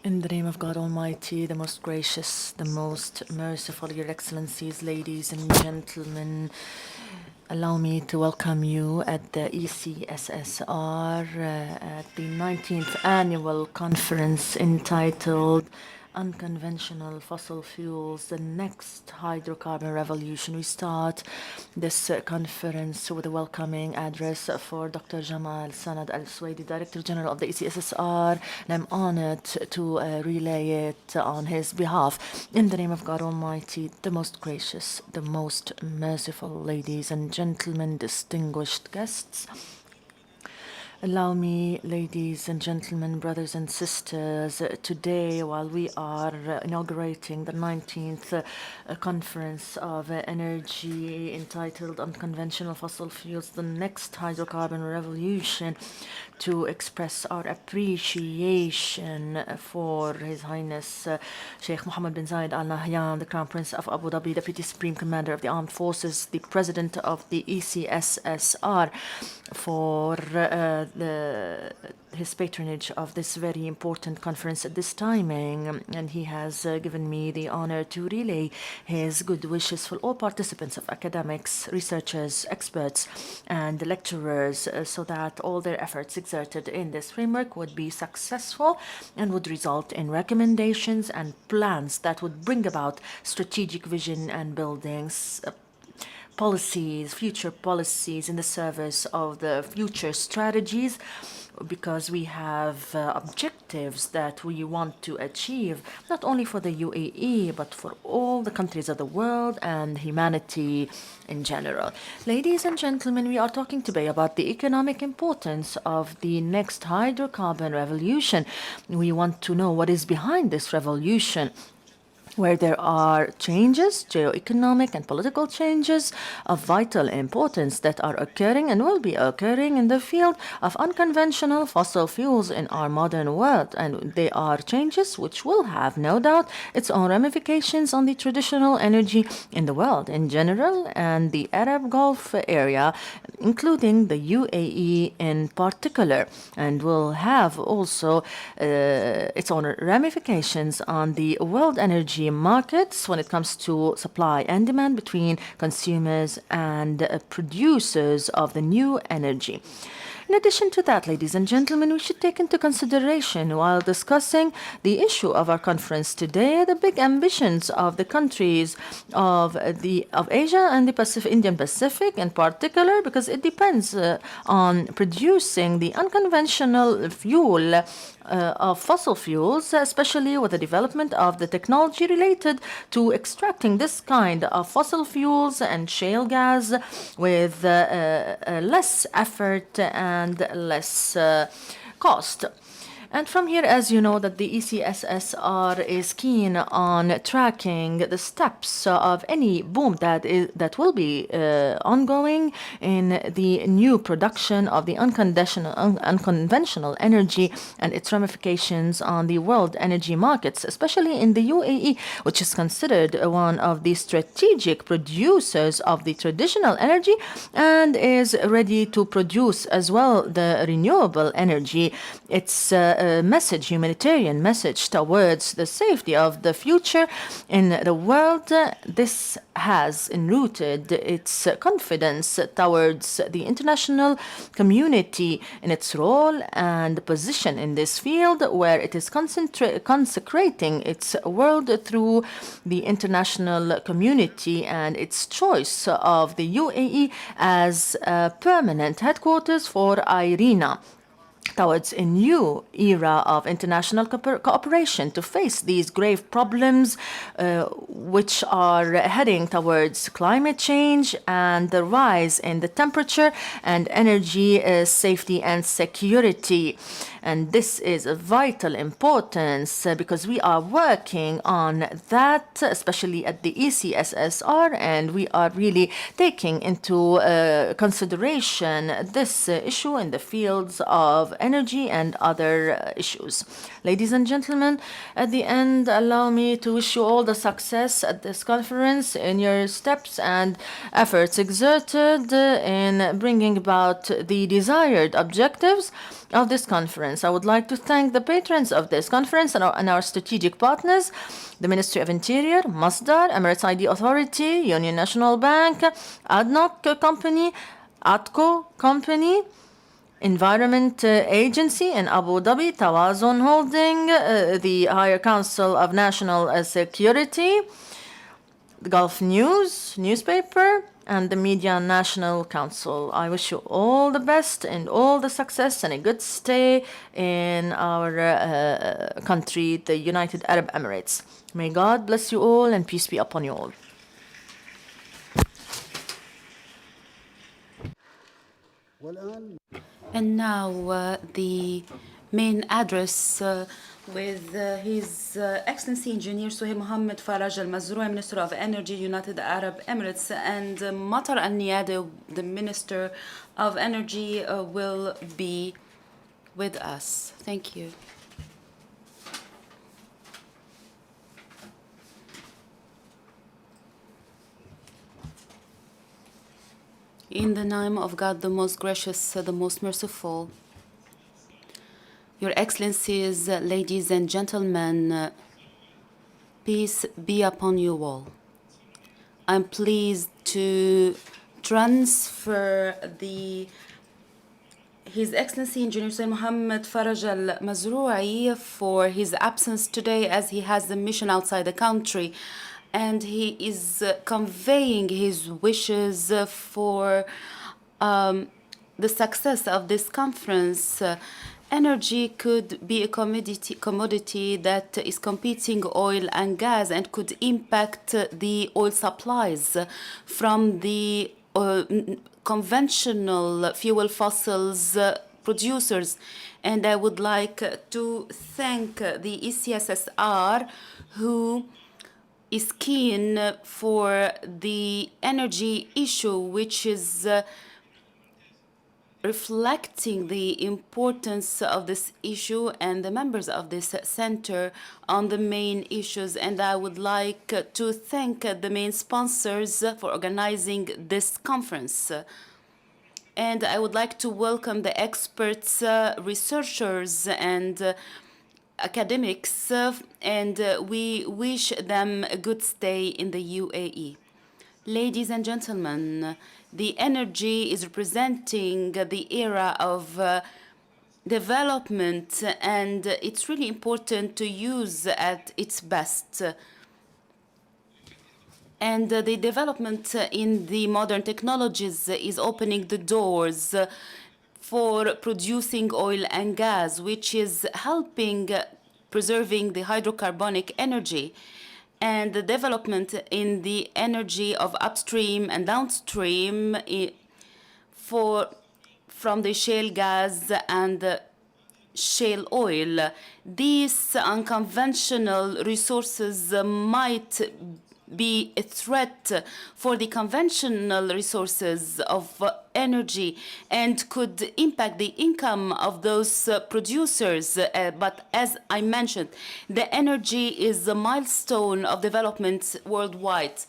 In the name of God Almighty, the most gracious, the most merciful, Your Excellencies, ladies and gentlemen, allow me to welcome you at the ECSSR at the 19th annual conference entitled Unconventional Fossil Fuels, the Next Hydrocarbon Revolution. We start this conference with a welcoming address for Dr. Jamal Sanad Al-Suwaidi, Director General of the ECSSR, and I'm honored to relay it on his behalf. In the name of God Almighty, the most gracious, the most merciful, ladies and gentlemen, distinguished guests, allow me, ladies and gentlemen, brothers and sisters, today, while we are inaugurating the 19th conference of energy entitled Unconventional Fossil Fuels, the Next Hydrocarbon Revolution, to express our appreciation for His Highness Sheikh Mohammed bin Zayed Al Nahyan, the Crown Prince of Abu Dhabi, Deputy Supreme Commander of the Armed Forces, the President of the ECSSR, for his patronage of this very important conference at this timing, and he has given me the honor to relay his good wishes for all participants of academics, researchers, experts, and lecturers, so that all their efforts exerted in this framework would be successful and would result in recommendations and plans that would bring about strategic vision and buildings, policies, future policies in the service of the future strategies, because we have objectives that we want to achieve, not only for the UAE, but for all the countries of the world and humanity in general. Ladies and gentlemen, we are talking today about the economic importance of the next hydrocarbon revolution. We want to know what is behind this revolution, where there are changes, geo-economic and political changes of vital importance that are occurring and will be occurring in the field of unconventional fossil fuels in our modern world. And they are changes which will have, no doubt, its own ramifications on the traditional energy in the world in general and the Arab Gulf area, including the UAE in particular, and will have also its own ramifications on the world energy markets when it comes to supply and demand between consumers and producers of the new energy. In addition to that, ladies and gentlemen, we should take into consideration, while discussing the issue of our conference today, the big ambitions of the countries of Asia and the Indian Pacific in particular, because it depends on producing the unconventional fuel of fossil fuels, especially with the development of the technology related to extracting this kind of fossil fuels and shale gas with less effort and less cost. And from here, as you know, that the ECSSR is keen on tracking the steps of any boom that will be ongoing in the new production of the unconventional energy and its ramifications on the world energy markets, especially in the UAE, which is considered one of the strategic producers of the traditional energy and is ready to produce as well the renewable energy. It's message, humanitarian message towards the safety of the future in the world. This has enrooted its confidence towards the international community in its role and position in this field, where it is consecrating its world through the international community and its choice of the UAE as a permanent headquarters for IRENA, towards a new era of international cooperation to face these grave problems which are heading towards climate change and the rise in the temperature and energy safety and security. And this is of vital importance because we are working on that, especially at the ECSSR, and we are really taking into consideration this issue in the fields of energy and other issues. Ladies and gentlemen, at the end, allow me to wish you all the success at this conference in your steps and efforts exerted in bringing about the desired objectives of this conference. I would like to thank the patrons of this conference and our strategic partners, the Ministry of Interior, Masdar, Emirates ID Authority, Union National Bank, ADNOC Company, ATCO Company, Environment Agency in Abu Dhabi, Tawazun Holding, the Higher Council of National Security, the Gulf News newspaper, and the Media National Council. I wish you all the best and all the success and a good stay in our country, the United Arab Emirates. May God bless you all and peace be upon you all. And now the main address with His Excellency Engineer Suhail Mohammed Faraj Al-Mazroui, Minister of Energy, United Arab Emirates, and Matar Al-Niyadi, the Minister of Energy, will be with us. Thank you. In the name of God, the most gracious, the most merciful, Your Excellencies, ladies and gentlemen, peace be upon you all. I'm pleased to transfer His Excellency Engineer Suhail Mohammed Faraj Al-Mazroui for his absence today, as he has a mission outside the country. And he is conveying his wishes for the success of this conference. Energy could be a commodity that is competing oil and gas and could impact the oil supplies from the conventional fuel fossils producers. And I would like to thank the ECSSR, who is keen for the energy issue, which is reflecting the importance of this issue and the members of this center on the main issues. And I would like to thank the main sponsors for organizing this conference. And I would like to welcome the experts, researchers, and academics, and we wish them a good stay in the UAE. Ladies and gentlemen, the energy is representing the era of development, and it's really important to use at its best. And the development in the modern technologies is opening the doors for producing oil and gas, which is helping preserving the hydrocarbonic energy, and the development in the energy of upstream and downstream from the shale gas and shale oil. These unconventional resources might be a threat for the conventional resources of energy and could impact the income of those producers. But as I mentioned, the energy is a milestone of development worldwide,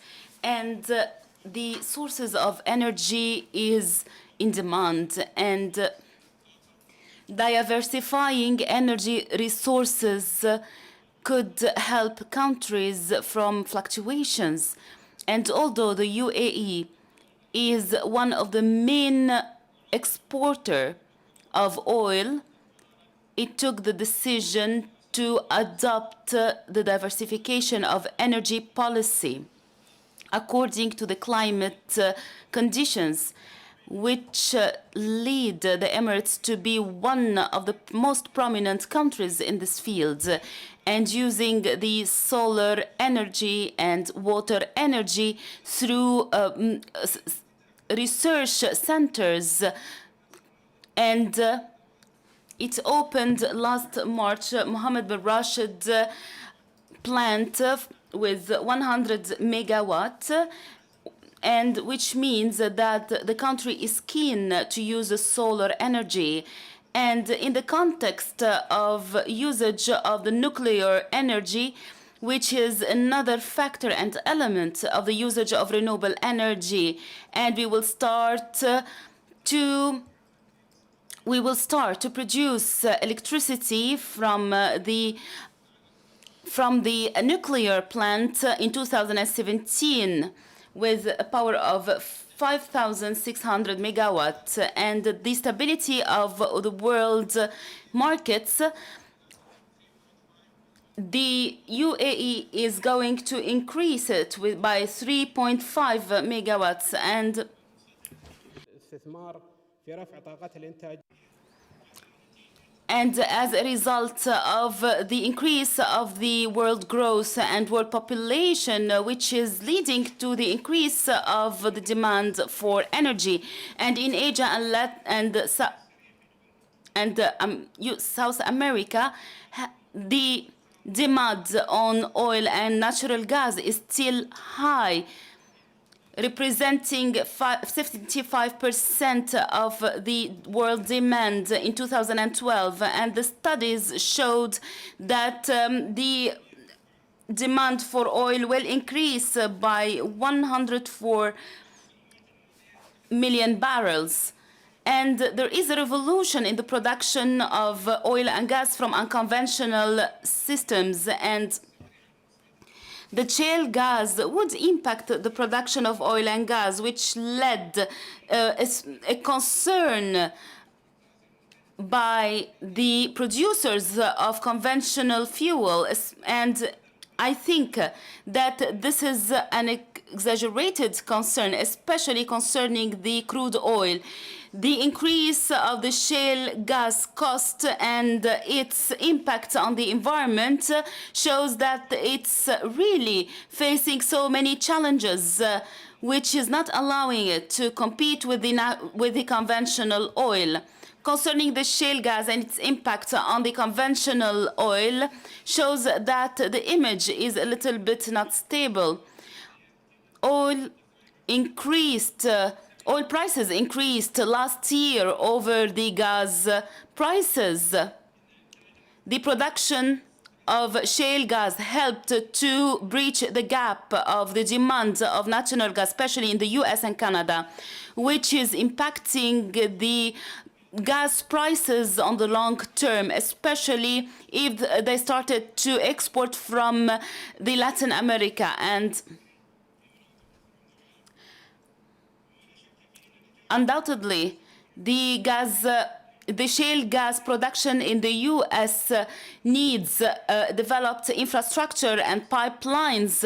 and the sources of energy is in demand, and diversifying energy resources could help countries from fluctuations. And although the UAE is one of the main exporter of oil, it took the decision to adopt the diversification of energy policy according to the climate conditions, which lead the Emirates to be one of the most prominent countries in this field, and using the solar energy and water energy through research centers. And it opened last March Mohammed bin Rashid plant with 100 megawatt, and which means that the country is keen to use solar energy. And in the context of usage of the nuclear energy, which is another factor and element of the usage of renewable energy, and we will start to produce electricity from the nuclear plant in 2017 with a power of 5,600 megawatts, and the stability of the world markets. The UAE is going to increase it by 3.5 megawatts, and as a result of the increase of the world growth and world population, which is leading to the increase of the demand for energy. And in Asia and South America, the demand on oil and natural gas is still high, representing 55% of the world demand in 2012. And the studies showed that the demand for oil will increase by 104 million barrels. And there is a revolution in the production of oil and gas from unconventional systems, and the shale gas would impact the production of oil and gas, which led a concern by the producers of conventional fuel. And I think that this is an exaggerated concern, especially concerning the crude oil. The increase of the shale gas cost and its impact on the environment shows that it's really facing so many challenges, which is not allowing it to compete with the conventional oil. Concerning the shale gas and its impact on the conventional oil shows that the image is a little bit not stable. Oil prices increased last year over the gas prices. The production of shale gas helped to breach the gap of the demand of natural gas, especially in the US and Canada, which is impacting the gas prices on the long term, especially if they started to export from the Latin America. And undoubtedly, the shale gas production in the US needs developed infrastructure and pipelines,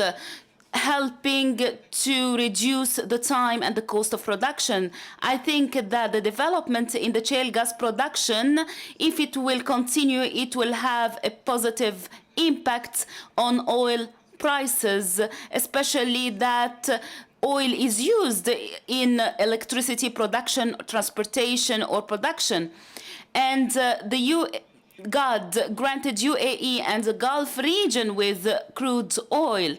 helping to reduce the time and the cost of production. I think that the development in the shale gas production, if it will continue, it will have a positive impact on oil prices, especially that oil is used in electricity production, transportation, or production. And God granted UAE and the Gulf region with crude oil.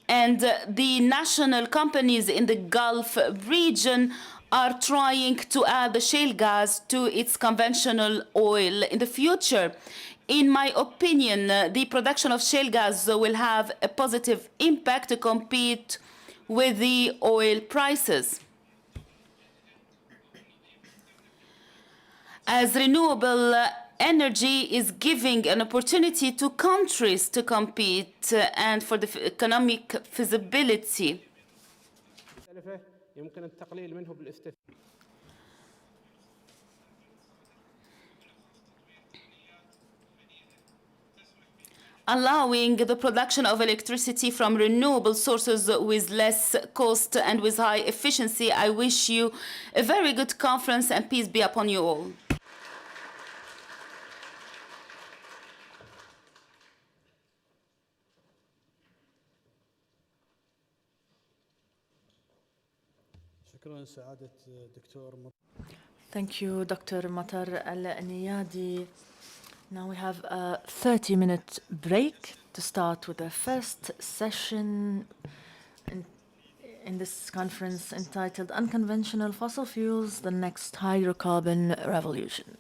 And the national companies in the Gulf region are trying to add the shale gas to its conventional oil in the future. In my opinion, the production of shale gas will have a positive impact to compete with the oil prices. As renewable energy is giving an opportunity to countries to compete and for the economic feasibility. Allowing the production of electricity from renewable sources with less cost and with high efficiency. I wish you a very good conference and peace be upon you all. Thank you, Dr. Matar Al-Niyadi. Now we have a 30-minute break to start with the first session in this conference entitled Unconventional Fossil Fuels, the Next Hydrocarbon Revolution.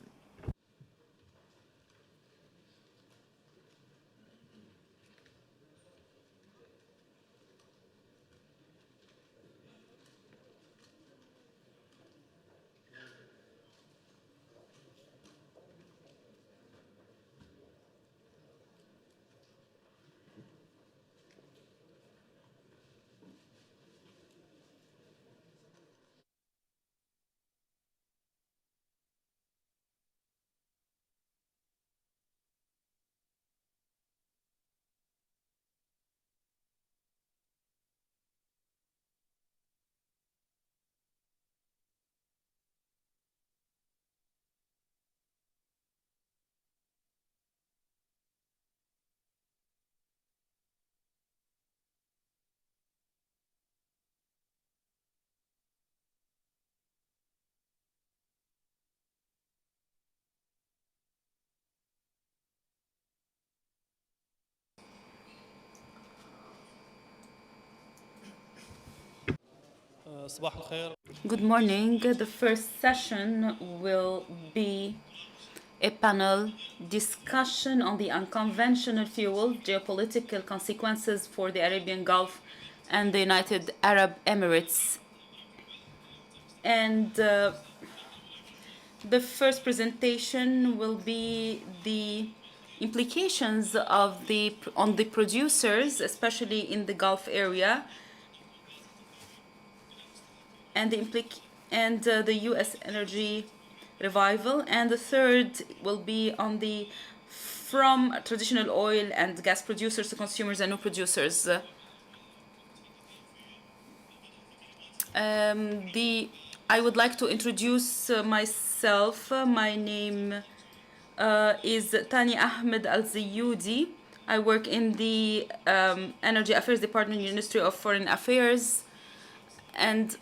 Good morning. The first session will be a panel discussion on the unconventional fuel, geopolitical consequences for the Arabian Gulf and the United Arab Emirates. And the first presentation will be the implications of on the producers, especially in the Gulf area, and the U.S. energy revival. And the third will be on the from traditional oil and gas producers to consumers and new producers. I would like to introduce myself. My name is Tani Ahmed Al-Ziyudi. I work in the Energy Affairs Department, Ministry of Foreign Affairs, and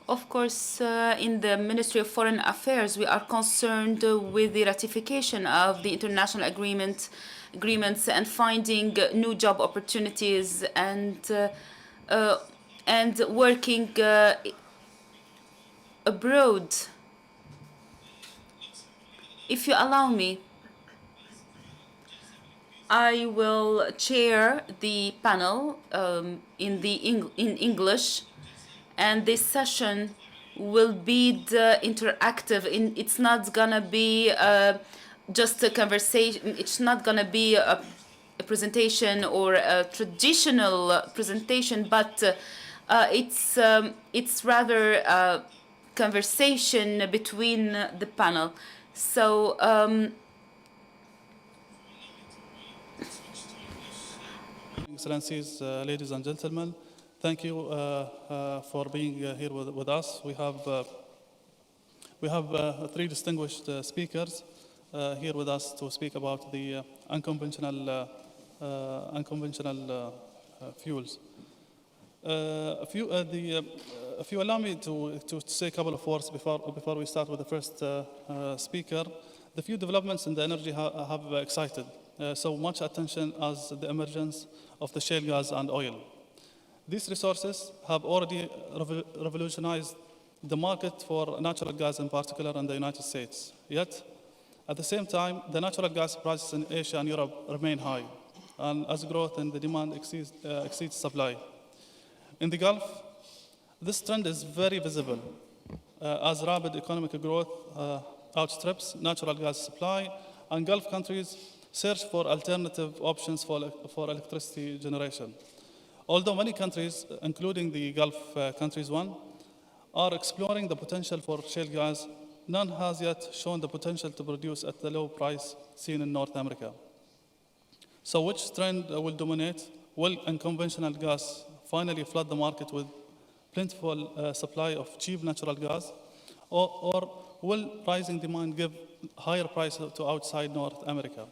of course, in the Ministry of Foreign Affairs, we are concerned with the ratification of the international agreements and finding new job opportunities and working abroad. If you allow me, I will chair the panel in English. And this session will be interactive. It's not gonna be just a conversation. It's not gonna be a presentation or a traditional presentation, but it's rather a conversation between the panel. So. Excellencies, ladies and gentlemen, thank you for being here with us. We have three distinguished speakers here with us to speak about the unconventional fuels. If you allow me to say a couple of words before we start with the first speaker, the few developments in the energy have excited so much attention as the emergence of the shale gas and oil. These resources have already revolutionized the market for natural gas in particular in the United States. Yet, at the same time, the natural gas prices in Asia and Europe remain high, and as growth in the demand exceeds supply. In the Gulf, this trend is very visible as rapid economic growth outstrips natural gas supply, and Gulf countries search for alternative options for electricity generation. Although many countries, including the Gulf countries are exploring the potential for shale gas, none has yet shown the potential to produce at the low price seen in North America. So which trend will dominate? Will unconventional gas finally flood the market with plentiful supply of cheap natural gas? Or will rising demand give higher price to outside North America?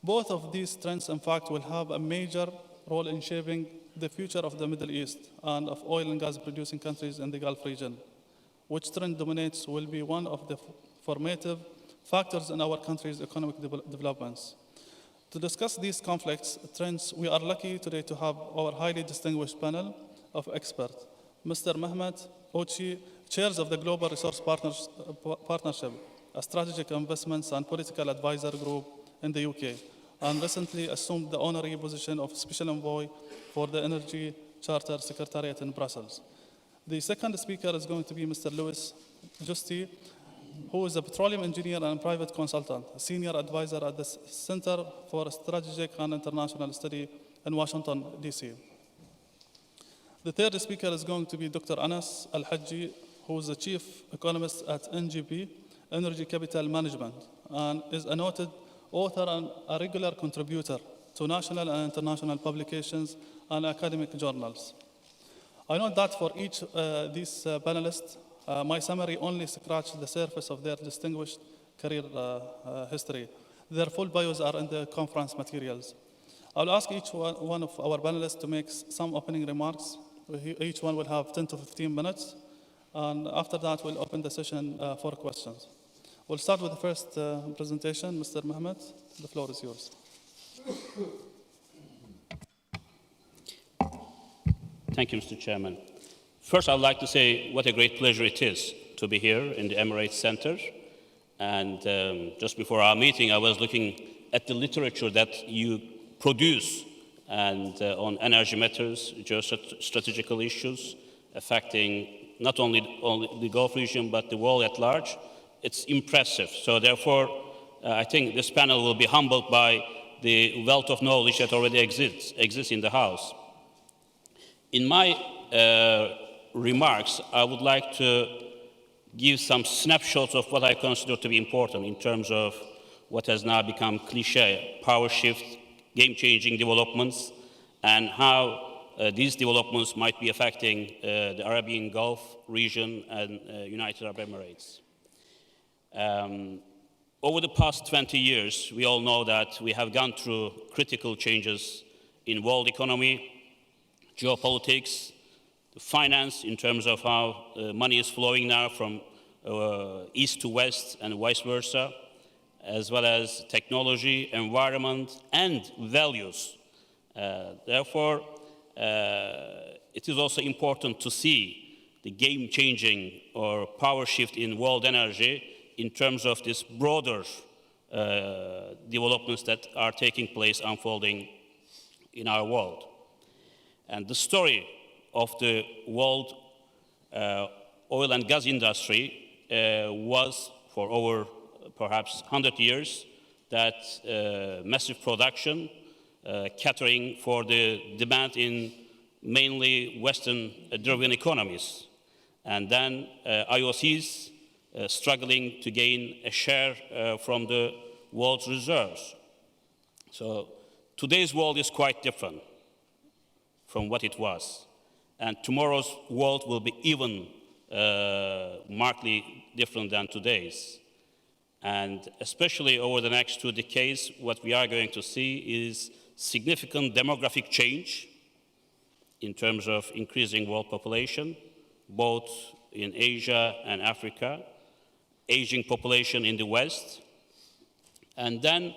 Both of these trends, in fact, will have a major role in shaping the future of the Middle East and of oil and gas producing countries in the Gulf region. Which trend dominates will be one of the formative factors in our country's economic developments. To discuss these conflicts trends, we are lucky today to have our highly distinguished panel of experts. Mr. Mehmet Ochi, chairs of the Global Resource Partnership, a strategic investments and political advisor group in the UK, and recently assumed the honorary position of Special Envoy for the Energy Charter Secretariat in Brussels. The second speaker is going to be Mr. Louis Justi, who is a petroleum engineer and private consultant, senior advisor at the Center for Strategic and International Study in Washington, D.C. The third speaker is going to be Dr. Anas Al-Hajji, who is the chief economist at NGP, Energy Capital Management, and is a noted author and a regular contributor to national and international publications and academic journals. I note that for each these panelists, my summary only scratched the surface of their distinguished career history. Their full bios are in the conference materials. I'll ask each one of our panelists to make some opening remarks. Each one will have 10 to 15 minutes, and after that, we'll open the session for questions. We'll start with the first presentation. Mr. Mehmet, the floor is yours. Thank you, Mr. Chairman. First, I'd like to say what a great pleasure it is to be here in the Emirates Center. And just before our meeting, I was looking at the literature that you produce and on energy matters, geostrategical issues affecting not only the Gulf region, but the world at large. It's impressive. So therefore, I think this panel will be humbled by the wealth of knowledge that already exists in the House. In my remarks, I would like to give some snapshots of what I consider to be important in terms of what has now become cliche, power shift, game-changing developments, and how these developments might be affecting the Arabian Gulf region and United Arab Emirates. Over the past 20 years, we all know that we have gone through critical changes in world economy, geopolitics, finance in terms of how money is flowing now from east to west and vice versa, as well as technology, environment, and values. Therefore, it is also important to see the game-changing or power shift in world energy in terms of this broader developments that are taking place, unfolding in our world. And the story of the world oil and gas industry was for over perhaps 100 years that massive production catering for the demand in mainly Western-driven economies. And then IOCs struggling to gain a share from the world's reserves. So today's world is quite different from what it was. And tomorrow's world will be even markedly different than today's. And especially over the next 2 decades, what we are going to see is significant demographic change in terms of increasing world population, both in Asia and Africa, aging population in the West, and then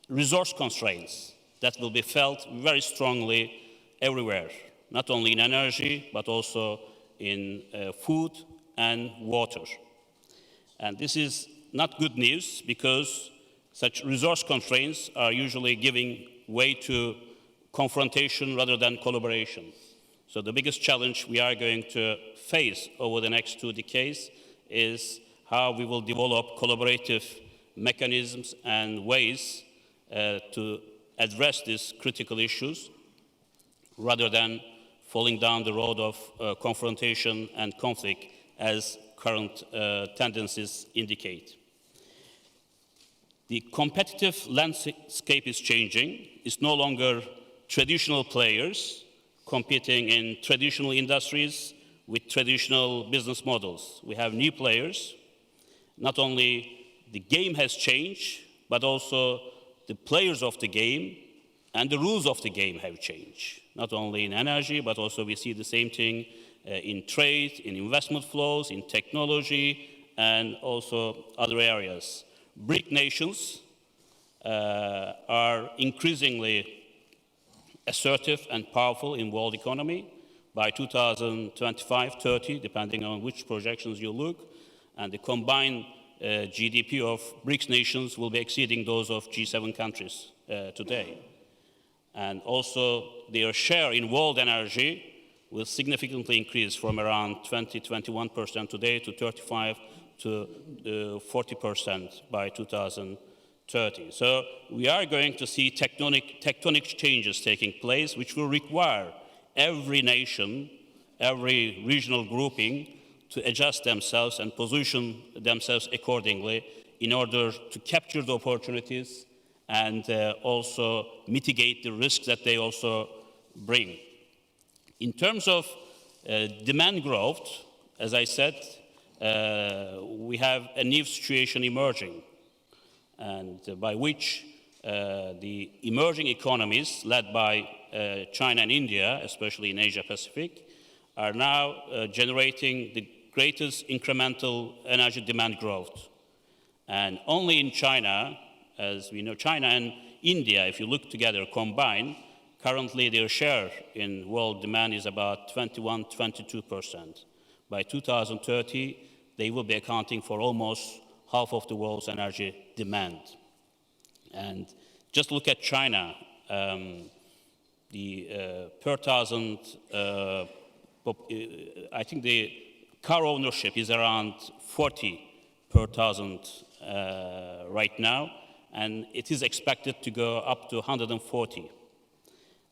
resource constraints that will be felt very strongly everywhere, not only in energy, but also in food and water. And this is not good news because such resource constraints are usually giving way to confrontation rather than collaboration. So the biggest challenge we are going to face over the next 2 decades is how we will develop collaborative mechanisms and ways to address these critical issues rather than falling down the road of confrontation and conflict as current tendencies indicate. The competitive landscape is changing. It's no longer traditional players competing in traditional industries with traditional business models. We have new players. Not only the game has changed, but also the players of the game and the rules of the game have changed. Not only in energy, but also we see the same thing in trade, in investment flows, in technology, and also other areas. BRIC nations are increasingly assertive and powerful in world economy. By 2025-30, depending on which projections you look, and the combined GDP of BRICS nations will be exceeding those of G7 countries today. And also their share in world energy will significantly increase from around 20-21% today to 35 to 40% by 2030. So we are going to see tectonic changes taking place, which will require every nation, every regional grouping to adjust themselves and position themselves accordingly in order to capture the opportunities and also mitigate the risks that they also bring. In terms of demand growth, as I said, we have a new situation emerging, and by which the emerging economies led by China and India, especially in Asia Pacific, are now generating the greatest incremental energy demand growth. And only in China, as we know, China and India, if you look together combined, currently their share in world demand is about 21-22%. By 2030, they will be accounting for almost half of the world's energy demand. And just look at China. Per thousand, I think the car ownership is around 40 per thousand right now, and it is expected to go up to 140.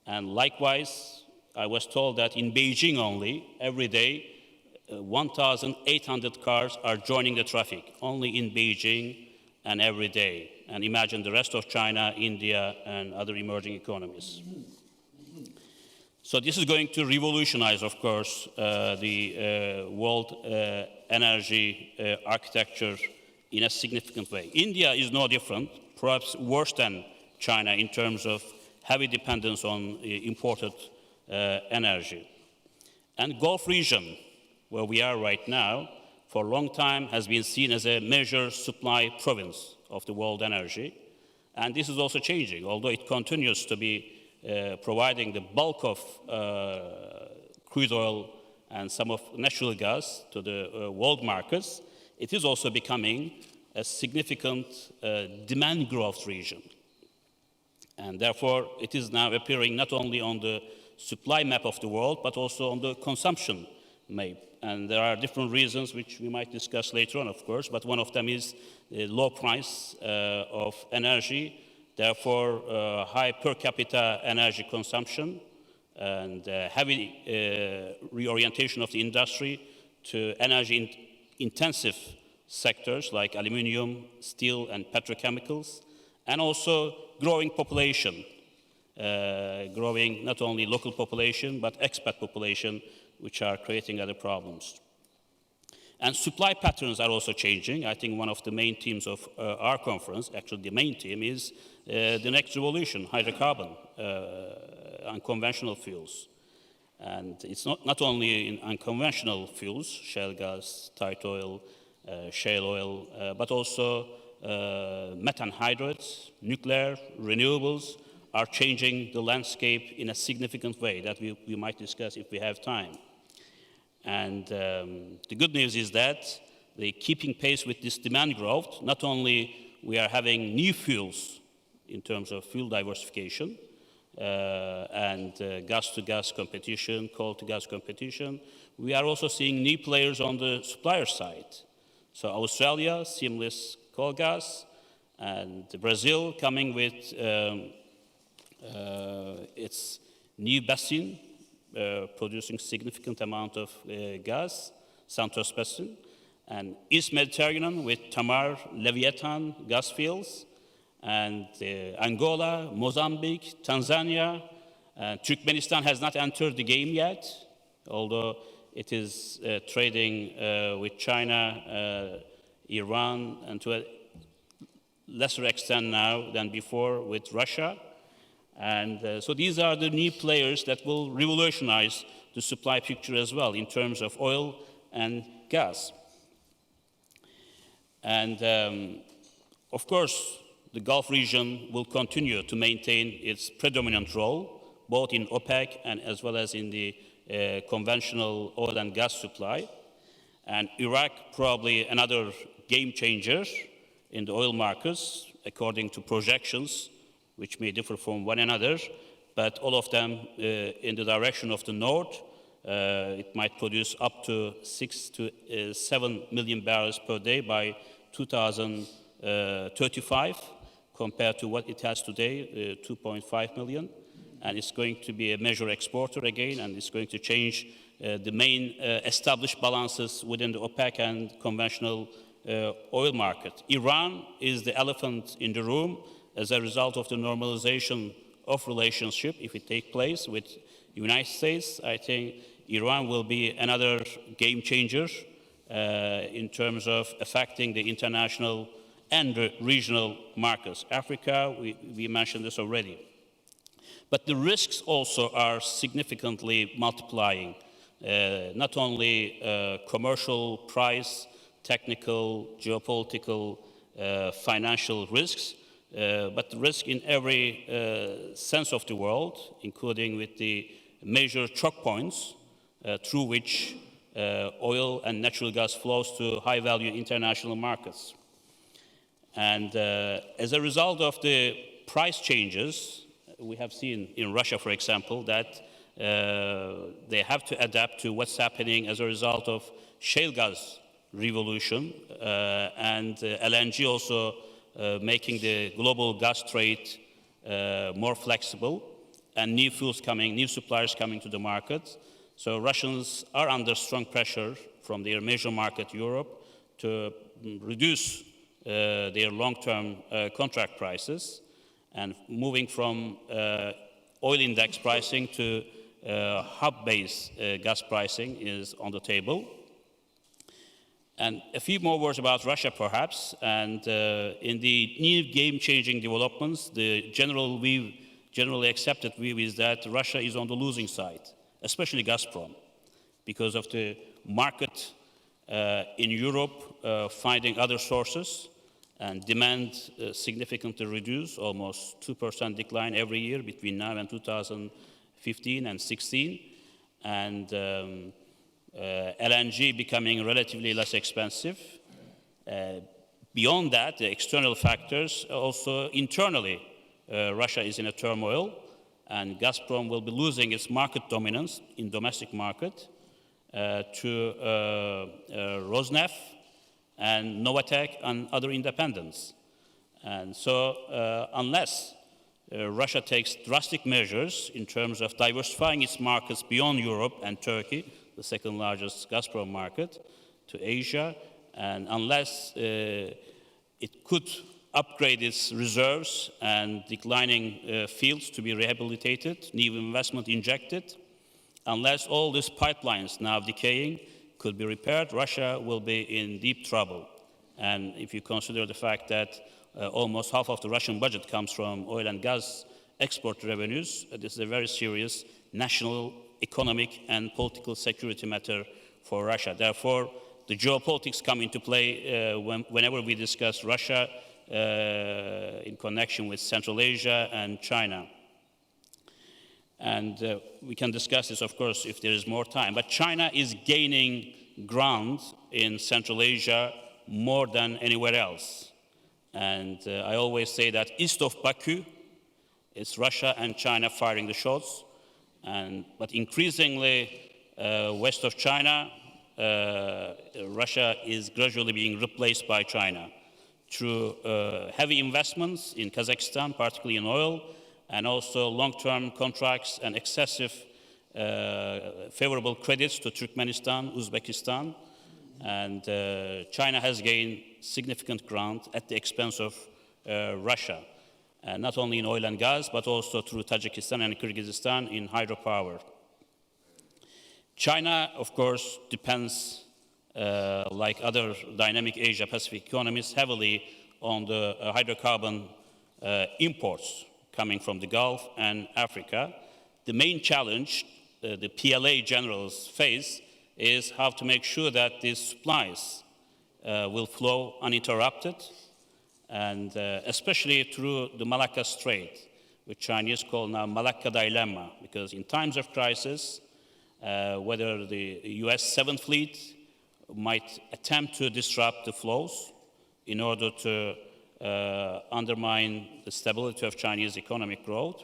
And likewise, I was told that in Beijing only, every day, 1,800 cars are joining the traffic, only in Beijing and every day. And imagine the rest of China, India, and other emerging economies. So this is going to revolutionize, of course, the world energy architecture in a significant way. India is no different, perhaps worse than China in terms of heavy dependence on imported energy. And Gulf region, where we are right now, for a long time has been seen as a major supply province of the world energy. And this is also changing, although it continues to be providing the bulk of crude oil and some of natural gas to the world markets. It is also becoming a significant demand growth region. And therefore, it is now appearing not only on the supply map of the world, but also on the consumption map. And there are different reasons which we might discuss later on, of course, but one of them is the low price of energy, therefore high per capita energy consumption, and heavy reorientation of the industry to energy-intensive sectors like aluminum, steel, and petrochemicals, and also growing population, growing not only local population, but expat population, which are creating other problems. And supply patterns are also changing. I think one of the main themes of our conference, actually the main theme, is the next revolution, hydrocarbon, unconventional fuels. And it's not only in unconventional fuels, shale gas, tight oil, shale oil, but also methane hydrates, nuclear, renewables are changing the landscape in a significant way that we might discuss if we have time. And the good news is that they're keeping pace with this demand growth. Not only we are having new fuels in terms of fuel diversification and gas-to-gas competition, coal-to-gas competition, we are also seeing new players on the supplier side. So Australia, seamless coal gas, and Brazil coming with its new basin, producing significant amount of gas, Santos Basin, and East Mediterranean with Tamar, Leviathan gas fields, and Angola, Mozambique, Tanzania. Turkmenistan has not entered the game yet, although it is trading with China, Iran, and to a lesser extent now than before with Russia. And so these are the new players that will revolutionize the supply picture as well in terms of oil and gas. And Of course, the Gulf region will continue to maintain its predominant role, both in OPEC and as well as in the conventional oil and gas supply. And Iraq, probably another game changer in the oil markets, according to projections, which may differ from one another, but all of them in the direction of the north. It might produce up to 6 to 7 million barrels per day by 2035, compared to what it has today, 2.5 million. And it's going to be a major exporter again, and it's going to change the main established balances within the OPEC and conventional oil market. Iran is the elephant in the room as a result of the normalization of relationship. If it takes place with the United States, I think Iran will be another game changer in terms of affecting the international and the regional markets. Africa, we mentioned this already. But the risks also are significantly multiplying. Not only commercial, price, technical, geopolitical, financial risks, but the risk in every sense of the world, including with the major choke points through which oil and natural gas flows to high-value international markets. And as a result of the price changes, we have seen in Russia, for example, that they have to adapt to what's happening as a result of shale gas revolution and LNG also making the global gas trade more flexible, and new fuels coming, new suppliers coming to the market. So Russians are under strong pressure from their major market, Europe, to reduce their long-term contract prices, and moving from oil index pricing to hub-based gas pricing is on the table. And a few more words about Russia, perhaps. And in the new game-changing developments, the generally accepted view is that Russia is on the losing side, especially Gazprom, because of the market in Europe finding other sources, and demand significantly reduced, almost 2% decline every year between now and 2015 and 16, and LNG becoming relatively less expensive. Beyond that, the external factors, also internally, Russia is in a turmoil, and Gazprom will be losing its market dominance in domestic market to Rosneft and Novatek and other independents. And so unless Russia takes drastic measures in terms of diversifying its markets beyond Europe and Turkey, the second largest Gazprom market, to Asia, and unless it could upgrade its reserves and declining fields to be rehabilitated, new investment injected, unless all these pipelines now decaying could be repaired, Russia will be in deep trouble. And if you consider the fact that almost half of the Russian budget comes from oil and gas export revenues, this is a very serious national, economic, and political security matter for Russia. Therefore, the geopolitics come into play whenever we discuss Russia in connection with Central Asia and China. And we can discuss this, of course, if there is more time. But China is gaining ground in Central Asia more than anywhere else. And I always say that east of Baku, it's Russia and China firing the shots. But increasingly, west of China, Russia is gradually being replaced by China through heavy investments in Kazakhstan, particularly in oil, and also long-term contracts and excessive favorable credits to Turkmenistan, Uzbekistan. And China has gained significant ground at the expense of Russia, not only in oil and gas, but also through Tajikistan and Kyrgyzstan in hydropower. China, of course, depends, like other dynamic Asia-Pacific economies, heavily on the hydrocarbon imports coming from the Gulf and Africa. The main challenge the PLA generals face is how to make sure that these supplies will flow uninterrupted, and especially through the Malacca Strait, which Chinese call now Malacca Dilemma, because in times of crisis, whether the US 7th Fleet might attempt to disrupt the flows in order to undermine the stability of Chinese economic growth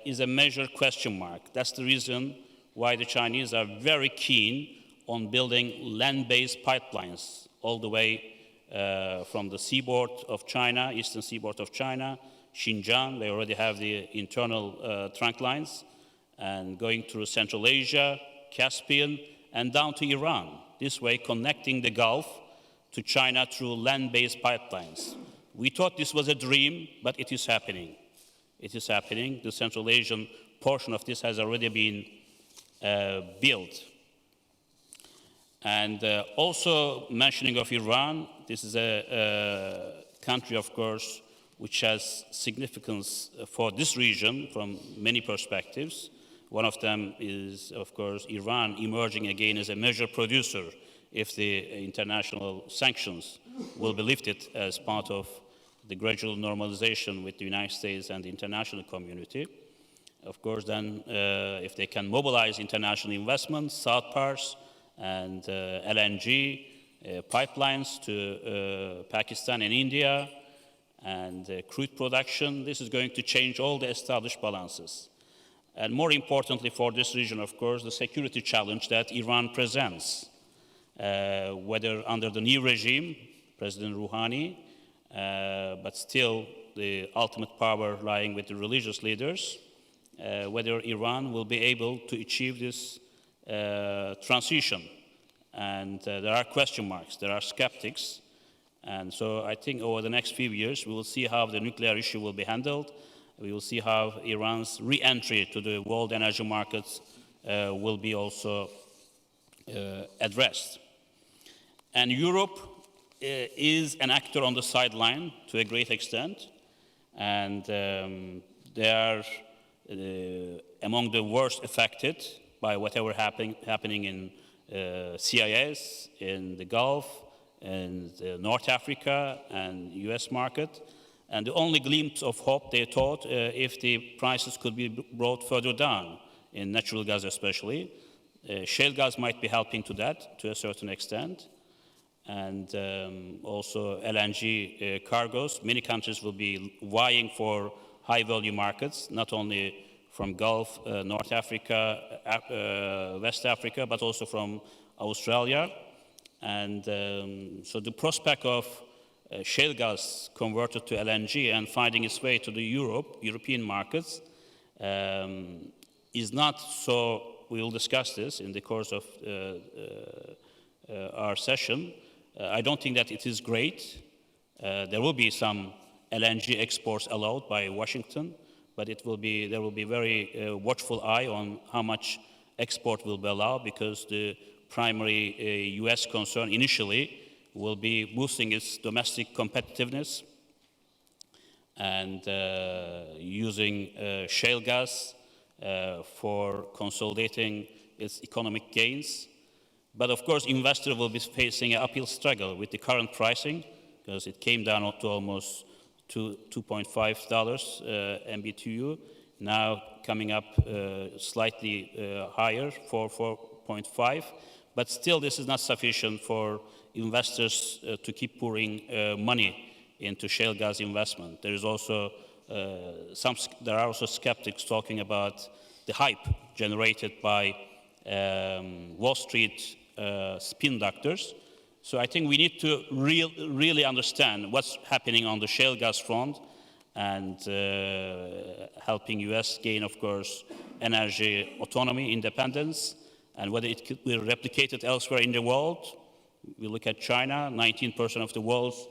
is a major question mark. That's the reason why the Chinese are very keen on building land-based pipelines all the way from the seaboard of China, eastern seaboard of China, Xinjiang. They already have the internal trunk lines, and going through Central Asia, Caspian, and down to Iran. This way, connecting the Gulf to China through land-based pipelines. We thought this was a dream, but it is happening. It is happening. The Central Asian portion of this has already been built. And also mentioning of Iran, this is a country, of course, which has significance for this region from many perspectives. One of them is, of course, Iran emerging again as a major producer if the international sanctions will be lifted as part of the gradual normalization with the United States and the international community. Of course, then, if they can mobilize international investments, South Pars and LNG pipelines to Pakistan and India, and crude production, this is going to change all the established balances. And more importantly for this region, of course, the security challenge that Iran presents, whether under the new regime, President Rouhani, but still the ultimate power lying with the religious leaders, whether Iran will be able to achieve this transition. And there are question marks, there are skeptics. And so I think over the next few years, we will see how the nuclear issue will be handled. We will see how Iran's re-entry to the world energy markets will be also addressed. And Europe is an actor on the sideline to a great extent. And they are among the worst affected by whatever happening in CIS, in the Gulf, in North Africa and US market. And the only glimpse of hope they thought if the prices could be brought further down, in natural gas especially. Shale gas might be helping to that to a certain extent. And also LNG cargoes. Many countries will be vying for high-value markets, not only from Gulf, North Africa, West Africa, but also from Australia. And so the prospect of shale gas converted to LNG and finding its way to the European markets is not so. We will discuss this in the course of our session. I don't think that it is great. There will be some LNG exports allowed by Washington, but there will be very watchful eye on how much export will be allowed, because the primary US concern initially will be boosting its domestic competitiveness and using shale gas for consolidating its economic gains. But of course, investors will be facing an uphill struggle with the current pricing, because it came down to almost $2.5 MBTU, now coming up slightly higher, 4.5. But still, this is not sufficient for investors to keep pouring money into shale gas investment. There is also there are also skeptics talking about the hype generated by Wall Street spin doctors. So I think we need to really understand what's happening on the shale gas front, and helping US gain, of course, energy autonomy, independence, and whether it could be replicated elsewhere in the world. We look at China, 19% of the world's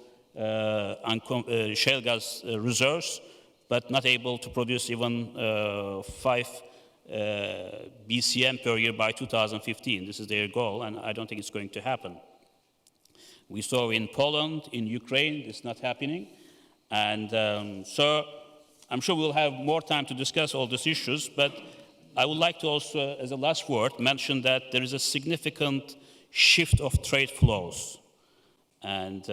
shale gas reserves, but not able to produce even 5 BCM per year by 2015. This is their goal, and I don't think it's going to happen. We saw in Poland, in Ukraine, it's not happening. And so I'm sure we'll have more time to discuss all these issues, but I would like to also, as a last word, mention that there is a significant shift of trade flows. And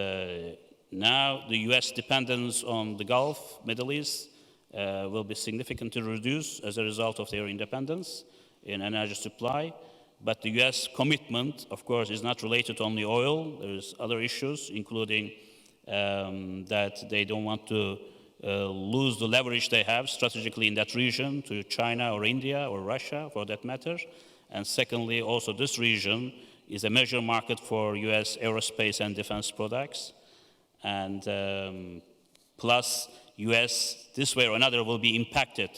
Now the US dependence on the Gulf, Middle East, will be significantly reduced as a result of their independence in energy supply. But the US commitment, of course, is not related to only oil. There's other issues, including that they don't want to lose the leverage they have strategically in that region to China or India or Russia, for that matter. And secondly, also this region is a major market for US aerospace and defense products. And plus, US, this way or another, will be impacted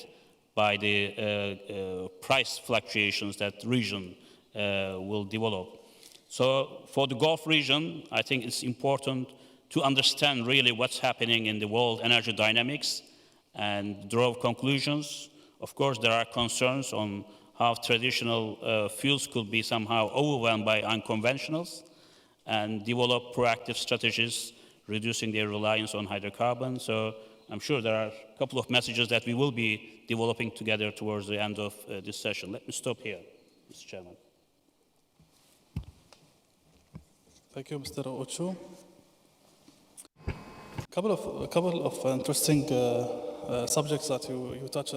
by the price fluctuations that region will develop. So for the Gulf region, I think it's important to understand really what's happening in the world energy dynamics and draw conclusions. Of course, there are concerns on how traditional fuels could be somehow overwhelmed by unconventionals and develop proactive strategies reducing their reliance on hydrocarbons. So I'm sure there are a couple of messages that we will be developing together towards the end of this session. Let me stop here, Mr. Chairman. Thank you, Mr. Ochu. A couple of interesting subjects that you touched.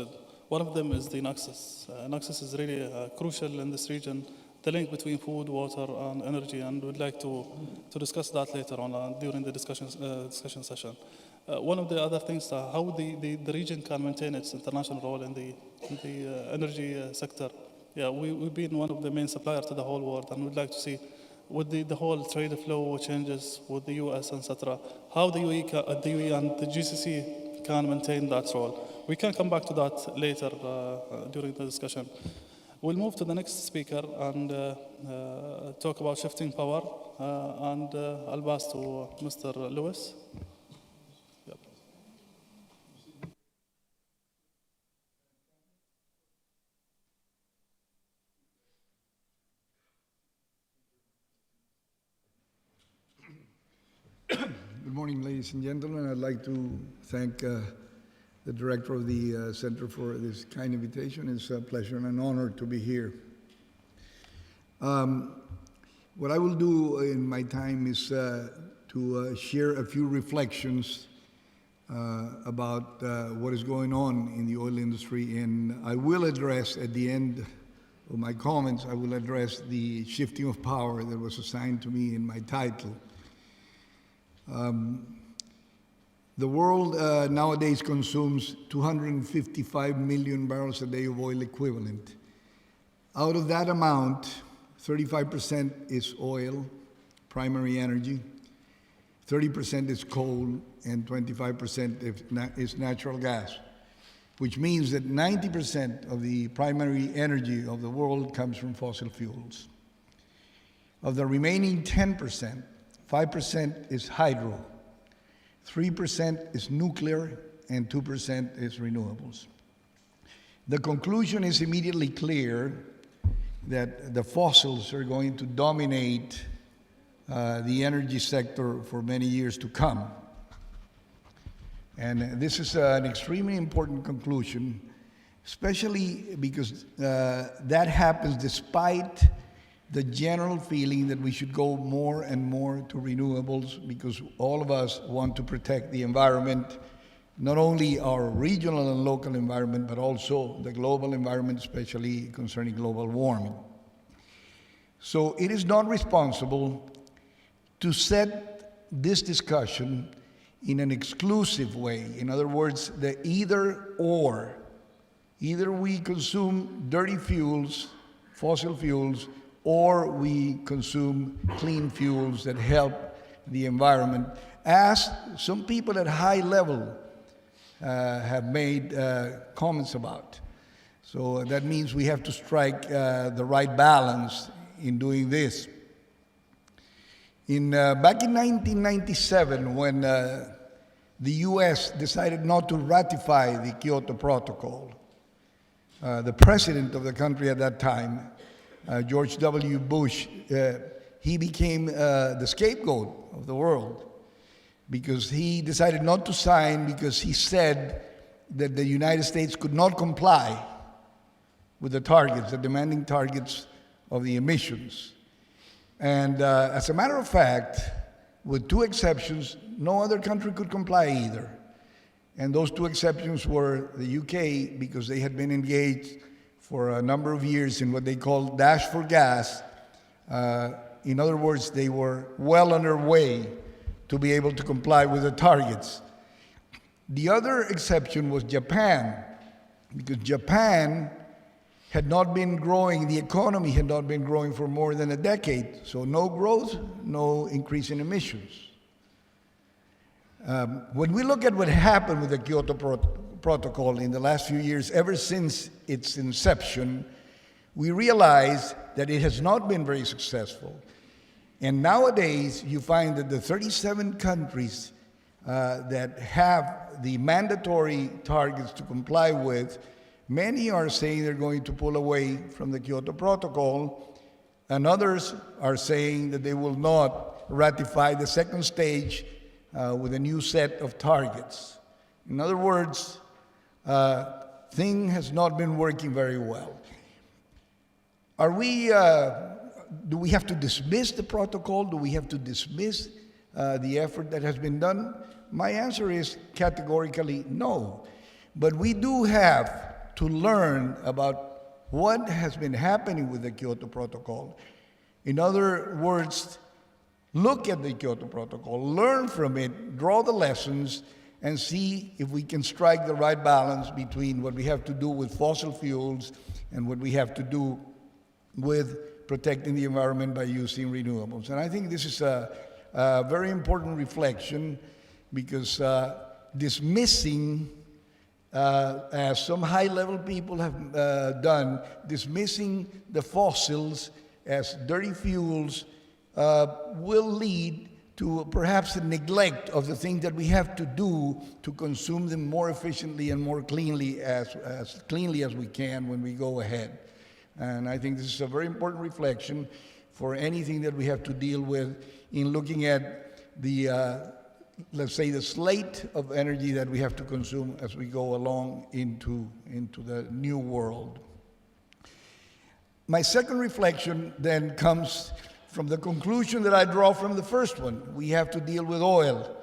One of them is the nexus. Nexus is really crucial in this region, the link between food, water, and energy, and we'd like to discuss that later on during the discussion session. One of the other things, how the region can maintain its international role in the energy sector. Yeah, we've been one of the main suppliers to the whole world, and we'd like to see, with the whole trade flow changes with the US, etc., how the UAE and the GCC can maintain that role. We can come back to that later during the discussion. We'll move to the next speaker and talk about shifting power, and I'll pass to Mr. Lewis. Yep. Good morning, ladies and gentlemen. I'd like to thank the director of the Center for this kind invitation. It's a pleasure and an honor to be here. What I will do in my time is to share a few reflections about what is going on in the oil industry, and I will address at the end of my comments, I will address the shifting of power that was assigned to me in my title. The world nowadays consumes 255 million barrels a day of oil equivalent. Out of that amount, 35% is oil, primary energy, 30% is coal, and 25% is natural gas, which means that 90% of the primary energy of the world comes from fossil fuels. Of the remaining 10%, 5% is hydro, 3% is nuclear, and 2% is renewables. The conclusion is immediately clear that the fossils are going to dominate the energy sector for many years to come. And this is an extremely important conclusion, especially because that happens despite the general feeling that we should go more and more to renewables, because all of us want to protect the environment, not only our regional and local environment, but also the global environment, especially concerning global warming. So it is not responsible to set this discussion in an exclusive way. In other words, the either or. Either we consume dirty fuels, fossil fuels, or we consume clean fuels that help the environment, as some people at high level have made comments about. So that means we have to strike the right balance in doing this. Back in 1997, when the US decided not to ratify the Kyoto Protocol, the president of the country at that time, George W. Bush, he became the scapegoat of the world, because he decided not to sign because he said that the United States could not comply with the targets, the demanding targets of the emissions. And as a matter of fact, with two exceptions, no other country could comply either. And those two exceptions were the UK, because they had been engaged for a number of years in what they called dash for gas. In other words, they were well on their way to be able to comply with the targets. The other exception was Japan, because Japan had not been growing, the economy had not been growing for more than a decade. So no growth, no increase in emissions. When we look at what happened with the Kyoto Protocol in the last few years, ever since its inception, we realize that it has not been very successful. And nowadays, you find that the 37 countries that have the mandatory targets to comply with, many are saying they're going to pull away from the Kyoto Protocol, and others are saying that they will not ratify the second stage with a new set of targets. In other words, thing has not been working very well. Are we, do we have to dismiss the protocol? Do we have to dismiss the effort that has been done? My answer is categorically no. But we do have to learn about what has been happening with the Kyoto Protocol. In other words, look at the Kyoto Protocol, learn from it, draw the lessons, and see if we can strike the right balance between what we have to do with fossil fuels and what we have to do with protecting the environment by using renewables. And I think this is a very important reflection, because dismissing, as some high-level people have done, dismissing the fossils as dirty fuels will lead to perhaps a neglect of the things that we have to do to consume them more efficiently and more cleanly, as cleanly as we can when we go ahead. And I think this is a very important reflection for anything that we have to deal with in looking at the, let's say, the slate of energy that we have to consume as we go along into the new world. My second reflection then comes from the conclusion that I draw from the first one. We have to deal with oil.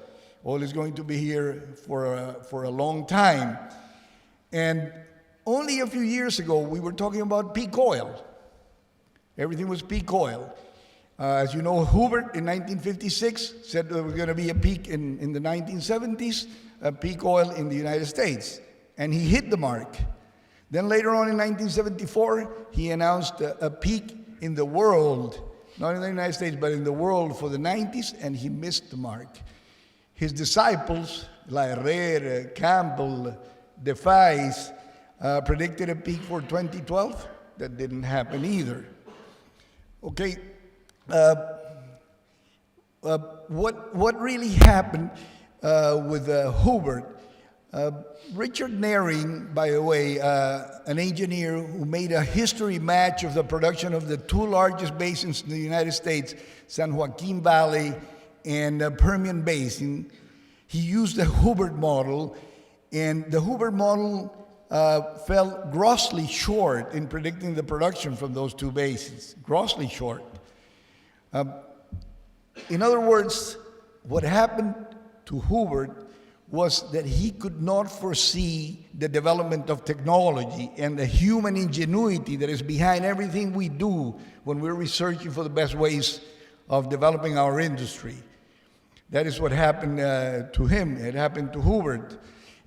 Oil is going to be here for a long time. And only a few years ago, we were talking about peak oil. Everything was peak oil. As you know, Hoover in 1956 said there was going to be a peak in the 1970s, a peak oil in the United States. And he hit the mark. Then later on in 1974, he announced a peak in the world, not in the United States, but in the world for the 90s, and he missed the mark. His disciples, La Herrera, Campbell, DeFais, predicted a peak for 2012. That didn't happen either. Okay, what really happened with Hoover? Richard Naring, by the way, an engineer who made a history match of the production of the two largest basins in the United States, San Joaquin Valley and the Permian Basin, he used the Hoover model, and the Hoover model fell grossly short in predicting the production from those two basins, grossly short. In other words, what happened to Hoover was that he could not foresee the development of technology and the human ingenuity that is behind everything we do when we're researching for the best ways of developing our industry. That is what happened to him. It happened to Hoover.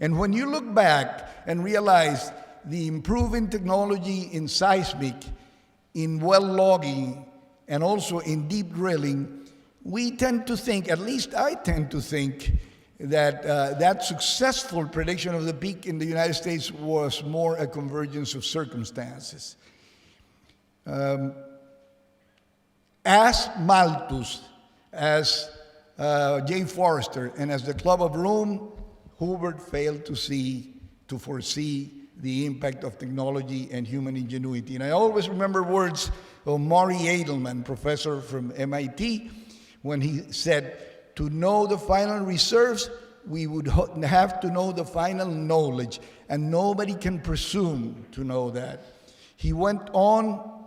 And when you look back and realize the improving technology in seismic, in well logging, and also in deep drilling, we tend to think, at least I tend to think, that that successful prediction of the peak in the United States was more a convergence of circumstances. As Malthus, as Jay Forrester, and as the Club of Rome, Hoover failed to foresee the impact of technology and human ingenuity. And I always remember words of Maury Edelman, professor from MIT, when he said, to know the final reserves, we would have to know the final knowledge, and nobody can presume to know that. He went on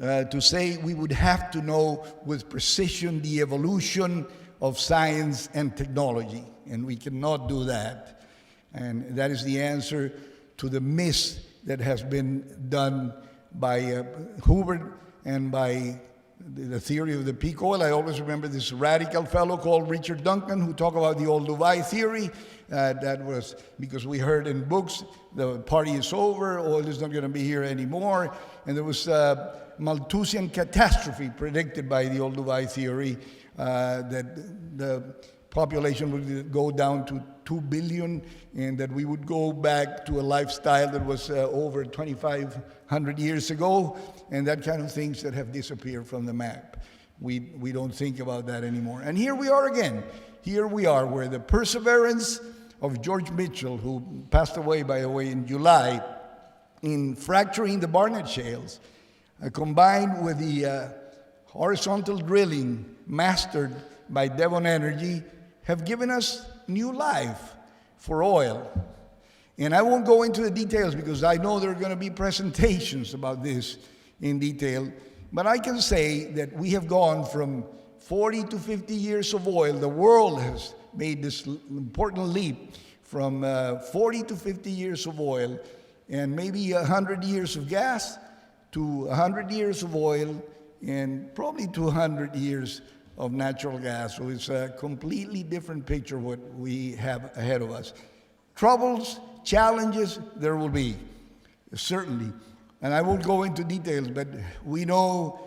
to say we would have to know with precision the evolution of science and technology, and we cannot do that. And that is the answer to the miss that has been done by Hoover and by the theory of the peak oil. I always remember this radical fellow called Richard Duncan who talked about the old Dubai theory. That was because we heard in books, the party is over, oil is not going to be here anymore. And there was Malthusian catastrophe predicted by the old Dubai theory, that the population would go down to 2 billion and that we would go back to a lifestyle that was over 2,500 years ago, and that kind of things that have disappeared from the map. We don't think about that anymore. And here we are again. Here we are where the perseverance of George Mitchell, who passed away, by the way, in July, in fracturing the Barnett shales, combined with the horizontal drilling mastered by Devon Energy, have given us new life for oil. And I won't go into the details because I know there are going to be presentations about this in detail, but I can say that we have gone from 40 to 50 years of oil. The world has made this important leap from 40 to 50 years of oil and maybe 100 years of gas to 100 years of oil and probably 200 years of natural gas. So it's a completely different picture what we have ahead of us. Troubles, challenges, there will be, certainly. And I won't go into details, but we know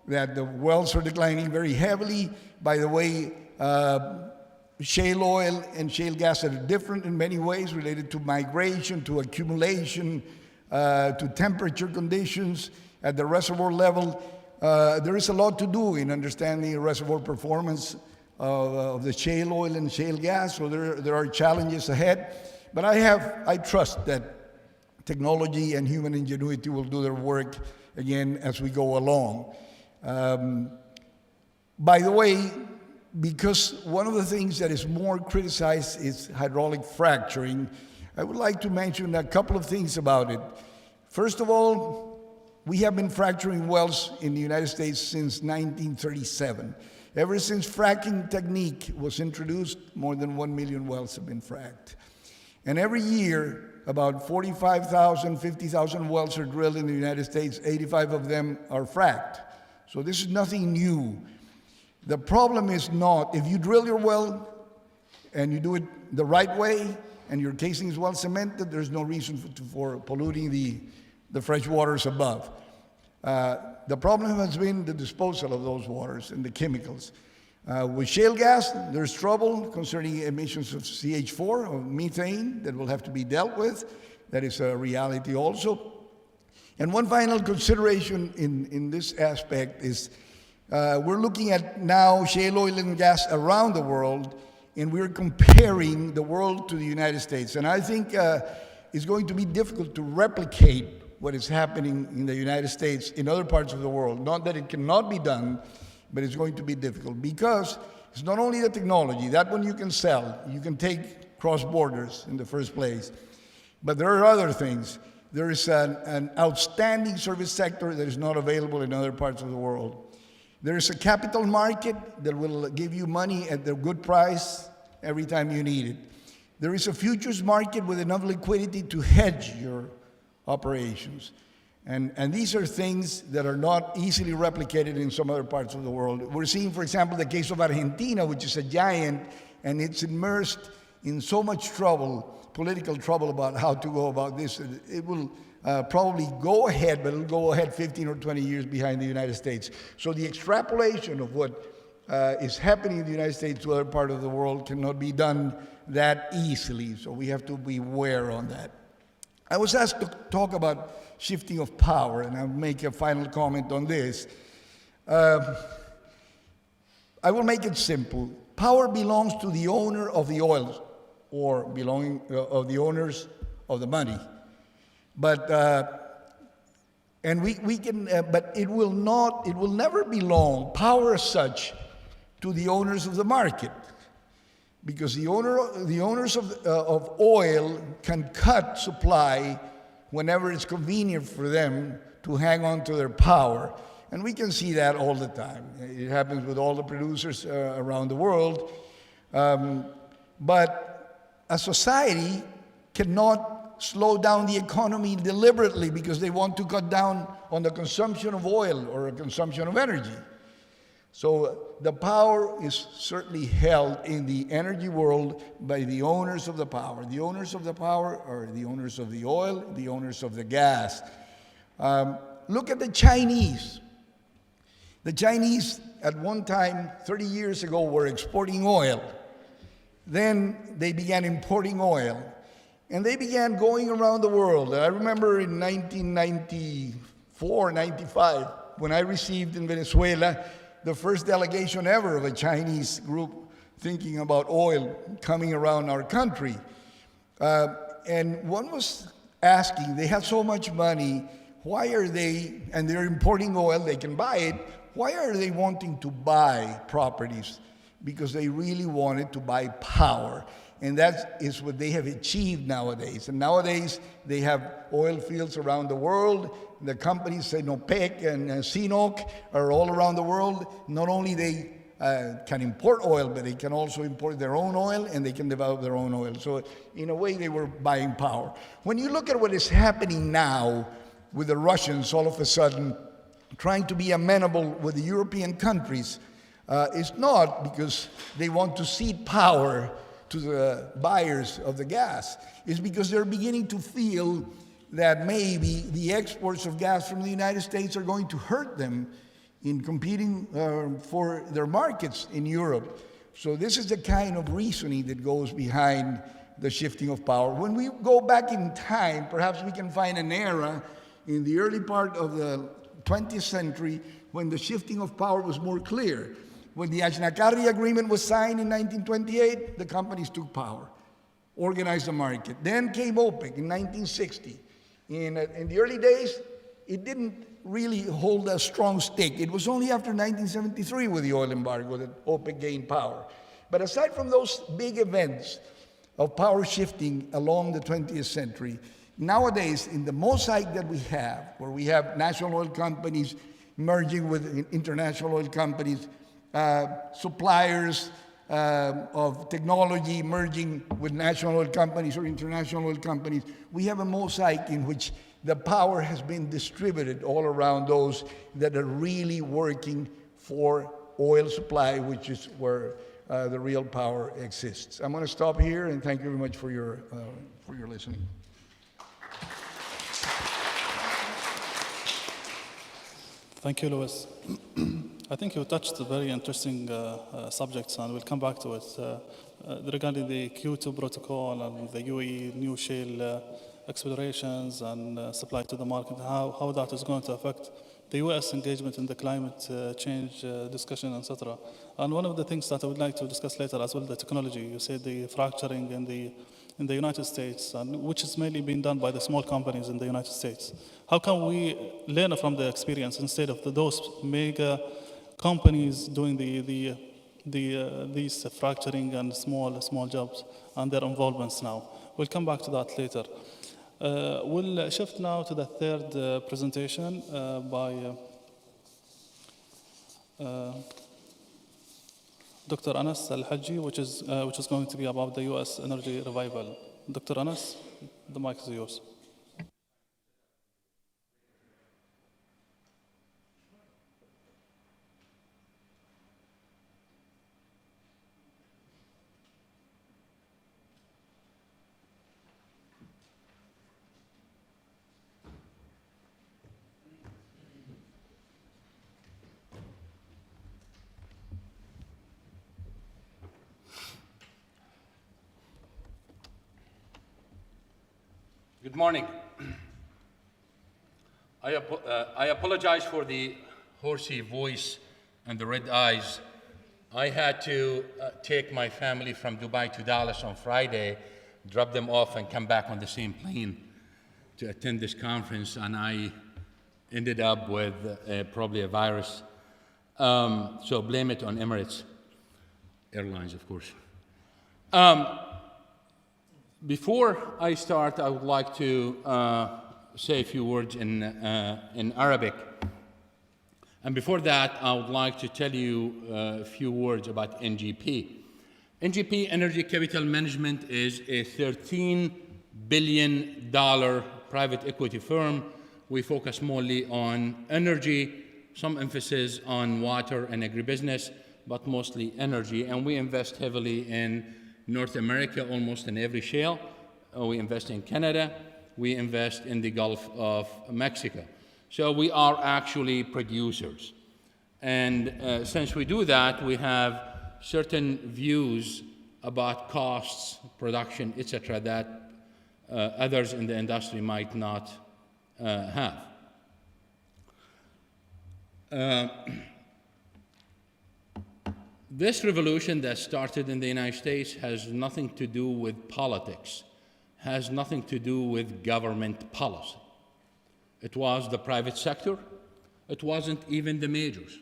that the wells are declining very heavily. By the way, shale oil and shale gas are different in many ways, related to migration, to accumulation, to temperature conditions at the reservoir level. There is a lot to do in understanding reservoir performance of the shale oil and shale gas, so there are challenges ahead. But I trust that technology and human ingenuity will do their work again as we go along. By the way, because one of the things that is more criticized is hydraulic fracturing, I would like to mention a couple of things about it. First of all, we have been fracturing wells in the United States since 1937. Ever since fracking technique was introduced, more than 1 million wells have been fracked. And every year, about 45,000, 50,000 wells are drilled in the United States. 85 of them are fracked. So this is nothing new. The problem is not, if you drill your well and you do it the right way and your casing is well cemented, there's no reason for polluting the fresh waters above. The problem has been the disposal of those waters and the chemicals. With shale gas, there's trouble concerning emissions of CH4, or methane, that will have to be dealt with. That is a reality also. And one final consideration in this aspect is we're looking at now shale oil and gas around the world, and we're comparing the world to the United States. And I think it's going to be difficult to replicate what is happening in the United States in other parts of the world. Not that it cannot be done, but it's going to be difficult because it's not only the technology, that one you can sell, you can take cross borders in the first place, but there are other things. There is an outstanding service sector that is not available in other parts of the world. There is a capital market that will give you money at the good price every time you need it. There is a futures market with enough liquidity to hedge your operations. And these are things that are not easily replicated in some other parts of the world. We're seeing, for example, the case of Argentina, which is a giant, and it's immersed in so much trouble, political trouble about how to go about this. It will probably go ahead, but it'll go ahead 15 or 20 years behind the United States. So the extrapolation of what is happening in the United States to other parts of the world cannot be done that easily. So we have to be aware on that. I was asked to talk about shifting of power, and I'll make a final comment on this. I will make it simple. Power belongs to the owner of the oil, or belonging of the owners of the money. But but it will never belong, power as such, to the owners of the market, because the owners of oil can cut supply whenever it's convenient for them to hang on to their power. And we can see that all the time. It happens with all the producers around the world. But a society cannot slow down the economy deliberately because they want to cut down on the consumption of oil or consumption of energy. So the power is certainly held in the energy world by the owners of the power. The owners of the power are the owners of the oil, the owners of the gas. Look at the Chinese. The Chinese at one time, 30 years ago, were exporting oil. Then they began importing oil. And they began going around the world. I remember in 1994, 95, when I received in Venezuela the first delegation ever of a Chinese group thinking about oil coming around our country. And one was asking, they have so much money, why are they, and they're importing oil, they can buy it, why are they wanting to buy properties? Because they really wanted to buy power. And that is what they have achieved nowadays. And nowadays, they have oil fields around the world. The companies, say OPEC and CNOOC, are all around the world. Not only they can import oil, but they can also import their own oil, and they can develop their own oil. So in a way, they were buying power. When you look at what is happening now with the Russians all of a sudden trying to be amenable with the European countries, it's not because they want to cede power to the buyers of the gas. It's because they're beginning to feel that maybe the exports of gas from the United States are going to hurt them in competing for their markets in Europe. So this is the kind of reasoning that goes behind the shifting of power. When we go back in time, perhaps we can find an era in the early part of the 20th century when the shifting of power was more clear. When the Ajnakari Agreement was signed in 1928, the companies took power, organized the market. Then came OPEC in 1960. In the early days, it didn't really hold a strong stake. It was only after 1973 with the oil embargo that OPEC gained power. But aside from those big events of power shifting along the 20th century, nowadays, in the mosaic that we have, where we have national oil companies merging with international oil companies, suppliers of technology merging with national oil companies or international oil companies, we have a mosaic in which the power has been distributed all around those that are really working for oil supply, which is where the real power exists. I'm going to stop here, and thank you very much for your listening. Thank you, Luis. I think you touched very interesting subjects, and we'll come back to it. Regarding the Kyoto Protocol and the UAE new shale explorations and supply to the market, how that is going to affect the U.S. engagement in the climate change discussion, etc. And one of the things that I would like to discuss later as well, the technology. You said the fracturing in the United States, and which is mainly being done by the small companies in the United States. How can we learn from the experience instead of those mega companies doing these fracturing and small jobs and their involvements now? We'll come back to that later. We'll shift now to the third presentation by Dr. Anas Al-Hajji, which is going to be about the U.S. energy revival. Dr. Anas, the mic is yours. Good morning. I apologize for the horsey voice and the red eyes. I had to take my family from Dubai to Dallas on Friday, drop them off and come back on the same plane to attend this conference, and I ended up with probably a virus. So blame it on Emirates Airlines, of course. Before I start, I would like to say a few words in Arabic. And before that, I would like to tell you a few words about NGP. NGP, Energy Capital Management, is a $13 billion private equity firm. We focus mostly on energy, some emphasis on water and agribusiness, but mostly energy. And we invest heavily in North America, almost in every shale. We invest in Canada. We invest in the Gulf of Mexico. So we are actually producers. And since we do that, we have certain views about costs, production, etc., that others in the industry might not have. This revolution that started in the United States has nothing to do with politics, has nothing to do with government policy. It was the private sector. It wasn't even the majors.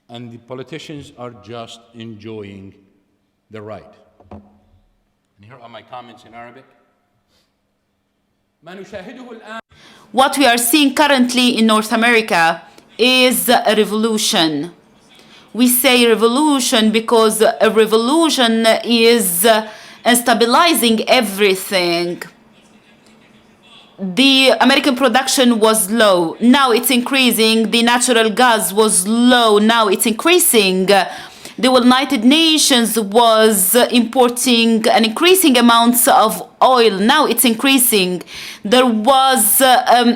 And the politicians are just enjoying the ride. And here are my comments in Arabic. What we are seeing currently in North America is a revolution. We say revolution because a revolution is stabilizing everything. The American production was low, now it's increasing. The natural gas was low, now it's increasing. The United Nations was importing an increasing amounts of oil, now it's increasing. There was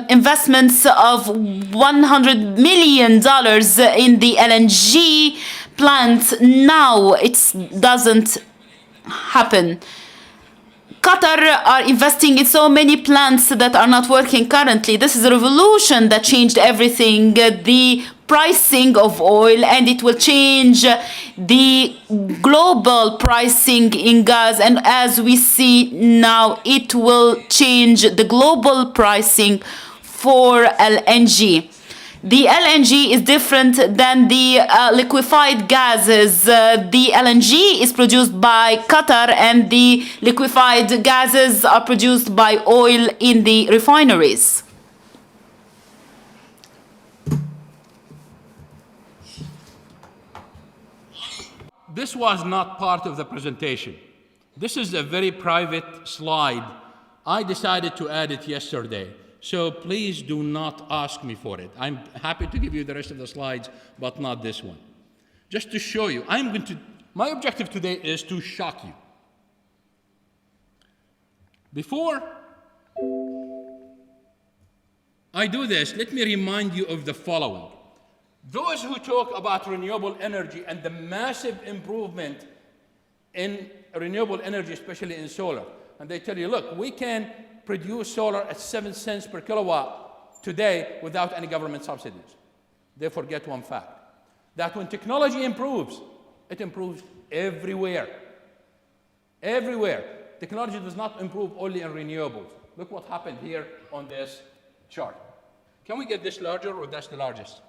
investments of $100 million in the LNG plant, now it doesn't happen. Qatar are investing in so many plants that are not working currently. This is a revolution that changed everything, the pricing of oil, and it will change the global pricing in gas. And as we see now, it will change the global pricing for LNG. The LNG is different than the liquefied gases. The LNG is produced by Qatar and the liquefied gases are produced by oil in the refineries. This was not part of the presentation. This is a very private slide. I decided to add it yesterday. So please do not ask me for it. I'm happy to give you the rest of the slides, but not this one. Just to show you, my objective today is to shock you. Before I do this, let me remind you of the following. Those who talk about renewable energy and the massive improvement in renewable energy, especially in solar, and they tell you, look, we can produce solar at 7 cents per kilowatt today without any government subsidies. They forget one fact, that when technology improves, it improves everywhere. Everywhere. Technology does not improve only in renewables. Look what happened here on this chart. Can we get this larger, or that's the largest?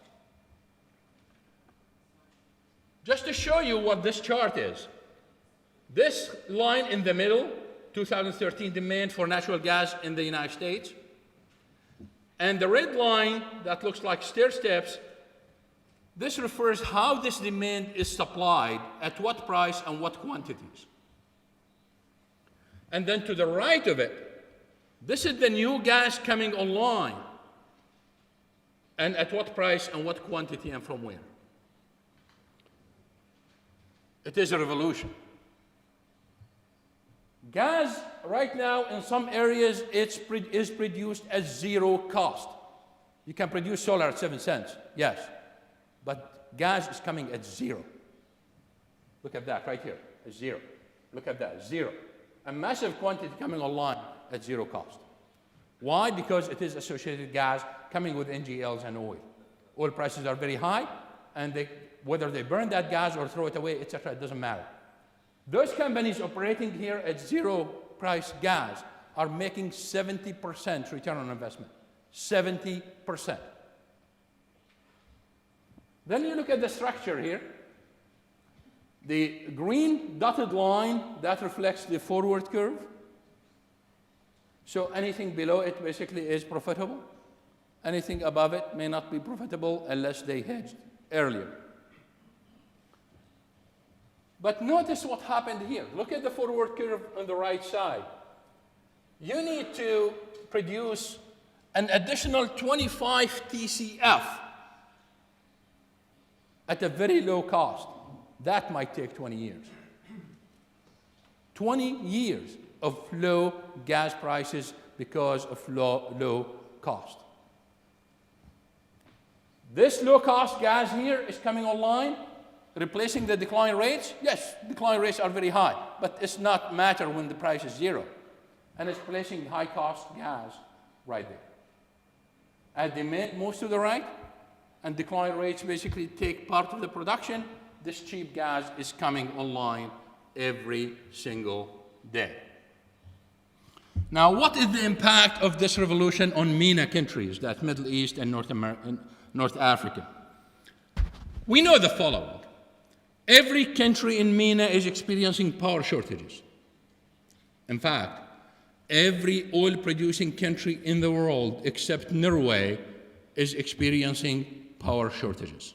Just to show you what this chart is. This line in the middle, 2013 demand for natural gas in the United States. And the red line that looks like stair steps, this refers how this demand is supplied, at what price and what quantities. And then to the right of it, this is the new gas coming online, and at what price and what quantity and from where. It is a revolution. Gas right now in some areas is produced at zero cost. You can produce solar at 7 cents, yes, but gas is coming at zero. Look at that right here, zero. Look at that, zero. A massive quantity coming online at zero cost. Why? Because it is associated gas coming with NGLs and oil. Oil prices are very high, and whether they burn that gas or throw it away, etc., it doesn't matter. Those companies operating here at zero price gas are making 70% return on investment. 70%. Then you look at the structure here. The green dotted line, that reflects the forward curve. So anything below it basically is profitable. Anything above it may not be profitable unless they hedged earlier. But notice what happened here. Look at the forward curve on the right side. You need to produce an additional 25 TCF at a very low cost. That might take 20 years. 20 years of low gas prices because of low cost. This low-cost gas here is coming online, replacing the decline rates. Yes, decline rates are very high, but it's not matter when the price is zero. And it's placing high-cost gas right there. As demand moves to the right, and decline rates basically take part of the production, this cheap gas is coming online every single day. Now, what is the impact of this revolution on MENA countries, that's Middle East and North Africa? We know the following. Every country in MENA is experiencing power shortages. In fact, every oil-producing country in the world except Norway is experiencing power shortages.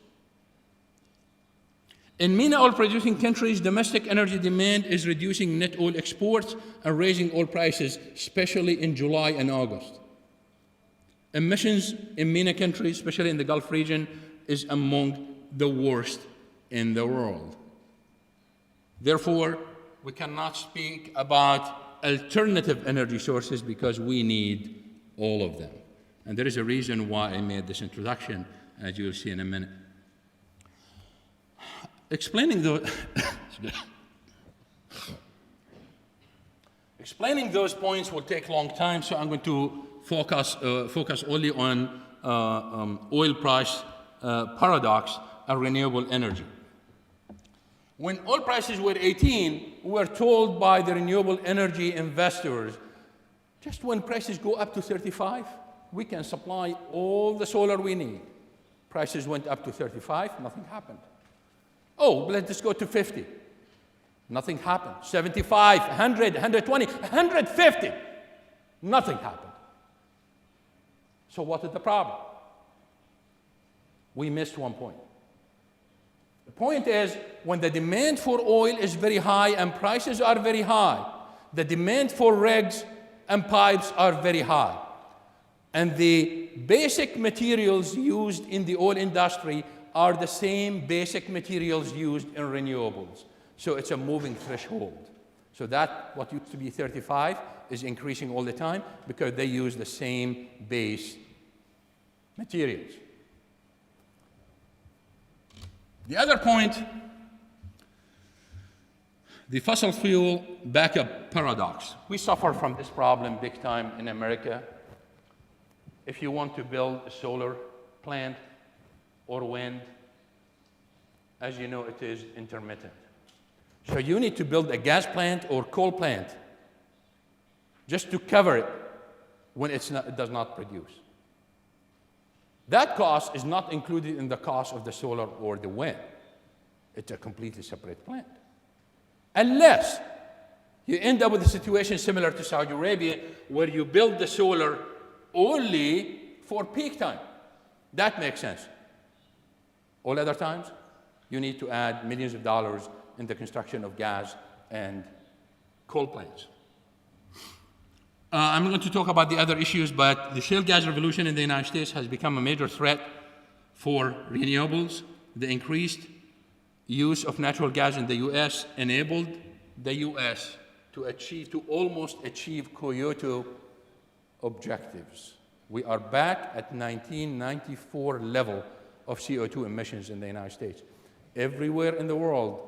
In MENA oil-producing countries, domestic energy demand is reducing net oil exports and raising oil prices, especially in July and August. Emissions in MENA countries, especially in the Gulf region, is among the worst in the world. Therefore, we cannot speak about alternative energy sources because we need all of them. And there is a reason why I made this introduction, as you'll see in a minute. Explaining those points will take a long time, so I'm going to focus only on oil price paradox and renewable energy. When oil prices were 18, we were told by the renewable energy investors, just when prices go up to 35, we can supply all the solar we need. Prices went up to 35, nothing happened. Oh, let's go to 50. Nothing happened. 75, 100, 120, 150. Nothing happened. So what is the problem? We missed one point. The point is, when the demand for oil is very high and prices are very high, the demand for rigs and pipes are very high. And the basic materials used in the oil industry are the same basic materials used in renewables. So it's a moving threshold. So that, what used to be 35, is increasing all the time because they use the same base materials. The other point, the fossil fuel backup paradox. We suffer from this problem big time in America. If you want to build a solar plant or wind, as you know, it is intermittent. So you need to build a gas plant or coal plant just to cover it when it does not produce. That cost is not included in the cost of the solar or the wind. It's a completely separate plant. Unless you end up with a situation similar to Saudi Arabia, where you build the solar only for peak time. That makes sense. All other times, you need to add millions of dollars in the construction of gas and coal plants. I'm going to talk about the other issues, but the shale gas revolution in the United States has become a major threat for renewables. The increased use of natural gas in the U.S. enabled the U.S. to almost achieve Kyoto objectives. We are back at 1994 level of CO2 emissions in the United States. Everywhere in the world,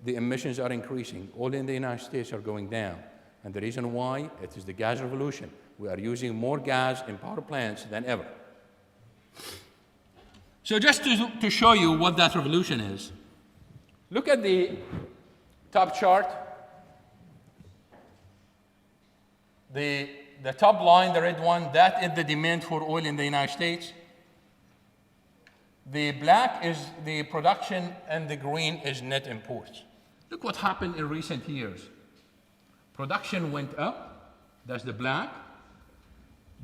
the emissions are increasing. All in the United States are going down. And the reason why, it is the gas revolution. We are using more gas in power plants than ever. So just to show you what that revolution is, look at the top chart. The top line, the red one, that is the demand for oil in the United States. The black is the production and the green is net imports. Look what happened in recent years. Production went up, that's the black.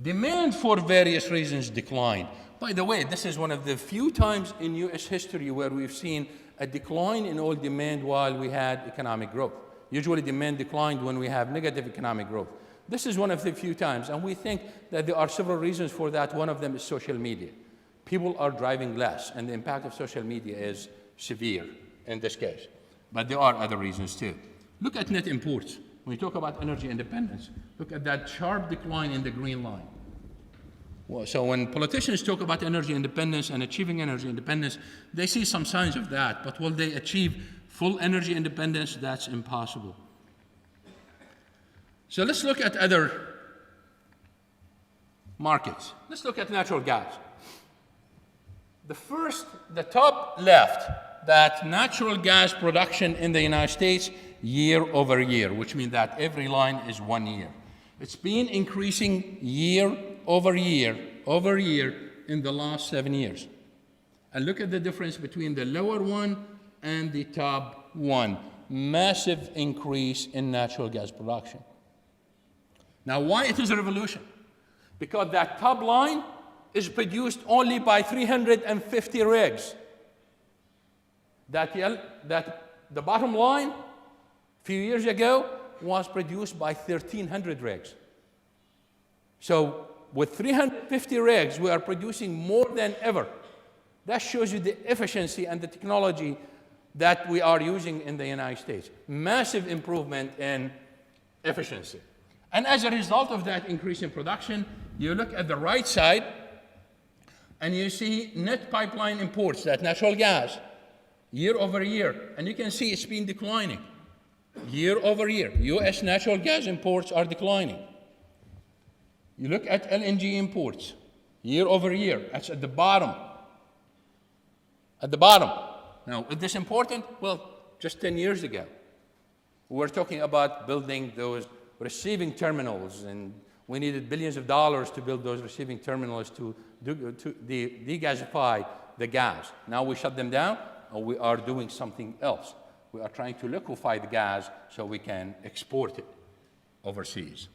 Demand for various reasons declined. By the way, this is one of the few times in US history where we've seen a decline in oil demand while we had economic growth. Usually demand declined when we have negative economic growth. This is one of the few times, and we think that there are several reasons for that. One of them is social media. People are driving less, and the impact of social media is severe in this case. But there are other reasons too. Look at net imports. When we talk about energy independence, look at that sharp decline in the green line. Well, so when politicians talk about energy independence and achieving energy independence, they see some signs of that. But will they achieve full energy independence? That's impossible. So let's look at other markets. Let's look at natural gas. The top left, that natural gas production in the United States year over year, which means that every line is 1 year. It's been increasing year over year in the last 7 years. And look at the difference between the lower one and the top one. Massive increase in natural gas production. Now, why it is a revolution? Because that top line is produced only by 350 rigs. The bottom line, a few years ago, was produced by 1,300 rigs. So with 350 rigs, we are producing more than ever. That shows you the efficiency and the technology that we are using in the United States. Massive improvement in efficiency. And as a result of that increase in production, you look at the right side, and you see net pipeline imports, that natural gas, year over year. And you can see it's been declining. Year over year, US natural gas imports are declining. You look at LNG imports, year over year, that's at the bottom. At the bottom. Now, is this important? Well, just 10 years ago, we were talking about building those receiving terminals, and we needed billions of dollars to build those receiving terminals to degasify the gas. Now we shut them down, and we are doing something else. We are trying to liquefy the gas so we can export it overseas.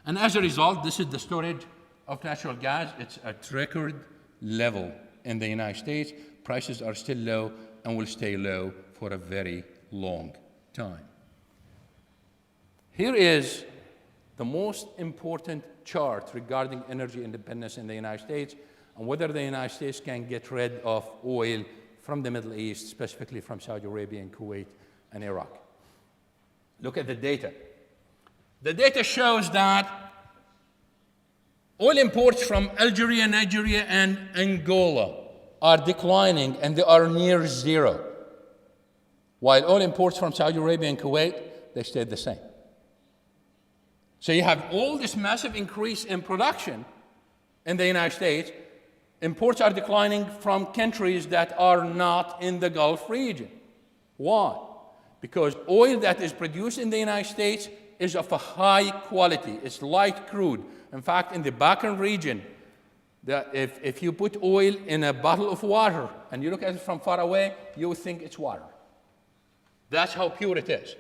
And as a result, this is the storage of natural gas. It's at record level in the United States. Prices are still low and will stay low for a very long time. Here is the most important chart regarding energy independence in the United States and whether the United States can get rid of oil from the Middle East, specifically from Saudi Arabia and Kuwait and Iraq. Look at the data. The data shows that oil imports from Algeria, Nigeria, and Angola are declining, and they are near zero. While oil imports from Saudi Arabia and Kuwait, they stayed the same. So you have all this massive increase in production in the United States. Imports are declining from countries that are not in the Gulf region. Why? Because oil that is produced in the United States is of a high quality. It's light crude. In fact, in the Bakken region, if you put oil in a bottle of water and you look at it from far away, you would think it's water. That's how pure it is.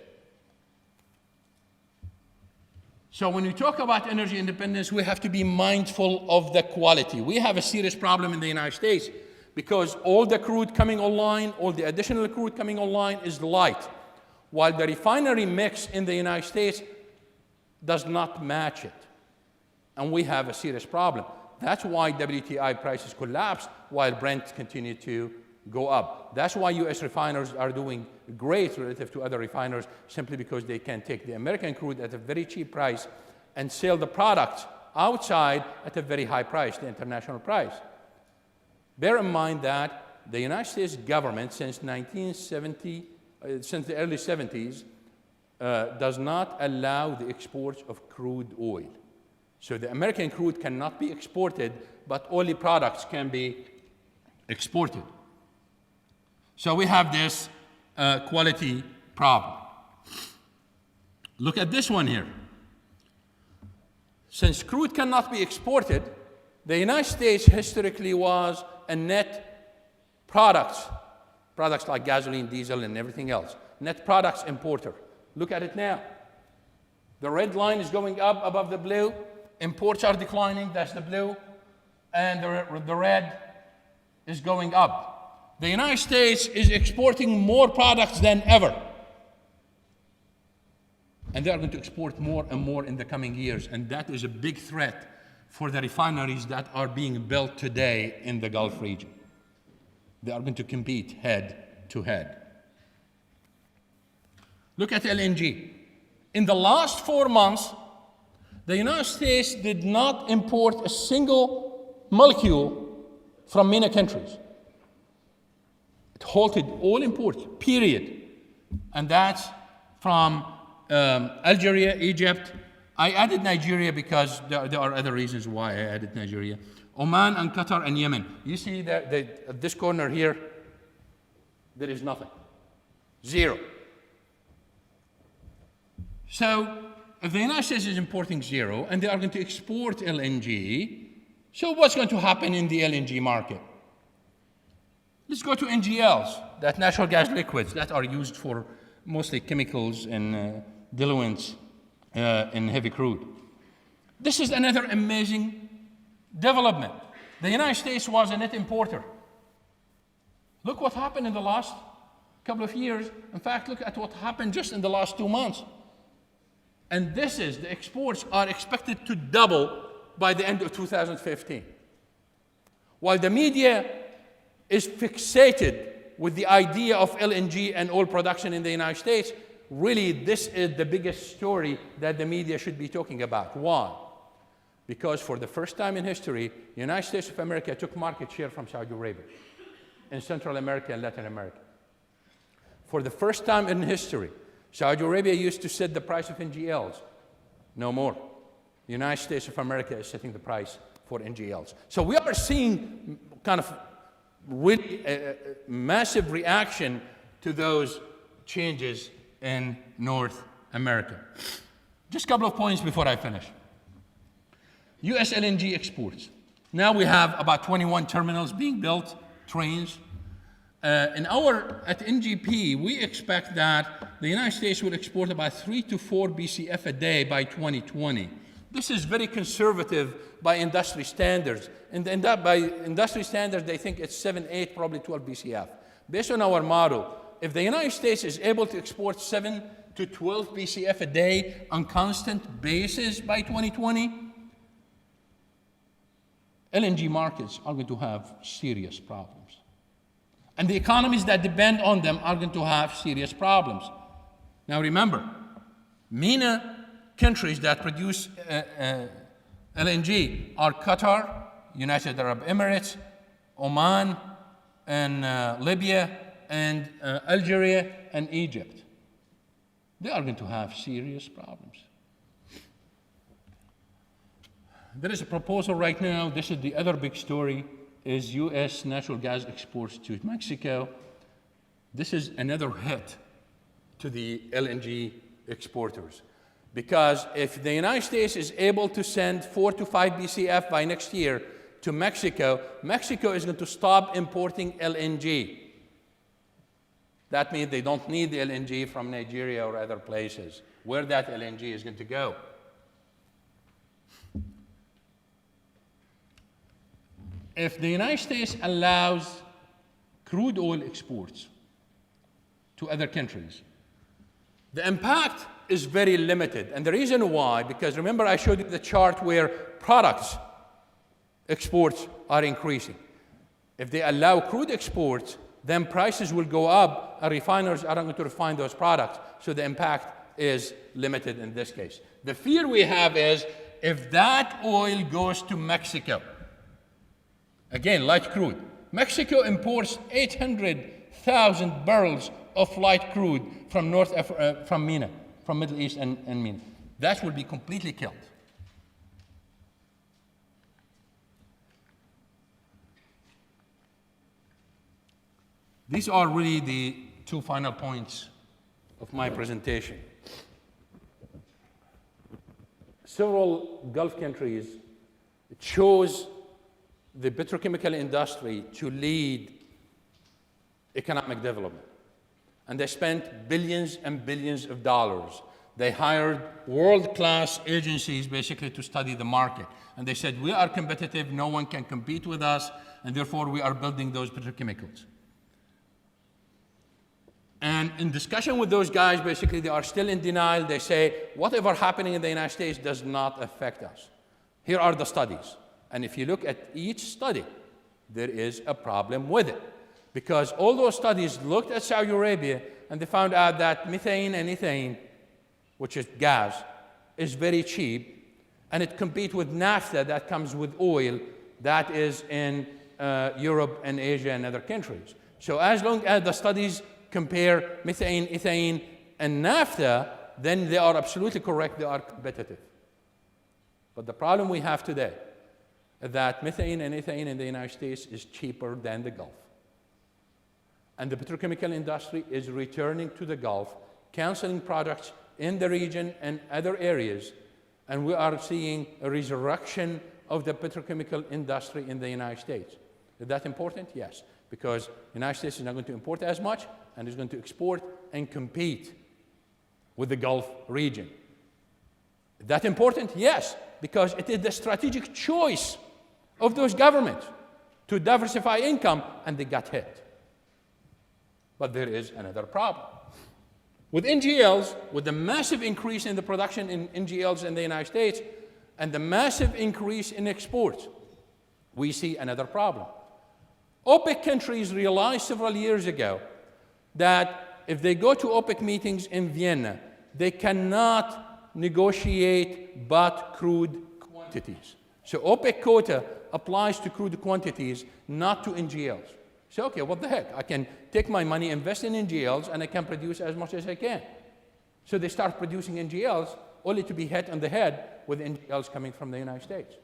So when we talk about energy independence, we have to be mindful of the quality. We have a serious problem in the United States because all the crude coming online, all the additional crude coming online is light, while the refinery mix in the United States does not match it. And we have a serious problem. That's why WTI prices collapsed while Brent continued to go up. That's why US refiners are doing great relative to other refiners, simply because they can take the American crude at a very cheap price and sell the product outside at a very high price, the international price. Bear in mind that the United States government since the early 70s, does not allow the exports of crude oil. So the American crude cannot be exported, but oily products can be exported. So we have this quality problem. Look at this one here. Since crude cannot be exported, the United States historically was a net products like gasoline, diesel, and everything else, net products importer. Look at it now. The red line is going up above the blue. imports are declining, that's the blue, and the red is going up. The United States is exporting more products than ever. And they are going to export more and more in the coming years, and that is a big threat for the refineries that are being built today in the Gulf region. They are going to compete head to head. Look at LNG. In the last 4 months, the United States did not import a single molecule from MENA countries. It halted all imports, period. And that's from Algeria, Egypt. I added Nigeria because there are other reasons why I added Nigeria. Oman and Qatar and Yemen. You see that at this corner here, there is nothing. Zero. So if the United States is importing zero and they are going to export LNG, so what's going to happen in the LNG market? Let's go to NGLs, that natural gas liquids that are used for mostly chemicals and diluents in heavy crude. This is another amazing development. The United States was a net importer. Look what happened in the last couple of years. In fact, look at what happened just in the last 2 months. And the exports are expected to double by the end of 2015. While the media is fixated with the idea of LNG and oil production in the United States, really this is the biggest story that the media should be talking about. Why? Because for the first time in history, the United States of America took market share from Saudi Arabia in Central America and Latin America. For the first time in history, Saudi Arabia used to set the price of NGLs. No more. The United States of America is setting the price for NGLs. So we are seeing kind of really a massive reaction to those changes in North America. Just a couple of points before I finish. US LNG exports. Now we have about 21 terminals being built, trains. At NGP, we expect that the United States will export about 3 to 4 BCF a day by 2020. This is very conservative by industry standards. And by industry standards, they think it's 7, 8, probably 12 BCF. Based on our model, if the United States is able to export 7 to 12 BCF a day on constant basis by 2020, LNG markets are going to have serious problems. And the economies that depend on them are going to have serious problems. Now remember, MENA countries that produce LNG are Qatar, United Arab Emirates, Oman, and Libya, and Algeria, and Egypt. They are going to have serious problems. There is a proposal right now, this is the other big story, is US natural gas exports to Mexico. This is another hit to the LNG exporters. Because if the United States is able to send 4 to 5 BCF by next year to Mexico, Mexico is going to stop importing LNG. That means they don't need the LNG from Nigeria or other places. Where that LNG is going to go? If the United States allows crude oil exports to other countries, the impact is very limited. And the reason why, because remember I showed you the chart where products exports are increasing. If they allow crude exports, then prices will go up and refiners are not going to refine those products. So the impact is limited in this case. The fear we have is if that oil goes to Mexico, again, light crude. Mexico imports 800,000 barrels of light crude from from MENA, from Middle East and MENA. That will be completely killed. These are really the two final points of my presentation. Several Gulf countries chose the petrochemical industry to lead economic development. And they spent billions and billions of dollars. They hired world-class agencies basically to study the market. And they said, we are competitive, no one can compete with us, and therefore we are building those petrochemicals. And in discussion with those guys, basically they are still in denial. They say, whatever happening in the United States does not affect us. Here are the studies. And if you look at each study, there is a problem with it. Because all those studies looked at Saudi Arabia and they found out that methane and ethane, which is gas, is very cheap. And it competes with naphtha that comes with oil that is in Europe and Asia and other countries. So as long as the studies compare methane, ethane, and naphtha, then they are absolutely correct, they are competitive. But the problem we have today is that methane and ethane in the United States is cheaper than the Gulf. And the petrochemical industry is returning to the Gulf, canceling products in the region and other areas, and we are seeing a resurrection of the petrochemical industry in the United States. Is that important? Yes, because the United States is not going to import as much and is going to export and compete with the Gulf region. Is that important? Yes, because it is the strategic choice of those governments to diversify income, and they got hit. But there is another problem. With NGLs, with the massive increase in the production in NGLs in the United States and the massive increase in exports, we see another problem. OPEC countries realized several years ago that if they go to OPEC meetings in Vienna, they cannot negotiate but crude quantities. So OPEC quota applies to crude quantities, not to NGLs. So, okay, what the heck? I can take my money, invest in NGLs, and I can produce as much as I can. So they start producing NGLs, only to be hit on the head with NGLs coming from the United States.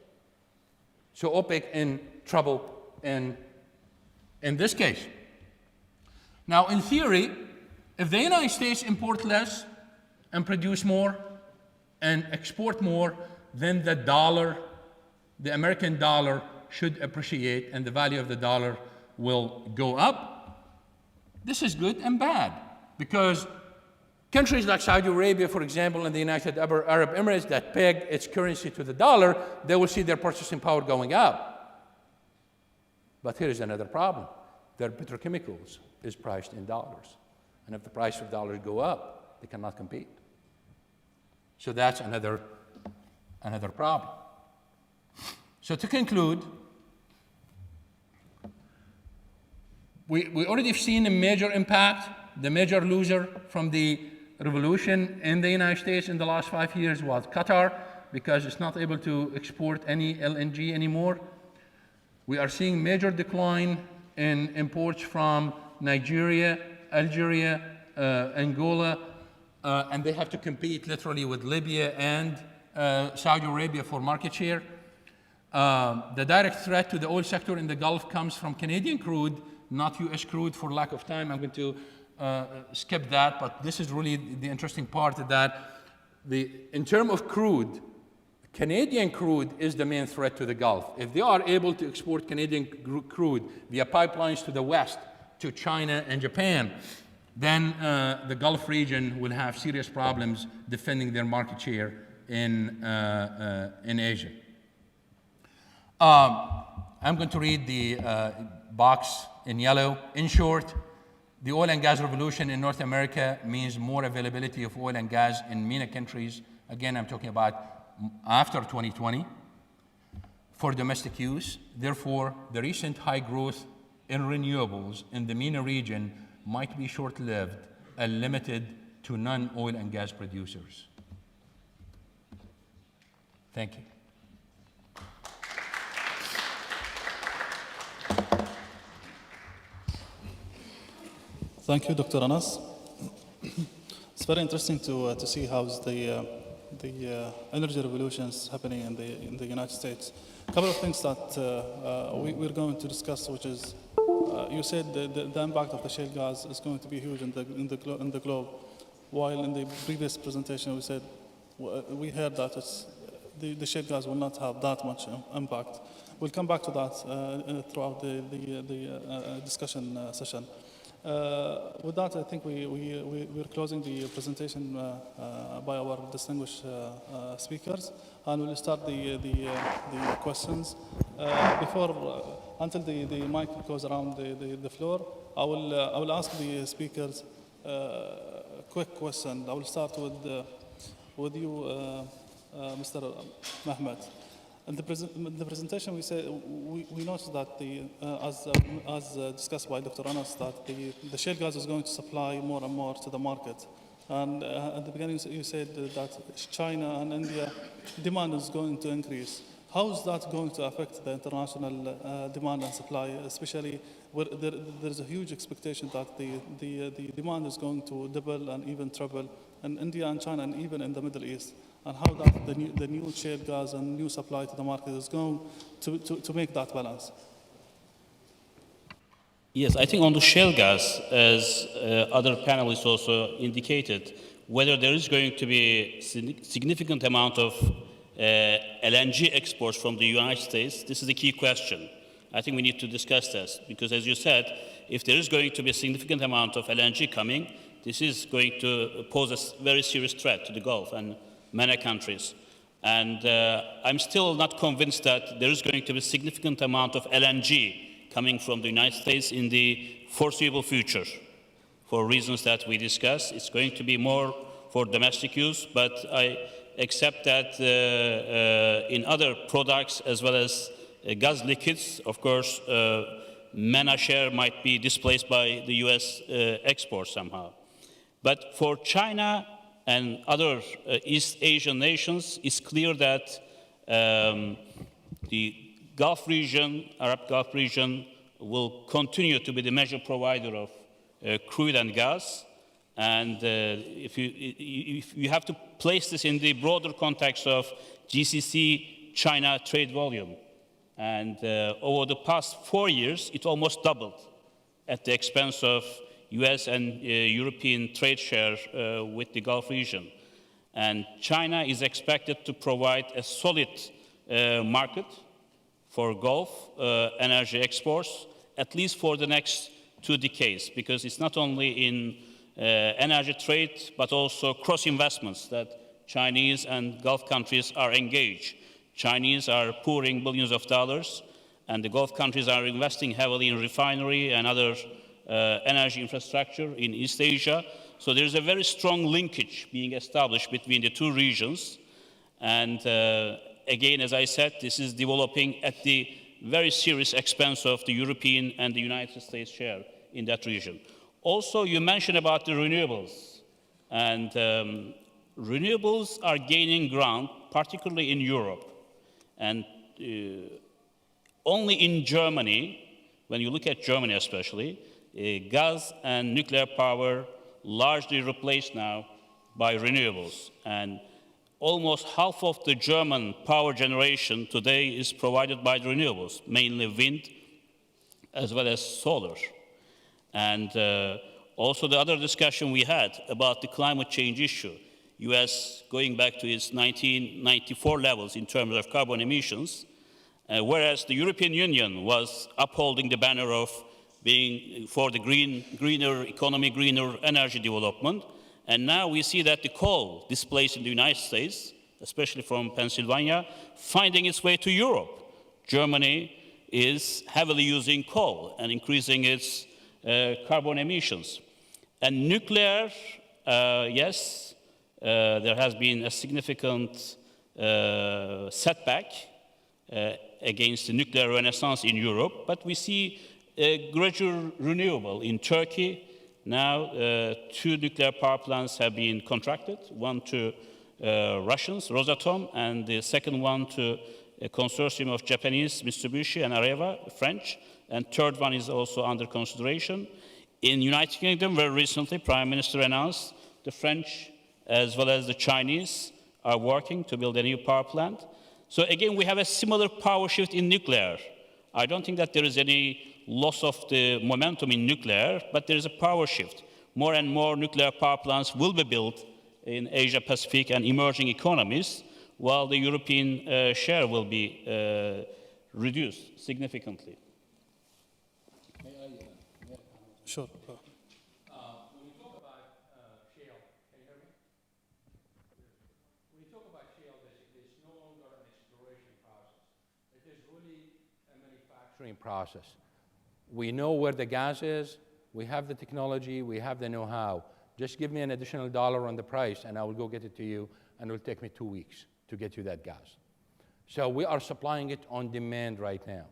So OPEC in trouble in this case. Now, in theory, if the United States import less and produce more and export more, then the dollar, the American dollar, should appreciate and the value of the dollar will go up. This is good and bad because countries like Saudi Arabia, for example, and the United Arab Emirates that peg its currency to the dollar, they will see their purchasing power going up. But here is another problem. Their petrochemicals is priced in dollars. And if the price of dollars go up, they cannot compete. So that's another problem. So to conclude, we already have seen a major impact. The major loser from the revolution in the United States in the last 5 years was Qatar, because it's not able to export any LNG anymore. We are seeing major decline in imports from Nigeria, Algeria, Angola, and they have to compete literally with Libya and Saudi Arabia for market share. The direct threat to the oil sector in the Gulf comes from Canadian crude, not US crude. For lack of time, I'm going to skip that, but this is really the interesting part of that. In terms of crude, Canadian crude is the main threat to the Gulf. If they are able to export Canadian crude via pipelines to the west, to China and Japan, then the Gulf region will have serious problems defending their market share in Asia. I'm going to read the box in yellow. In short, the oil and gas revolution in North America means more availability of oil and gas in MENA countries. Again, I'm talking about after 2020 for domestic use. Therefore, the recent high growth in renewables in the MENA region might be short-lived and limited to non-oil and gas producers. Thank you. Thank you, Dr. Anas. It's very interesting to see how the energy revolution is happening in the United States. A couple of things that we're going to discuss, which is you said the impact of the shale gas is going to be huge in the globe, while in the previous presentation we heard that the shale gas will not have that much impact. We'll come back to that throughout the discussion session. With that, I think we're closing the presentation by our distinguished speakers, and we'll start the questions. Until the mic goes around the floor, I will ask the speakers a quick question. I will start with you, Mr. Mehmet. In the presentation, we noticed that as discussed by Dr. Anas, that the shale gas is going to supply more and more to the market. And at the beginning, you said that China and India demand is going to increase. How is that going to affect the international demand and supply, especially where there's a huge expectation that the demand is going to double and even triple in India and China and even in the Middle East? And how that the new shale gas and new supply to the market is going to make that balance? Yes, I think on the shale gas, as other panelists also indicated, whether there is going to be significant amount of LNG exports from the United States, this is the key question. I think we need to discuss this because, as you said, if there is going to be a significant amount of LNG coming, this is going to pose a very serious threat to the Gulf and many countries. And I'm still not convinced that there is going to be a significant amount of LNG coming from the United States in the foreseeable future. For reasons that we discussed, it's going to be more for domestic use, but I accept that in other products as well as gas liquids, of course, MENA share might be displaced by the US exports somehow. But for China and other East Asian nations, it's clear that the Gulf region, Arab Gulf region, will continue to be the major provider of crude and gas. And if you have to place this in the broader context of GCC-China trade volume, and over the past 4 years, it almost doubled at the expense of US and European trade share with the Gulf region. And China is expected to provide a solid market for Gulf energy exports, at least for the next 2 decades, because it's not only in energy trade, but also cross-investments that Chinese and Gulf countries are engaged. Chinese are pouring billions of dollars, and the Gulf countries are investing heavily in refinery and other energy infrastructure in East Asia. So there's a very strong linkage being established between the two regions. And again, as I said, this is developing at the very serious expense of the European and the United States share in that region. Also, you mentioned about the renewables. And renewables are gaining ground, particularly in Europe. And only in Germany, when you look at Germany especially, gas and nuclear power largely replaced now by renewables. And almost half of the German power generation today is provided by the renewables, mainly wind as well as solar. And also the other discussion we had about the climate change issue, US going back to its 1994 levels in terms of carbon emissions, whereas the European Union was upholding the banner of being for the greener economy, greener energy development. And now we see that the coal displaced in the United States, especially from Pennsylvania, finding its way to Europe. Germany is heavily using coal and increasing its carbon emissions. And nuclear, yes, there has been a significant setback against the nuclear renaissance in Europe, but we see a gradual renewal in Turkey. Now, 2 nuclear power plants have been contracted, one to Russians, Rosatom, and the second one to a consortium of Japanese, Mitsubishi, and Areva, French, and third one is also under consideration. In United Kingdom, very recently, Prime Minister announced the French as well as the Chinese are working to build a new power plant. So again, we have a similar power shift in nuclear. I don't think that there is any loss of the momentum in nuclear, but there is a power shift. More and more nuclear power plants will be built in Asia Pacific and emerging economies, while the European share will be reduced significantly. Sure. manufacturing process. We know where the gas is, we have the technology, we have the know-how. Just give me an additional $1 on the price and I will go get it to you, and it will take me 2 weeks to get you that gas. So we are supplying it on demand right now.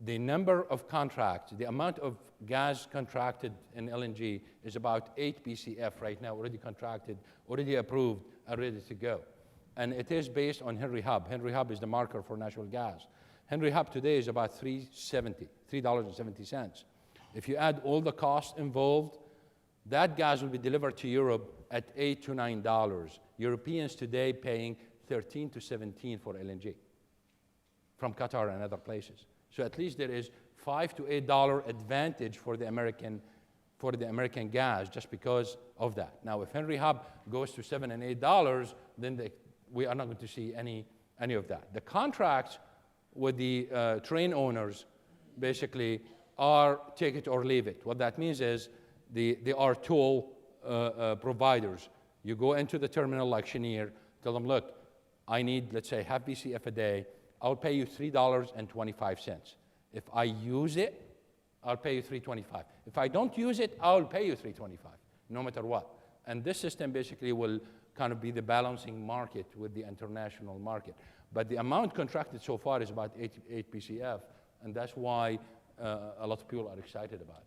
The number of contracts, the amount of gas contracted in LNG is about 8 BCF right now, already contracted, already approved, and ready to go. And it is based on Henry Hub. Henry Hub is the marker for natural gas. Henry Hub today is about $3.70. If you add all the costs involved, that gas will be delivered to Europe at $8 to $9. Europeans today paying 13 to 17 for LNG from Qatar and other places. So at least there is $5 to $8 advantage for the American gas just because of that. Now, if Henry Hub goes to $7 and $8, then we are not going to see any of that. The contracts with the train owners basically are take it or leave it. What that means is they are toll providers. You go into the terminal like Cheniere, tell them, look, I need, let's say, half BCF a day. I'll pay you $3.25. If I use it, I'll pay you $3.25. If I don't use it, I'll pay you $3.25, no matter what. And this system basically will kind of be the balancing market with the international market. But the amount contracted so far is about 8 BCF, and that's why a lot of people are excited about it.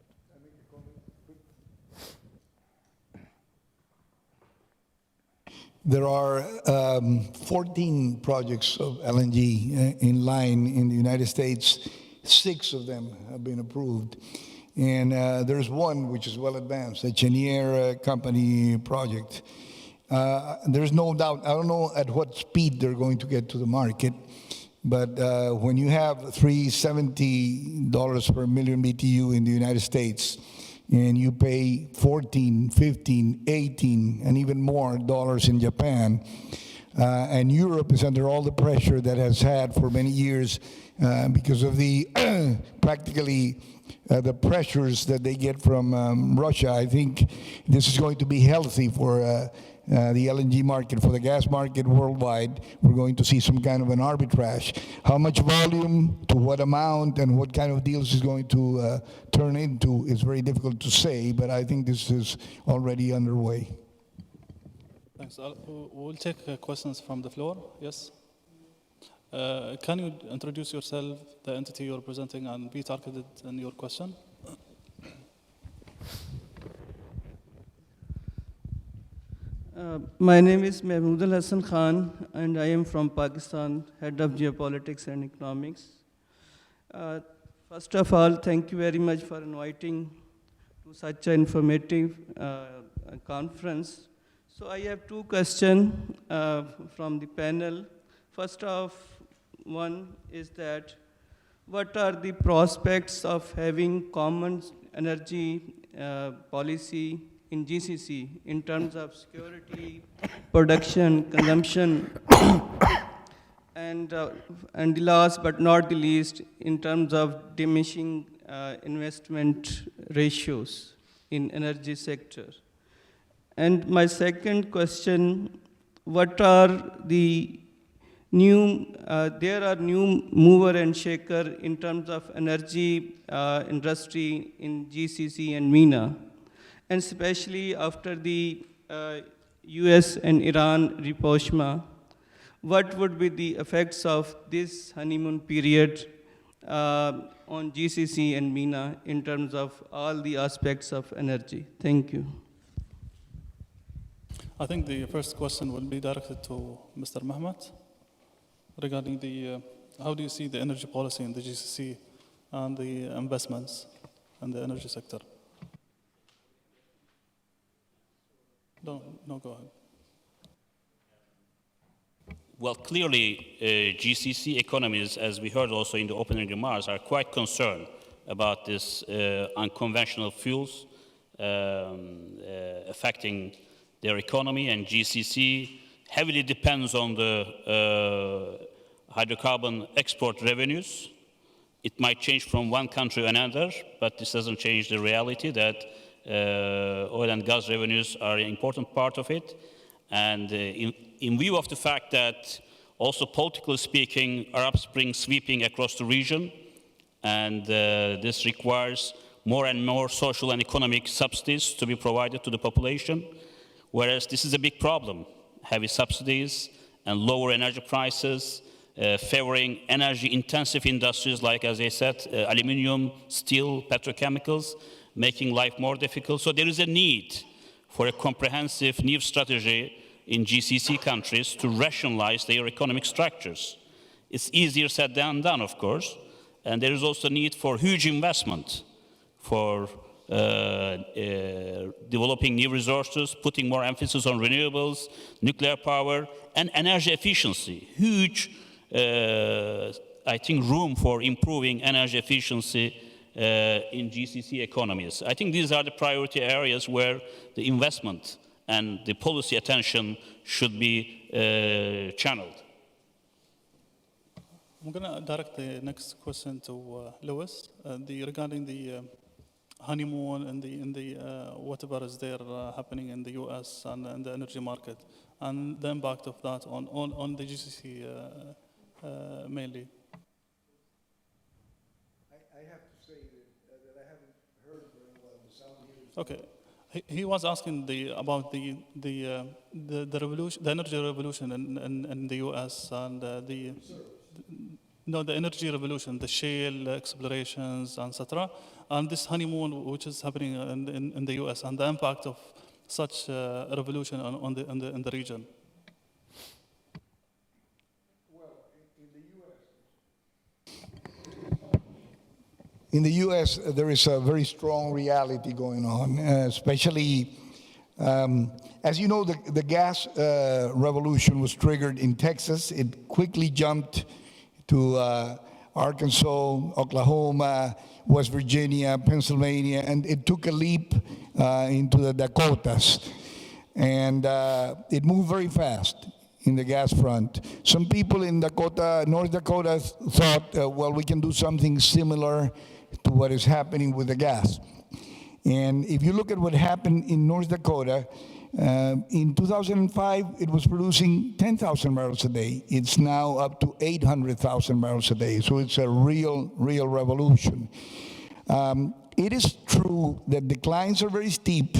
There are 14 projects of LNG in line in the United States. 6 of them have been approved. And there's one which is well advanced, a Cheniere company project. There's no doubt, I don't know at what speed they're going to get to the market, but when you have $370 per million BTU in the United States, and you pay 14, 15, 18, and even more dollars in Japan, and Europe is under all the pressure that has had for many years because of the practically the pressures that they get from Russia. I think this is going to be healthy for the LNG market, for the gas market worldwide. We're going to see some kind of an arbitrage. How much volume, to what amount, and what kind of deals is going to turn into is very difficult to say, but I think this is already underway. Thanks. We'll take questions from the floor. Yes? Can you introduce yourself, the entity you're representing, and be targeted in your question? My name is Mahmood Al Hassan Khan, and I am from Pakistan, head of geopolitics and economics. First of all, thank you very much for inviting to such an informative conference. So I have 2 questions from the panel. First off, one is that what are the prospects of having common energy policy in GCC in terms of security, production, consumption, and the last but not the least, in terms of diminishing investment ratios in energy sector? And my second question, what are the new, there are new mover and shaker in terms of energy industry in GCC and MENA, and especially after the US and Iran rapprochement, what would be the effects of this honeymoon period on GCC and MENA in terms of all the aspects of energy? Thank you. I think the first question will be directed to Mr. Mahmoud regarding the how do you see the energy policy in the GCC and the investments in the energy sector? No, go ahead. Well, clearly, GCC economies, as we heard also in the opening remarks, are quite concerned about this unconventional fuels affecting their economy, and GCC heavily depends on the hydrocarbon export revenues. It might change from one country to another, but this doesn't change the reality that oil and gas revenues are an important part of it. And in view of the fact that also politically speaking, Arab Spring sweeping across the region, and this requires more and more social and economic subsidies to be provided to the population, whereas this is a big problem. Heavy subsidies and lower energy prices favoring energy-intensive industries like, as I said, aluminum, steel, petrochemicals, making life more difficult. So there is a need for a comprehensive new strategy in GCC countries to rationalize their economic structures. It's easier said than done, of course, and there is also need for huge investment for developing new resources, putting more emphasis on renewables, nuclear power, and energy efficiency. Huge, I think, room for improving energy efficiency in GCC economies. I think these are the priority areas where the investment and the policy attention should be channeled. I'm going to direct the next question to Lewis regarding the honeymoon and the whatever is there happening in the U.S. and the energy market and the impact of that on the GCC mainly. I have to say that I haven't heard very well the sound here. Okay. He was asking about the revolution, the energy revolution in the U.S. and the energy revolution, the shale explorations, etc., and this honeymoon which is happening in the U.S. and the impact of such revolution in the region. In the U.S., there is a very strong reality going on, especially, as you know, the gas revolution was triggered in Texas. It quickly jumped to Arkansas, Oklahoma, West Virginia, Pennsylvania, and it took a leap into the Dakotas. And it moved very fast in the gas front. Some people in North Dakota thought, well, we can do something similar to what is happening with the gas. And if you look at what happened in North Dakota, in 2005, it was producing 10,000 barrels a day. It's now up to 800,000 barrels a day. So it's a real revolution. It is true that declines are very steep.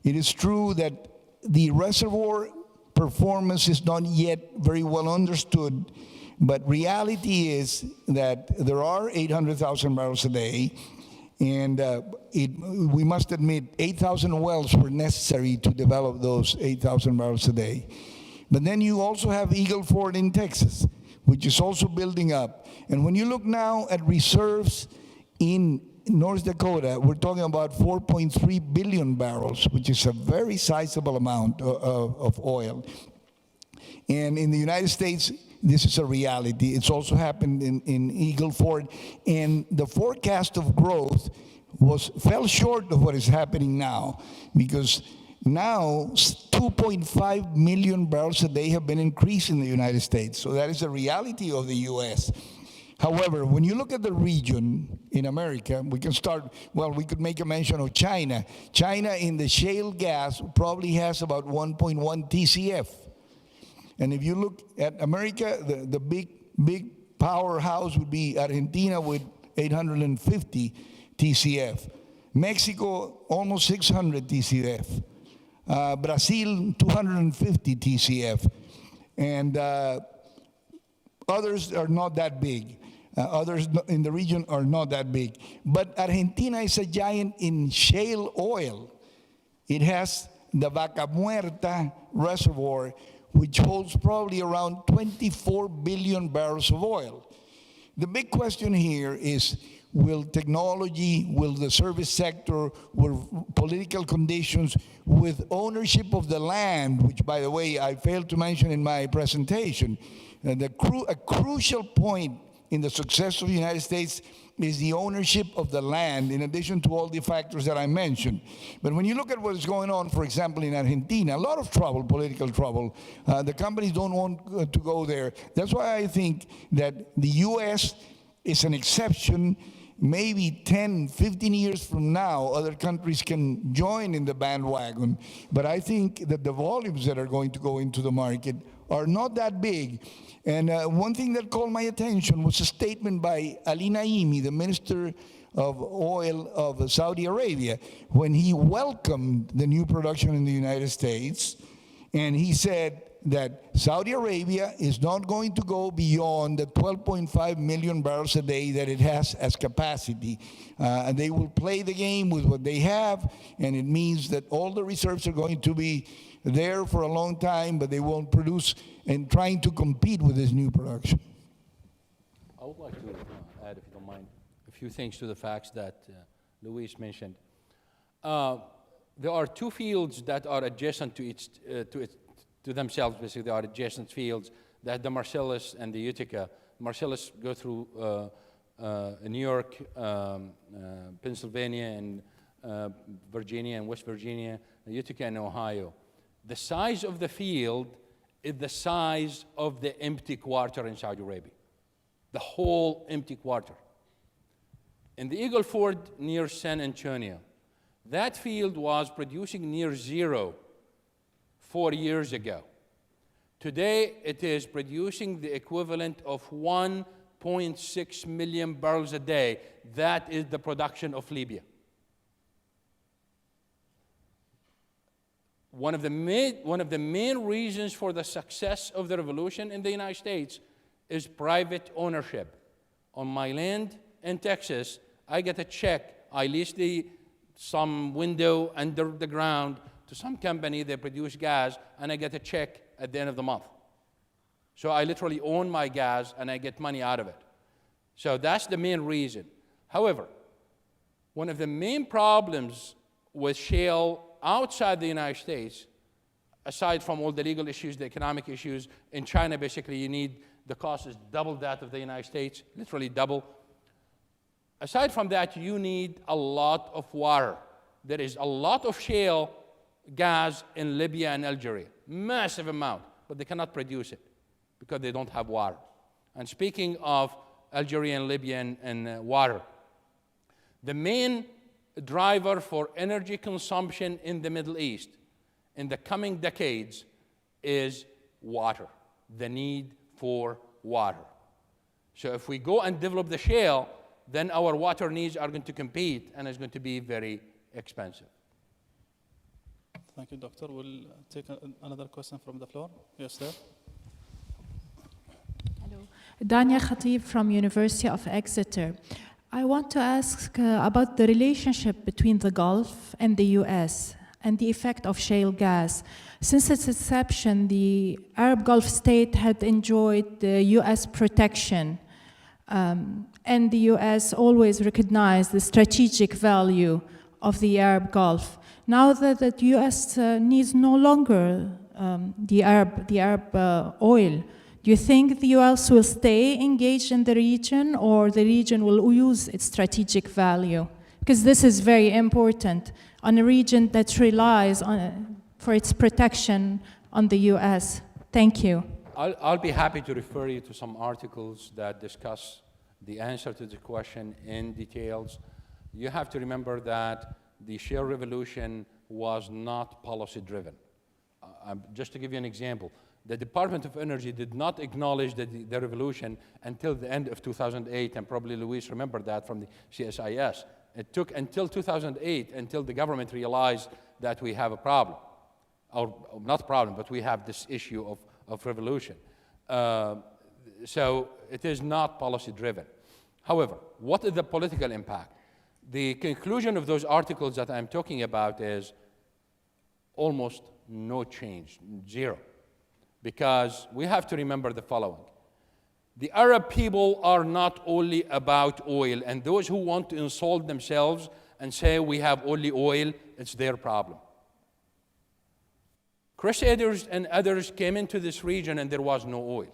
It is true that the reservoir performance is not yet very well understood. But reality is that there are 800,000 barrels a day, and we must admit 8,000 wells were necessary to develop those 8,000 barrels a day. But then you also have Eagle Ford in Texas, which is also building up. And when you look now at reserves in North Dakota, we're talking about 4.3 billion barrels, which is a very sizable amount of oil. And in the United States, this is a reality. It's also happened in Eagle Ford. And the forecast of growth fell short of what is happening now, because now 2.5 million barrels a day have been increased in the United States. So that is a reality of the U.S. However, when you look at the region in America, we could make a mention of China. China in the shale gas probably has about 1.1 TCF. And if you look at America, the big powerhouse would be Argentina with 850 TCF. Mexico, almost 600 TCF. Brazil, 250 TCF. And others are not that big. Others in the region are not that big. But Argentina is a giant in shale oil. It has the Vaca Muerta reservoir, which holds probably around 24 billion barrels of oil. The big question here is, will technology, will the service sector, will political conditions, with ownership of the land, which, by the way, I failed to mention in my presentation, a crucial point in the success of the United States is the ownership of the land, in addition to all the factors that I mentioned. But when you look at what is going on, for example, in Argentina, a lot of trouble, political trouble. The companies don't want to go there. That's why I think that the U.S. is an exception. Maybe 10, 15 years from now, other countries can join in the bandwagon. But I think that the volumes that are going to go into the market are not that big. And one thing that called my attention was a statement by Ali Naimi, the Minister of Oil of Saudi Arabia, when he welcomed the new production in the United States. And he said that Saudi Arabia is not going to go beyond the 12.5 million barrels a day that it has as capacity. And they will play the game with what they have, and it means that all the reserves are going to be there for a long time, but they won't produce, and trying to compete with this new production. I would like to add, if you don't mind, a few things to the facts that Luis mentioned. There are two fields that are adjacent to themselves, basically. They are adjacent fields, that the Marcellus and the Utica. Marcellus go through New York, Pennsylvania, and Virginia and West Virginia, Utica and Ohio. The size of the field is the size of the empty quarter in Saudi Arabia, the whole empty quarter. In the Eagle Ford near San Antonio, that field was producing near zero 4 years ago. Today, it is producing the equivalent of 1.6 million barrels a day. That is the production of Libya. One of the main reasons for the success of the revolution in the United States is private ownership. On my land in Texas, I get a check. I lease some window under the ground to some company. They produce gas, and I get a check at the end of the month. So I literally own my gas, and I get money out of it. So that's the main reason. However, one of the main problems with shale outside the United States, aside from all the legal issues, the economic issues, in China, basically, the cost is double that of the United States, literally double. Aside from that, you need a lot of water. There is a lot of shale gas in Libya and Algeria, massive amount, but they cannot produce it because they don't have water. And speaking of Algeria and Libya and water, the main driver for energy consumption in the Middle East in the coming decades is water, the need for water. So if we go and develop the shale, then our water needs are going to compete, and it's going to be very expensive. Thank you, Doctor. We'll take another question from the floor. Yes, sir. Hello. Dania Khatib from University of Exeter. I want to ask about the relationship between the Gulf and the US and the effect of shale gas. Since its inception, the Arab Gulf state had enjoyed the US protection, and the US always recognized the strategic value of the Arab Gulf. Now that the US needs no longer the Arab oil, do you think the US will stay engaged in the region, or the region will use its strategic value? Because this is very important on a region that relies on, for its protection on the US. Thank you. I'll be happy to refer you to some articles that discuss the answer to the question in details. You have to remember that the shale revolution was not policy-driven. Just to give you an example, the Department of Energy did not acknowledge the revolution until the end of 2008, and probably Luis remembered that from the CSIS. It took until 2008 until the government realized that we have a problem. Or not a problem, but we have this issue of revolution. So it is not policy-driven. However, what is the political impact? The conclusion of those articles that I'm talking about is almost no change, zero. Because we have to remember the following. The Arab people are not only about oil, and those who want to insult themselves and say we have only oil, it's their problem. Crusaders and others came into this region and there was no oil.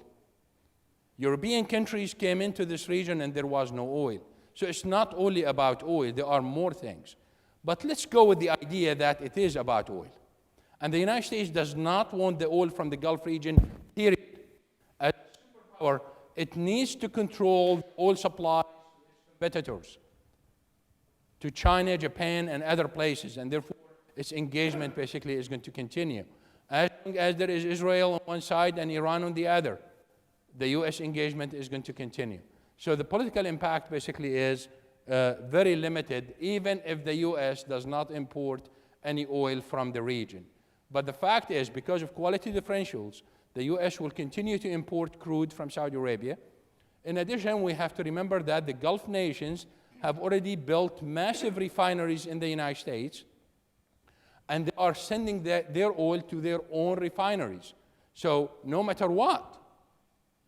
European countries came into this region and there was no oil. So it's not only about oil, there are more things. But let's go with the idea that it is about oil. And the United States does not want the oil from the Gulf region, period. As a superpower, it needs to control oil supply to its competitors, to China, Japan, and other places. And therefore, its engagement basically is going to continue. As long as there is Israel on one side and Iran on the other, the US engagement is going to continue. So the political impact basically is very limited, even if the US does not import any oil from the region. But the fact is, because of quality differentials, the US will continue to import crude from Saudi Arabia. In addition, we have to remember that the Gulf nations have already built massive refineries in the United States, and they are sending their oil to their own refineries. So no matter what,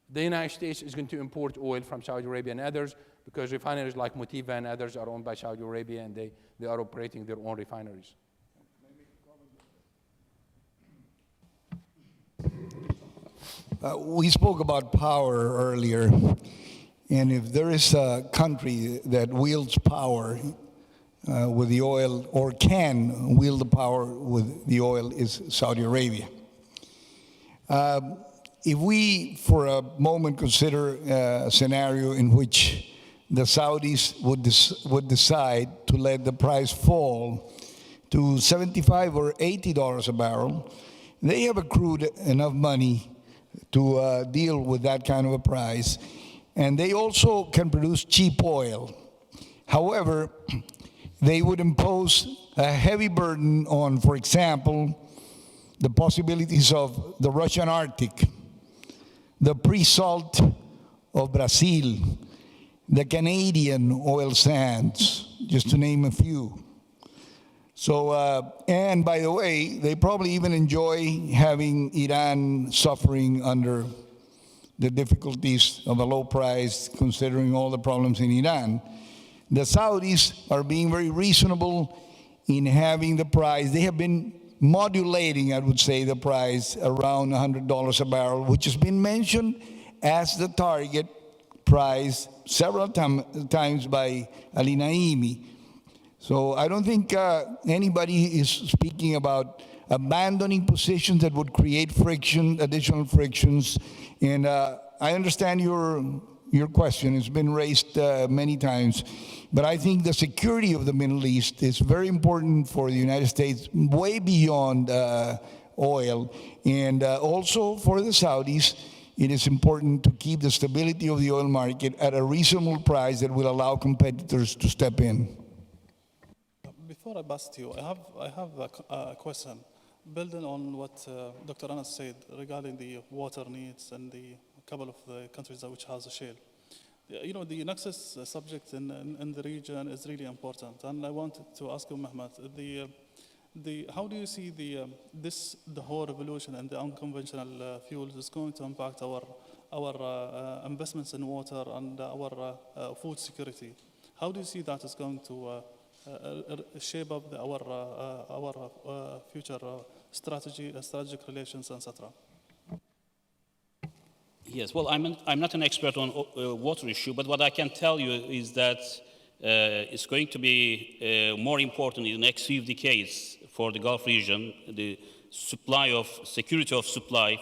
the United States is going to import oil from Saudi Arabia and others, because refineries like Motiva and others are owned by Saudi Arabia, and they are operating their own refineries. We spoke about power earlier, and if there is a country that wields power with the oil, or can wield the power with the oil, is Saudi Arabia. If we, for a moment, consider a scenario in which the Saudis would decide to let the price fall to $75 or $80 a barrel, they have accrued enough money to deal with that kind of a price, and they also can produce cheap oil. However, they would impose a heavy burden on, for example, the possibilities of the Russian Arctic, the pre-salt of Brazil, the Canadian oil sands, just to name a few. So, and by the way, they probably even enjoy having Iran suffering under the difficulties of a low price, considering all the problems in Iran. The Saudis are being very reasonable in having the price. They have been modulating, I would say, the price around $100 a barrel, which has been mentioned as the target price several times by Ali Naimi. So I don't think anybody is speaking about abandoning positions that would create friction, additional frictions. And I understand your question. It's been raised many times. But I think the security of the Middle East is very important for the United States, way beyond oil. And also for the Saudis, it is important to keep the stability of the oil market at a reasonable price that will allow competitors to step in. Before I pass to you, I have a question. Building on what Dr. Anas said regarding the water needs and the couple of the countries which has a shale. You know, the nexus subject in the region is really important. And I wanted to ask you, Mehmet, how do you see the whole revolution and the unconventional fuels is going to impact our investments in water and our food security? How do you see that is going to shape up our future strategic relations, etc.? Yes, well, I'm not an expert on water issue, but what I can tell you is that it's going to be more important in the next few decades for the Gulf region, the security of supply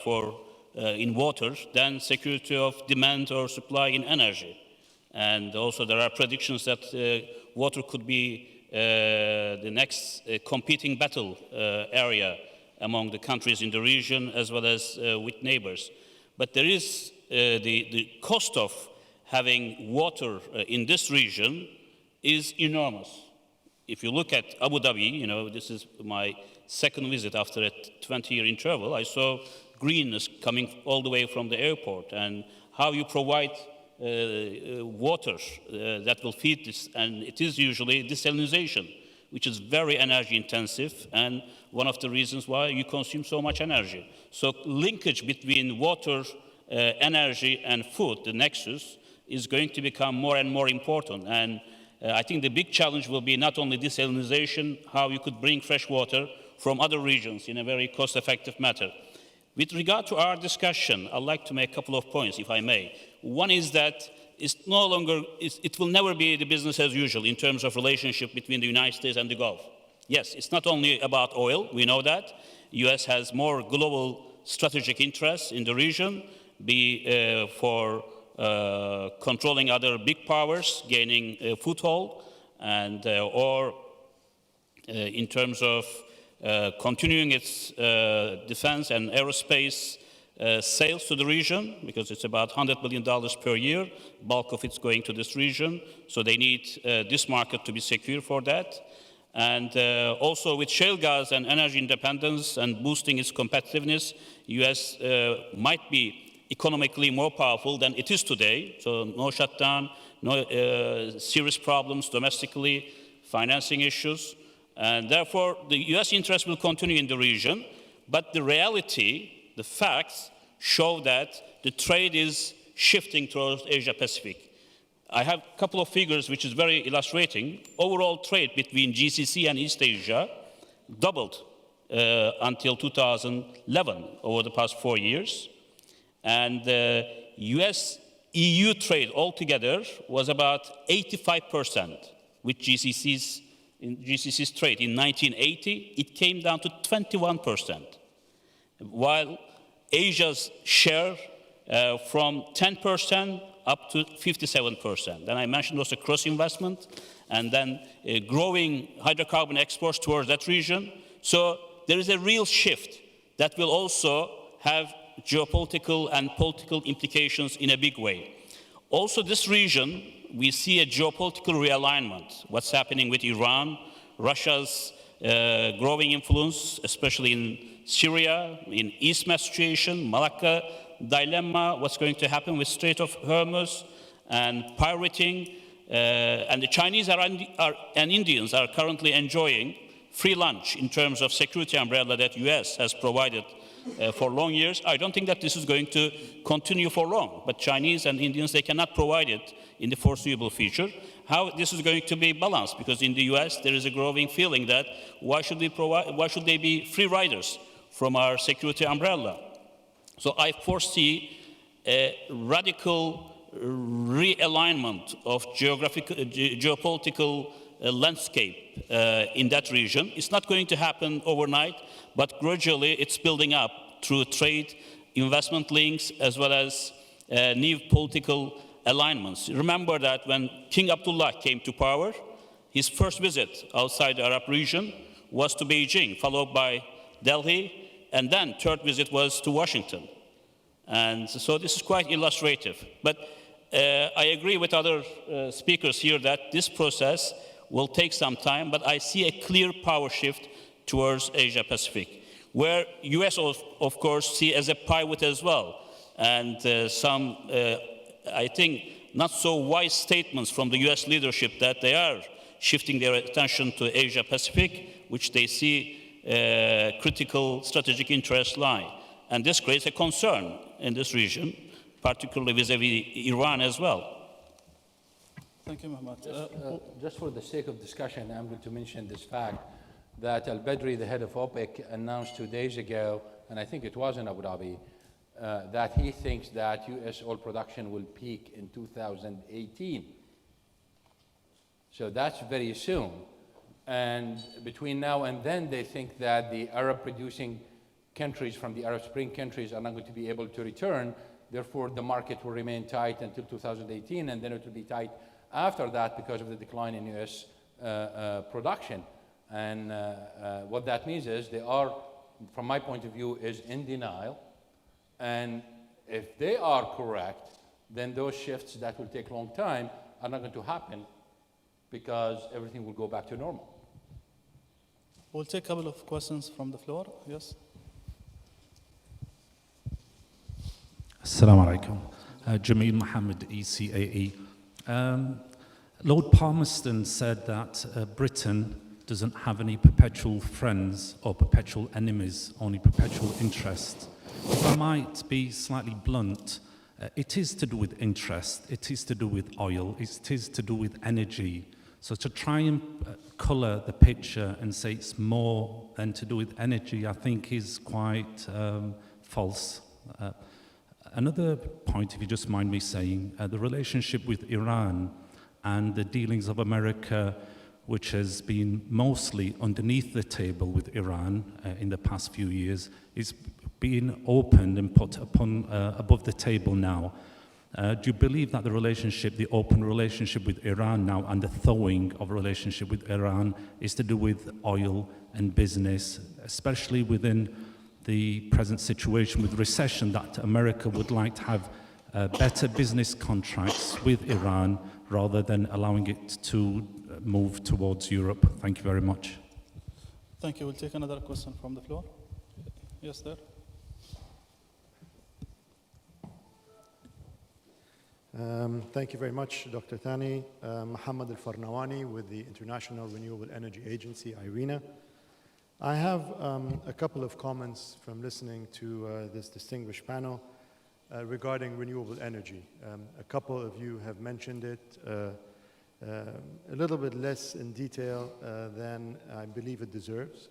in water than security of demand or supply in energy. And also there are predictions that water could be the next competing battle area among the countries in the region as well as with neighbors. But there is the cost of having water in this region is enormous. If you look at Abu Dhabi, you know, this is my second visit after a 20-year interval, I saw greenness coming all the way from the airport, and how you provide water that will feed this, and it is usually desalination, which is very energy intensive, and one of the reasons why you consume so much energy. So linkage between water, energy, and food, the nexus, is going to become more and more important. And I think the big challenge will be not only desalination, how you could bring fresh water from other regions in a very cost-effective manner. With regard to our discussion, I'd like to make a couple of points, if I may. One is that it will never be the business as usual in terms of relationship between the United States and the Gulf. Yes, it's not only about oil, we know that. US has more global strategic interests in the region, for controlling other big powers, gaining a foothold, and or in terms of continuing its defense and aerospace sales to the region, because it's about $100 billion per year. Bulk of it's going to this region. So they need this market to be secure for that. And also with shale gas and energy independence and boosting its competitiveness, US might be economically more powerful than it is today. So no shutdown, no serious problems domestically, financing issues. And therefore, the US interest will continue in the region. But the reality, the facts show that the trade is shifting towards Asia Pacific. I have a couple of figures which is very illustrating. Overall trade between GCC and East Asia doubled until 2011 over the past 4 years. And US-EU trade altogether was about 85% with GCC's trade. In 1980, it came down to 21%, while Asia's share from 10% up to 57%. Then I mentioned also cross-investment, and then growing hydrocarbon exports towards that region. So there is a real shift that will also have geopolitical and political implications in a big way. Also, this region, we see a geopolitical realignment. What's happening with Iran, Russia's growing influence, especially in Syria, in East Med situation, Malacca dilemma, what's going to happen with Strait of Hormuz, and pirating. And the Chinese and Indians are currently enjoying free lunch in terms of security umbrella that US has provided for long years. I don't think that this is going to continue for long, but Chinese and Indians, they cannot provide it in the foreseeable future. How this is going to be balanced? Because in the US, there is a growing feeling that why should they be free riders from our security umbrella? So I foresee a radical realignment of geopolitical landscape in that region. It's not going to happen overnight, but gradually it's building up through trade, investment links, as well as new political alignments. Remember that when King Abdullah came to power, his first visit outside the Arab region was to Beijing, followed by Delhi, and then third visit was to Washington. And so this is quite illustrative. But I agree with other speakers here that this process will take some time, but I see a clear power shift towards Asia Pacific, where US, of course, see as a pivot as well. And some, I think, not so wise statements from the US leadership that they are shifting their attention to Asia Pacific, which they see critical strategic interests lie. And this creates a concern in this region, particularly vis-a-vis Iran as well. Thank you, Mohammed. Just for the sake of discussion, I'm going to mention this fact that Al-Badri, the head of OPEC, announced 2 days ago, and I think it was in Abu Dhabi, that he thinks that US oil production will peak in 2018. So that's very soon. And between now and then, they think that the Arab-producing countries from the Arab Spring countries are not going to be able to return. Therefore, the market will remain tight until 2018, and then it will be tight after that because of the decline in US production. And what that means is they are, from my point of view, is in denial. And if they are correct, then those shifts that will take a long time are not going to happen because everything will go back to normal. We'll take a couple of questions from the floor. Yes? Assalamu alaikum. Jameel Mohammed, ECAE. Lord Palmerston said that Britain doesn't have any perpetual friends or perpetual enemies, only perpetual interests. If I might be slightly blunt, it is to do with interest, it is to do with oil, it is to do with energy. So to try and colour the picture and say it's more than to do with energy, I think is quite false. Another point, if you just mind me saying, the relationship with Iran and the dealings of America, which has been mostly underneath the table with Iran in the past few years, is being opened and put upon above the table now. Do you believe that the relationship, the open relationship with Iran now and the thawing of relationship with Iran is to do with oil and business, especially within the present situation with recession, that America would like to have better business contracts with Iran rather than allowing it to move towards Europe? Thank you very much. Thank you. We'll take another question from the floor. Yes, there. Thank you very much, Dr. Thani. Mohammed Al-Farnawani with the International Renewable Energy Agency, IRENA. I have a couple of comments from listening to this distinguished panel regarding renewable energy. A couple of you have mentioned it a little bit less in detail than I believe it deserves.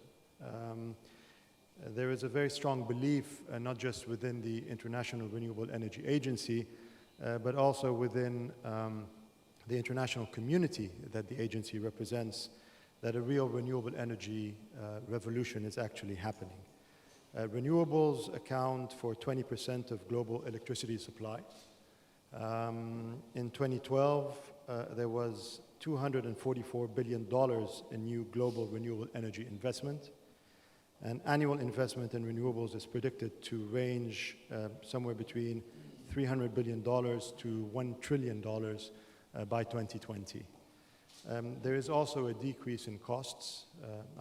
There is a very strong belief, not just within the International Renewable Energy Agency, but also within the international community that the agency represents, that a real renewable energy revolution is actually happening. Renewables account for 20% of global electricity supply. In 2012, there was $244 billion in new global renewable energy investment. And annual investment in renewables is predicted to range somewhere between $300 billion to $1 trillion by 2020. There is also a decrease in costs.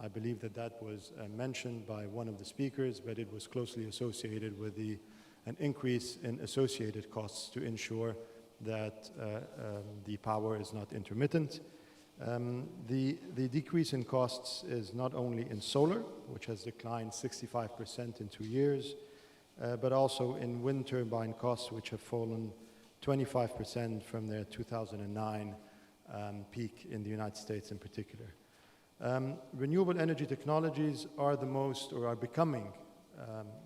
I believe that was mentioned by one of the speakers, but it was closely associated with an increase in associated costs to ensure that the power is not intermittent. The decrease in costs is not only in solar, which has declined 65% in 2 years, but also in wind turbine costs, which have fallen 25% from their 2009 peak in the United States in particular. Renewable energy technologies are becoming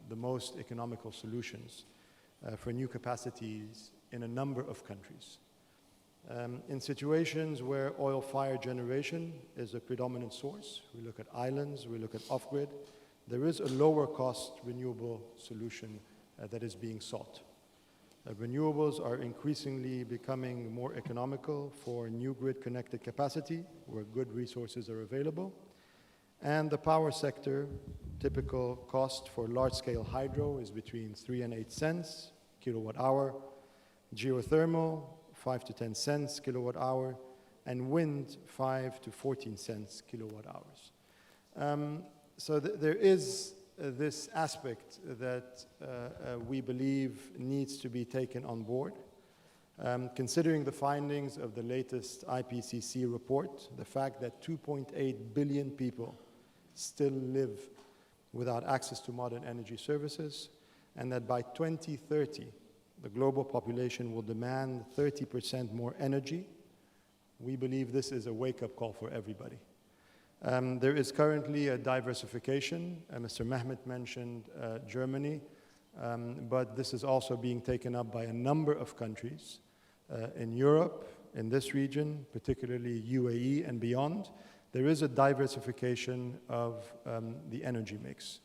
the most economical solutions for new capacities in a number of countries. In situations where oil-fired generation is a predominant source, we look at islands, we look at off-grid, there is a lower cost renewable solution that is being sought. Renewables are increasingly becoming more economical for new grid connected capacity where good resources are available. And the power sector, typical cost for large-scale hydro is between 3 and 8 cents kilowatt hour, geothermal 5 to 10 cents kilowatt hour, and wind 5 to 14 cents kilowatt hours. So there is this aspect that we believe needs to be taken on board. Considering the findings of the latest IPCC report, the fact that 2.8 billion people still live without access to modern energy services, and that by 2030, the global population will demand 30% more energy, we believe this is a wake-up call for everybody. There is currently a diversification. Mr. Mehmet mentioned Germany, but this is also being taken up by a number of countries in Europe, in this region, particularly UAE and beyond. There is a diversification of the energy mix.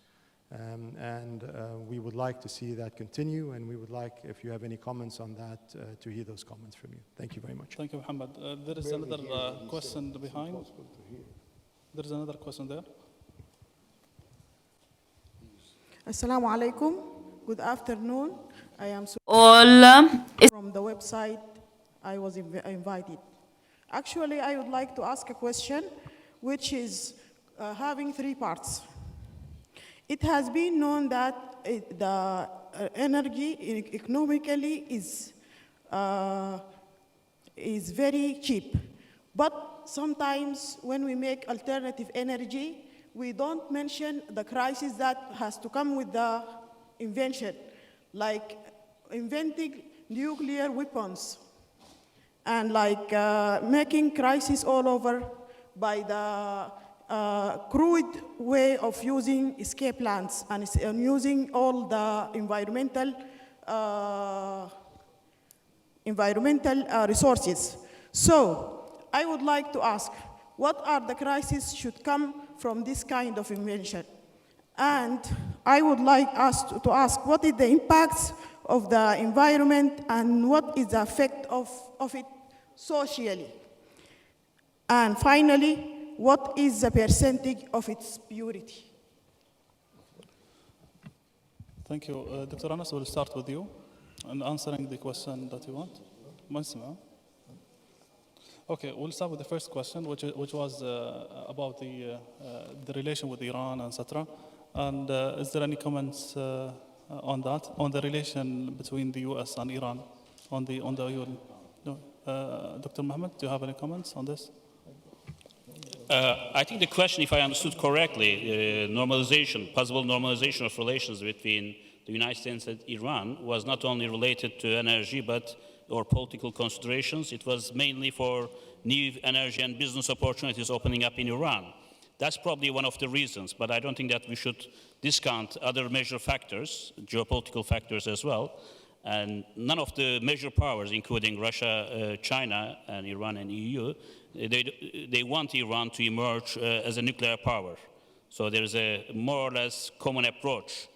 And we would like to see that continue, and we would like, if you have any comments on that, to hear those comments from you. Thank you very much. Thank you, Mohammed. There is another question behind. There is another question there. Assalamu alaikum. Good afternoon. I am all from the website I was invited. Actually, I would like to ask a question which is having 3 parts. It has been known that the energy economically is very cheap. But sometimes when we make alternative energy, we don't mention the crisis that has to come with the invention, like inventing nuclear weapons and like making crisis all over by the crude way of using escape plans and using all the environmental resources. So I would like to ask, what are the crises should come from this kind of invention? And I would like us to ask, what is the impacts of the environment and what is the effect of it socially? And finally, what is the percentage of its purity? Thank you. Dr. Anas, we'll start with you and answering the question that you want. Mansima. Okay, we'll start with the first question, which was about the relation with Iran, etc. And is there any comments on that, on the relation between the U.S. and Iran, on the no. Dr. Mohammed, do you have any comments on this? I think the question, if I understood correctly, possible normalization of relations between the United States and Iran was not only related to energy, or political considerations. It was mainly for new energy and business opportunities opening up in Iran. That's probably one of the reasons, but I don't think that we should discount other major factors, geopolitical factors as well. And none of the major powers, including Russia, China, and Iran and EU, they want Iran to emerge as a nuclear power. So there's a more or less common approach,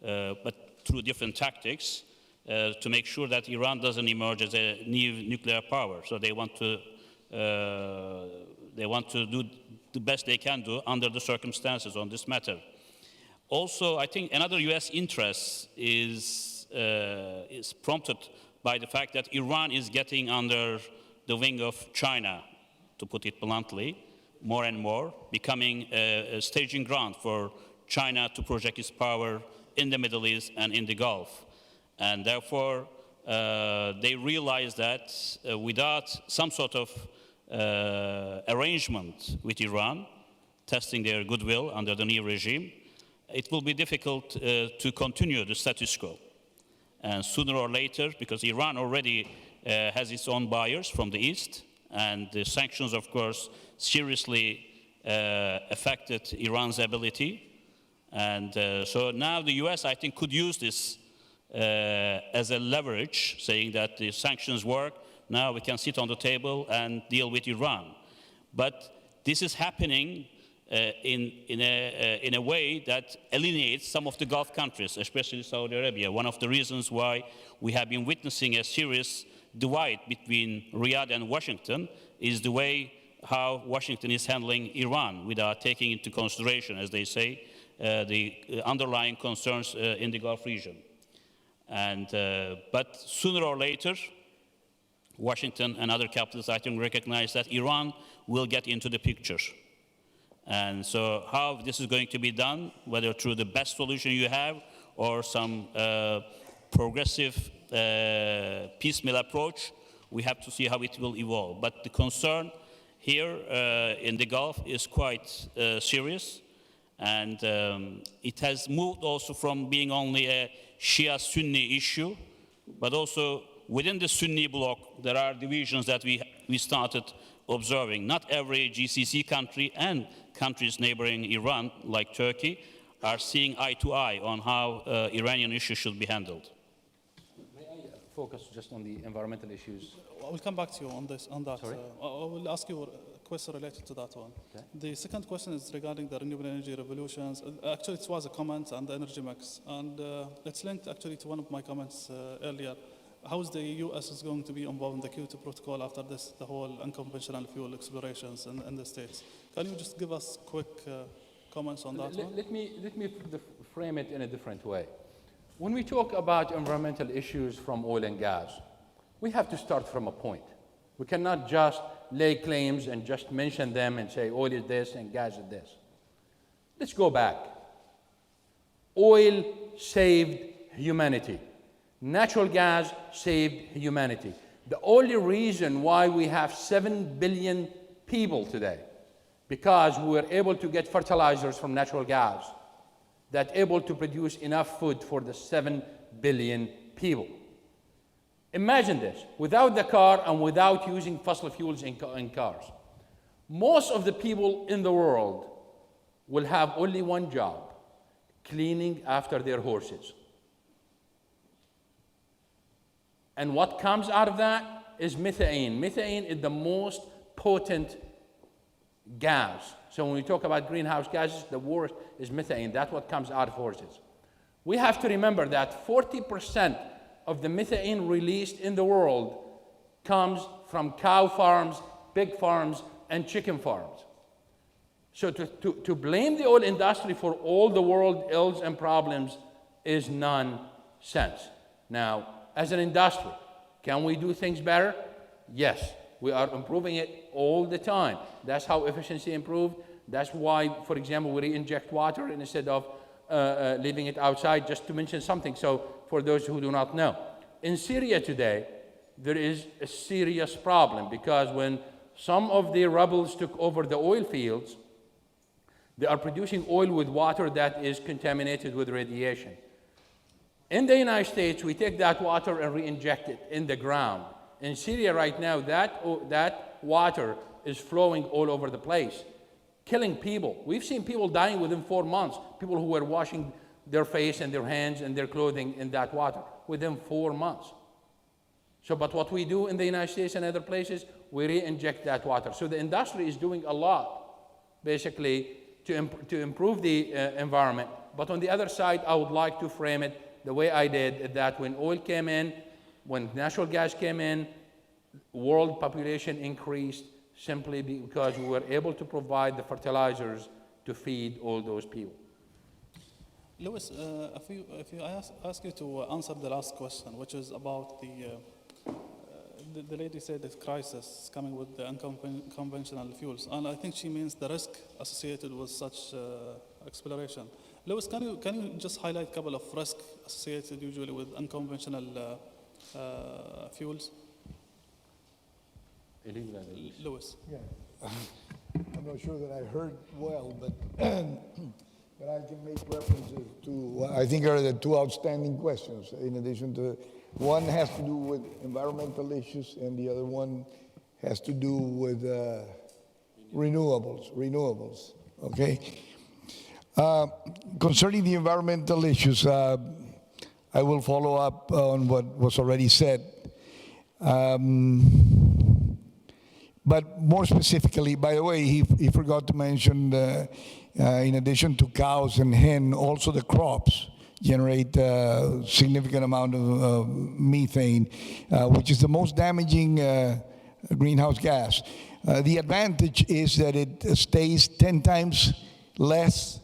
but through different tactics, to make sure that Iran doesn't emerge as a new nuclear power. So they want to do the best they can do under the circumstances on this matter. Also, I think another U.S. interest is prompted by the fact that Iran is getting under the wing of China, to put it bluntly, more and more, becoming a staging ground for China to project its power in the Middle East and in the Gulf. And therefore, they realize that without some sort of arrangement with Iran, testing their goodwill under the new regime, it will be difficult to continue the status quo. And sooner or later, because Iran already has its own buyers from the East, and the sanctions, of course, seriously affected Iran's ability. And so now the US, I think, could use this as a leverage, saying that the sanctions work, now we can sit on the table and deal with Iran. But this is happening in a way that alienates some of the Gulf countries, especially Saudi Arabia. One of the reasons why we have been witnessing a serious divide between Riyadh and Washington is the way how Washington is handling Iran without taking into consideration, as they say, the underlying concerns in the Gulf region. And, but sooner or later, Washington and other capitals, I think, recognize that Iran will get into the picture. And so how this is going to be done, whether through the best solution you have or some progressive piecemeal approach, we have to see how it will evolve. But the concern here in the Gulf is quite serious. And it has moved also from being only a Shia-Sunni issue, but also within the Sunni bloc, there are divisions that we started observing. Not every GCC country and countries neighboring Iran, like Turkey, are seeing eye to eye on how Iranian issues should be handled. May I focus just on the environmental issues? I will come back to you on this, on that. Sorry? I will ask you a question related to that one. Okay. The second question is regarding the renewable energy revolutions. Actually, it was a comment on the energy mix, and it's linked actually to one of my comments earlier. How is the U.S. is going to be involved in the Kyoto Protocol after this, the whole unconventional fuel explorations in the States? Can you just give us quick comments on that one? Let me frame it in a different way. When we talk about environmental issues from oil and gas, we have to start from a point. We cannot just lay claims and just mention them and say oil is this and gas is this. Let's go back. Oil saved humanity. Natural gas saved humanity. The only reason why we have 7 billion people today, because we were able to get fertilizers from natural gas that able to produce enough food for the 7 billion people. Imagine this, without the car and without using fossil fuels in cars. Most of the people in the world will have only one job, cleaning after their horses. And what comes out of that is methane. Methane is the most potent gas. So when we talk about greenhouse gases, the worst is methane. That's what comes out of horses. We have to remember that 40% of the methane released in the world comes from cow farms, pig farms, and chicken farms. So to blame the oil industry for all the world ills and problems is nonsense. Now, as an industry, can we do things better? Yes, we are improving it all the time. That's how efficiency improved. That's why, for example, we re-inject water instead of leaving it outside, just to mention something. So for those who do not know, in Syria today, there is a serious problem because when some of the rebels took over the oil fields, they are producing oil with water that is contaminated with radiation. In the United States, we take that water and re-inject it in the ground. In Syria right now, that water is flowing all over the place, killing people. We've seen people dying within 4 months, people who were washing their face and their hands and their clothing in that water within 4 months. So, but what we do in the United States and other places, we re-inject that water. So the industry is doing a lot, basically, to improve the environment. But on the other side, I would like to frame it the way I did, that when oil came in, when natural gas came in, world population increased simply because we were able to provide the fertilizers to feed all those people. Lewis, I ask you to answer the last question, which is about the lady said that crisis coming with the unconventional fuels, and I think she means the risk associated with such exploration. Lewis, can you just highlight a couple of risks associated usually with unconventional fuels? Lewis. Yeah. I'm not sure that I heard well, but but I can make references to, I think are the two outstanding questions in addition to, one has to do with environmental issues and the other one has to do with renewables, okay? Concerning the environmental issues, I will follow up on what was already said. But more specifically, by the way, he forgot to mention, in addition to cows and hen, also the crops generate a significant amount of methane, which is the most damaging greenhouse gas. The advantage is that it stays 10 times less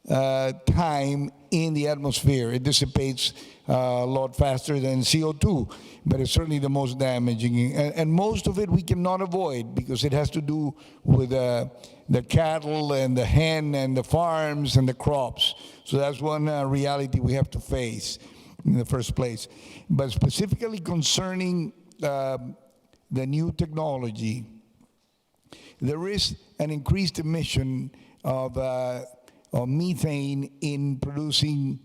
time in the atmosphere. It dissipates a lot faster than CO2, but it's certainly the most damaging. And most of it we cannot avoid because it has to do with the cattle and the hen and the farms and the crops. So that's one reality we have to face in the first place. But specifically concerning the new technology, there is an increased emission of methane in producing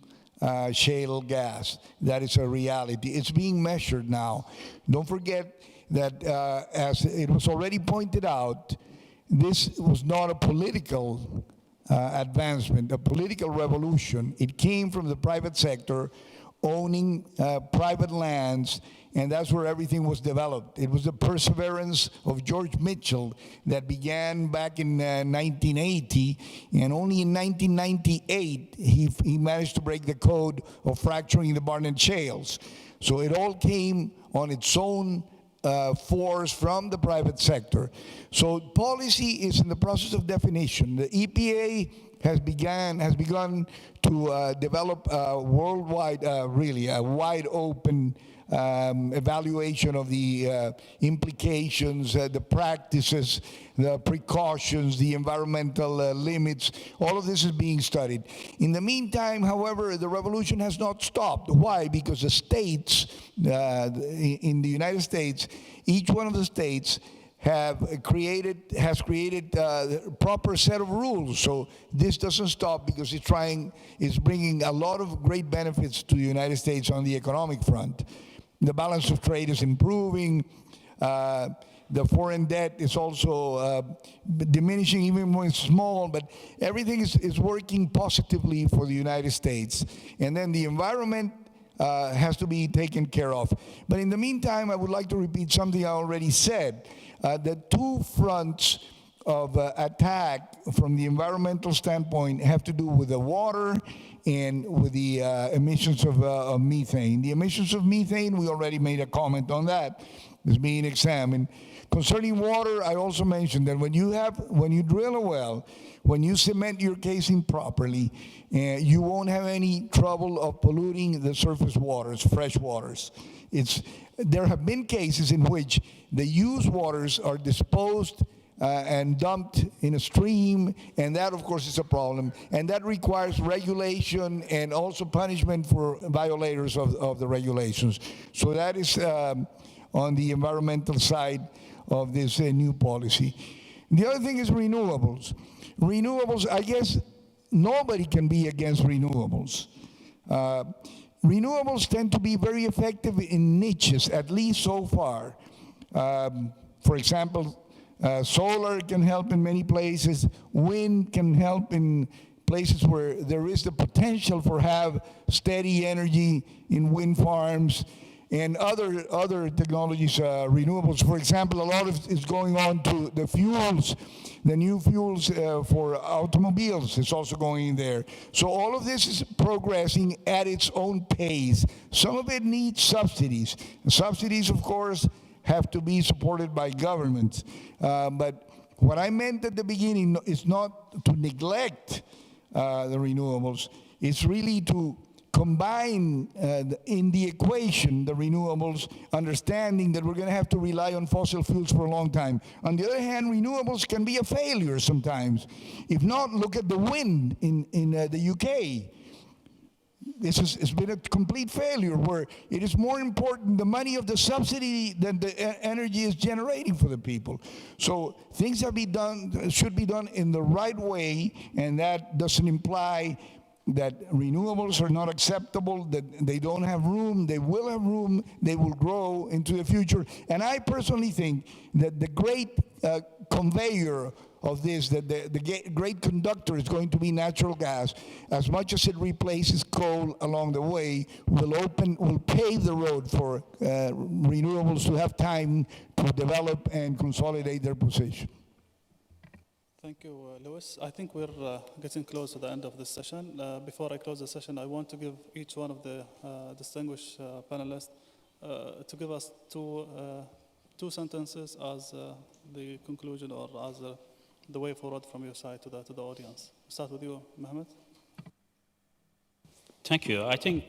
shale gas. That is a reality. It's being measured now. Don't forget that, as it was already pointed out, this was not a political advancement, a political revolution. It came from the private sector owning private lands, and that's where everything was developed. It was the perseverance of George Mitchell that began back in 1980, and only in 1998 he managed to break the code of fracturing the Barnett shales. So it all came on its own force from the private sector. So policy is in the process of definition. The EPA has begun to develop a worldwide, really a wide open evaluation of the implications, the practices, the precautions, the environmental limits. All of this is being studied. In the meantime, however, the revolution has not stopped. Why? Because the states, in the United States, each one of the states has created a proper set of rules. So this doesn't stop because it's bringing a lot of great benefits to the United States on the economic front. The balance of trade is improving. The foreign debt is also diminishing, even when it's small, but everything is working positively for the United States. And then the environment has to be taken care of. But in the meantime, I would like to repeat something I already said. The two fronts of attack from the environmental standpoint have to do with the water and with the emissions of methane. The emissions of methane, we already made a comment on that. It's being examined. Concerning water, I also mentioned that when you drill a well, when you cement your casing properly, you won't have any trouble of polluting the surface waters, fresh waters. There have been cases in which the used waters are disposed and dumped in a stream, and that, of course, is a problem. And that requires regulation and also punishment for violators of the regulations. So that is on the environmental side of this new policy. The other thing is renewables. Renewables, I guess nobody can be against renewables. Renewables tend to be very effective in niches, at least so far. For example, solar can help in many places. Wind can help in places where there is the potential for have steady energy in wind farms and other technologies, renewables. For example, a lot of is going on to the fuels, the new fuels for automobiles is also going in there. So all of this is progressing at its own pace. Some of it needs subsidies. Subsidies, of course, have to be supported by governments. But what I meant at the beginning is not to neglect the renewables. It's really to combine in the equation the renewables, understanding that we're going to have to rely on fossil fuels for a long time. On the other hand, renewables can be a failure sometimes. If not, look at the wind in the UK. It's been a complete failure where it is more important the money of the subsidy than the energy is generating for the people. So things should be done in the right way, and that doesn't imply that renewables are not acceptable, that they don't have room. They will have room. They will grow into the future. And I personally think that the great conveyor of this, that the great conductor is going to be natural gas. As much as it replaces coal along the way, will pave the road for renewables to have time to develop and consolidate their position. Thank you, Luis. I think we're getting close to the end of this session. Before I close the session, I want to give each one of the distinguished panelists to give us two sentences as the conclusion or as the way forward from your side to the audience. Start with you, Mohammed. Thank you. I think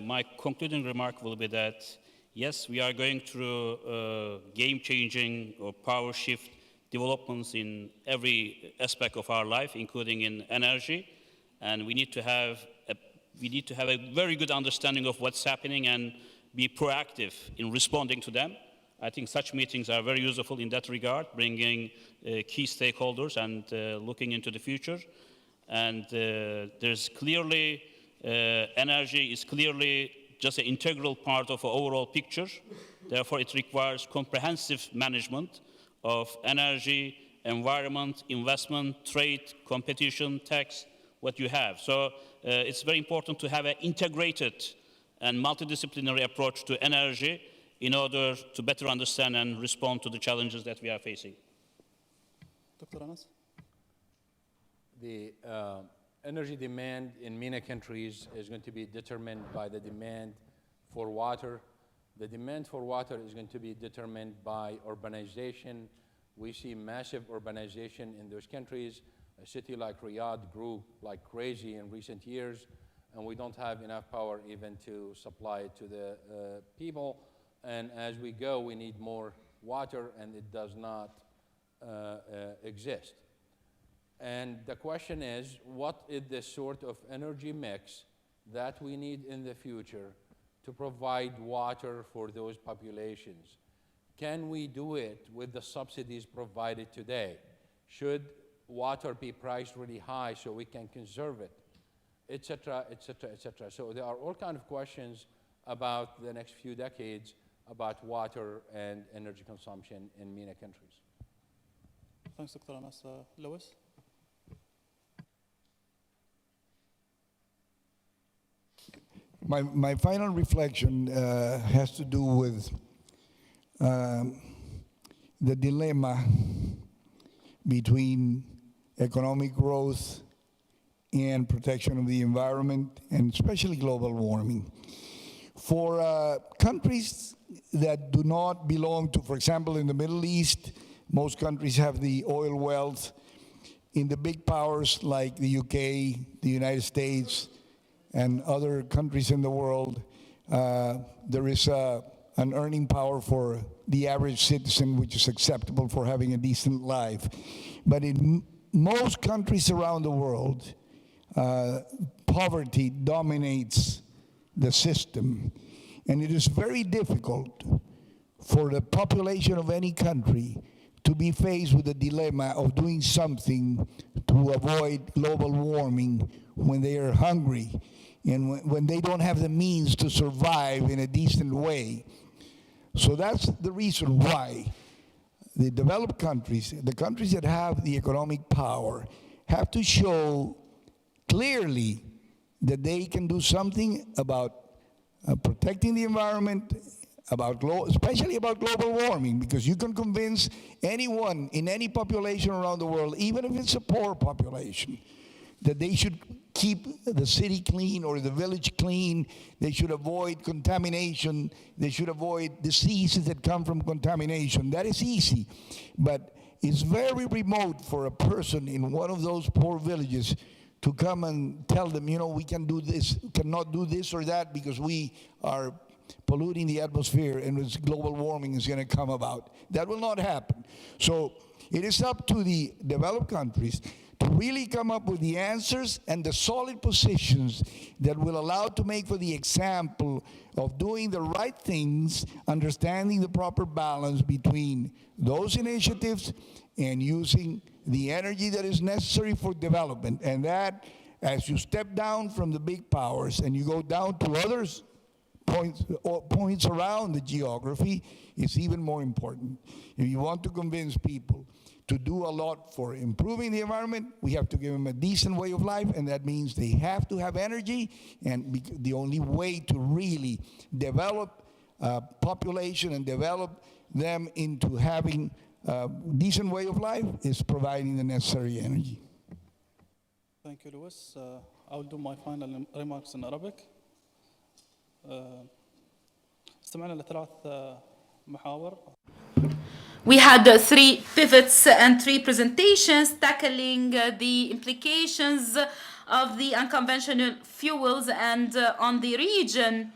my concluding remark will be that, yes, we are going through game-changing or power shift developments in every aspect of our life, including in energy, and we need to have a very good understanding of what's happening and be proactive in responding to them. I think such meetings are very useful in that regard, bringing key stakeholders and looking into the future. And there's clearly, energy is clearly just an integral part of an overall picture. Therefore, it requires comprehensive management of energy, environment, investment, trade, competition, tax, what you have. So it's very important to have an integrated and multidisciplinary approach to energy in order to better understand and respond to the challenges that we are facing. Dr. Anas? The energy demand in MENA countries is going to be determined by the demand for water. The demand for water is going to be determined by urbanization. We see massive urbanization in those countries. A city like Riyadh grew like crazy in recent years, and we don't have enough power even to supply it to the people. And as we go, we need more water, and it does not exist. And the question is, what is the sort of energy mix that we need in the future to provide water for those populations? Can we do it with the subsidies provided today? Should water be priced really high so we can conserve it, et cetera, et cetera, et cetera? So there are all kinds of questions about the next few decades about water and energy consumption in MENA countries. Thanks, Dr. Anas. Luis? My final reflection has to do with the dilemma between economic growth and protection of the environment, and especially global warming. For countries that do not belong to, for example, in the Middle East, most countries have the oil wealth. In the big powers like the UK, the United States, and other countries in the world, there is an earning power for the average citizen, which is acceptable for having a decent life. But in most countries around the world, poverty dominates the system. And it is very difficult for the population of any country to be faced with the dilemma of doing something to avoid global warming when they are hungry and when they don't have the means to survive in a decent way. So that's the reason why the developed countries, the countries that have the economic power, have to show clearly that they can do something about protecting the environment, especially about global warming, because you can convince anyone in any population around the world, even if it's a poor population, that they should keep the city clean or the village clean. They should avoid contamination. They should avoid diseases that come from contamination. That is easy, but it's very remote for a person in one of those poor villages to come and tell them, you know, we can do this, cannot do this or that because we are polluting the atmosphere and global warming is going to come about. That will not happen. So it is up to the developed countries to really come up with the answers and the solid positions that will allow to make for the example of doing the right things, understanding the proper balance between those initiatives and using the energy that is necessary for development. And that, as you step down from the big powers and you go down to others, points around the geography, is even more important. If you want to convince people to do a lot for improving the environment, we have to give them a decent way of life, and that means they have to have energy, and the only way to really develop population and develop them into having a decent way of life is providing the necessary energy. Thank you, Luis. I'll do my final remarks in Arabic. استمعنا لثلاث محاور. We had 3 pivots and 3 presentations tackling the implications of the unconventional fuels and on the region.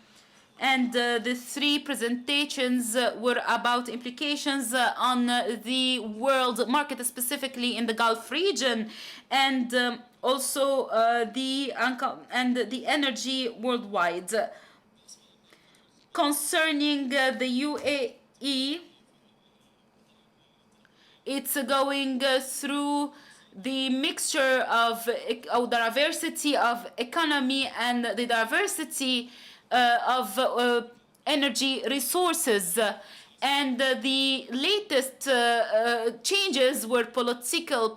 And the 3 presentations were about implications on the world market, specifically in the Gulf region, and also the energy worldwide. Concerning the UAE, it's going through the mixture of the diversity of economy and the diversity of energy resources. And the latest changes were political.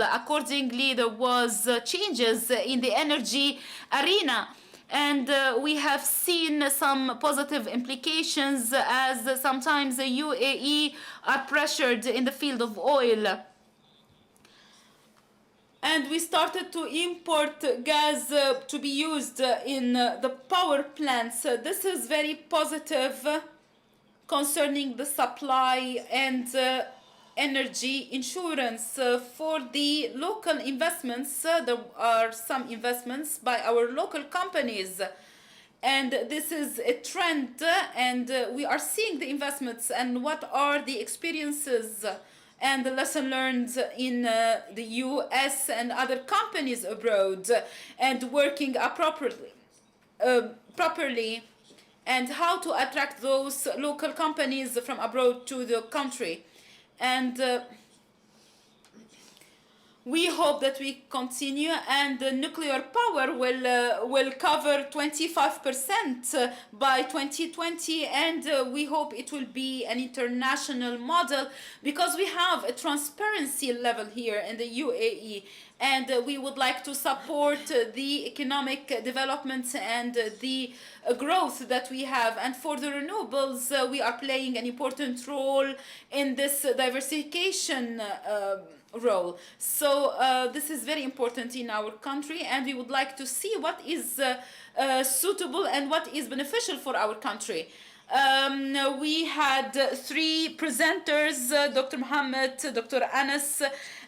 Accordingly, there was changes in the energy arena. And we have seen some positive implications as sometimes the UAE are pressured in the field of oil. And we started to import gas to be used in the power plants. This is very positive concerning the supply and energy insurance for the local investments. There are some investments by our local companies, and this is a trend, and we are seeing the investments and what are the experiences and the lesson learned in the US and other companies abroad, and working properly, and how to attract those local companies from abroad to the country. And we hope that we continue, and nuclear power will cover 25% by 2020, and we hope it will be an international model, because we have a transparency level here in the UAE, and we would like to support the economic development and the growth that we have. And for the renewables, we are playing an important role in this diversification role. So this is very important in our country, and we would like to see what is suitable and what is beneficial for our country. We had three presenters, Dr. Mohammed, Dr. Anas,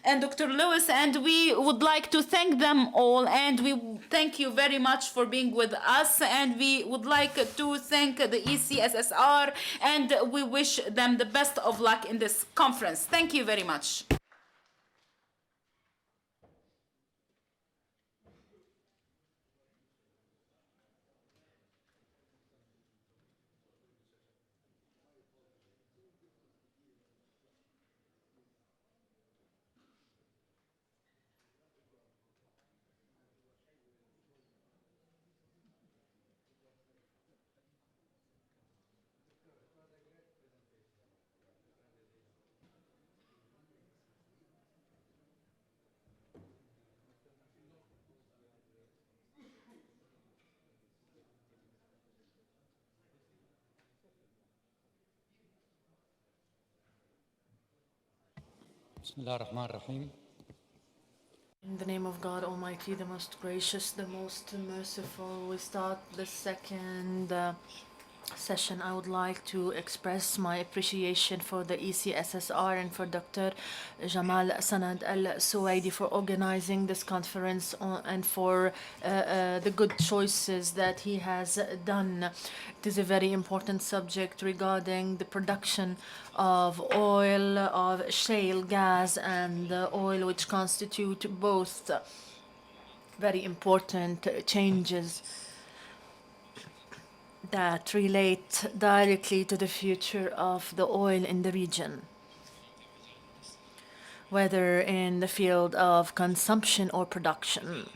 and Dr. Lewis, and we would like to thank them all, and we thank you very much for being with us, and we would like to thank the ECSSR, and we wish them the best of luck in this conference. Thank you very much. Bismillahirrahmanirrahim. In the name of God Almighty, the most gracious, the most merciful, we start the second session. I would like to express my appreciation for the ECSSR and for Dr. Jamal Sanad Al-Suwaidi for organizing this conference and for the good choices that he has done. It is a very important subject regarding the production of oil, of shale gas and oil, which constitute both very important changes that relate directly to the future of the oil in the region, whether in the field of consumption or production.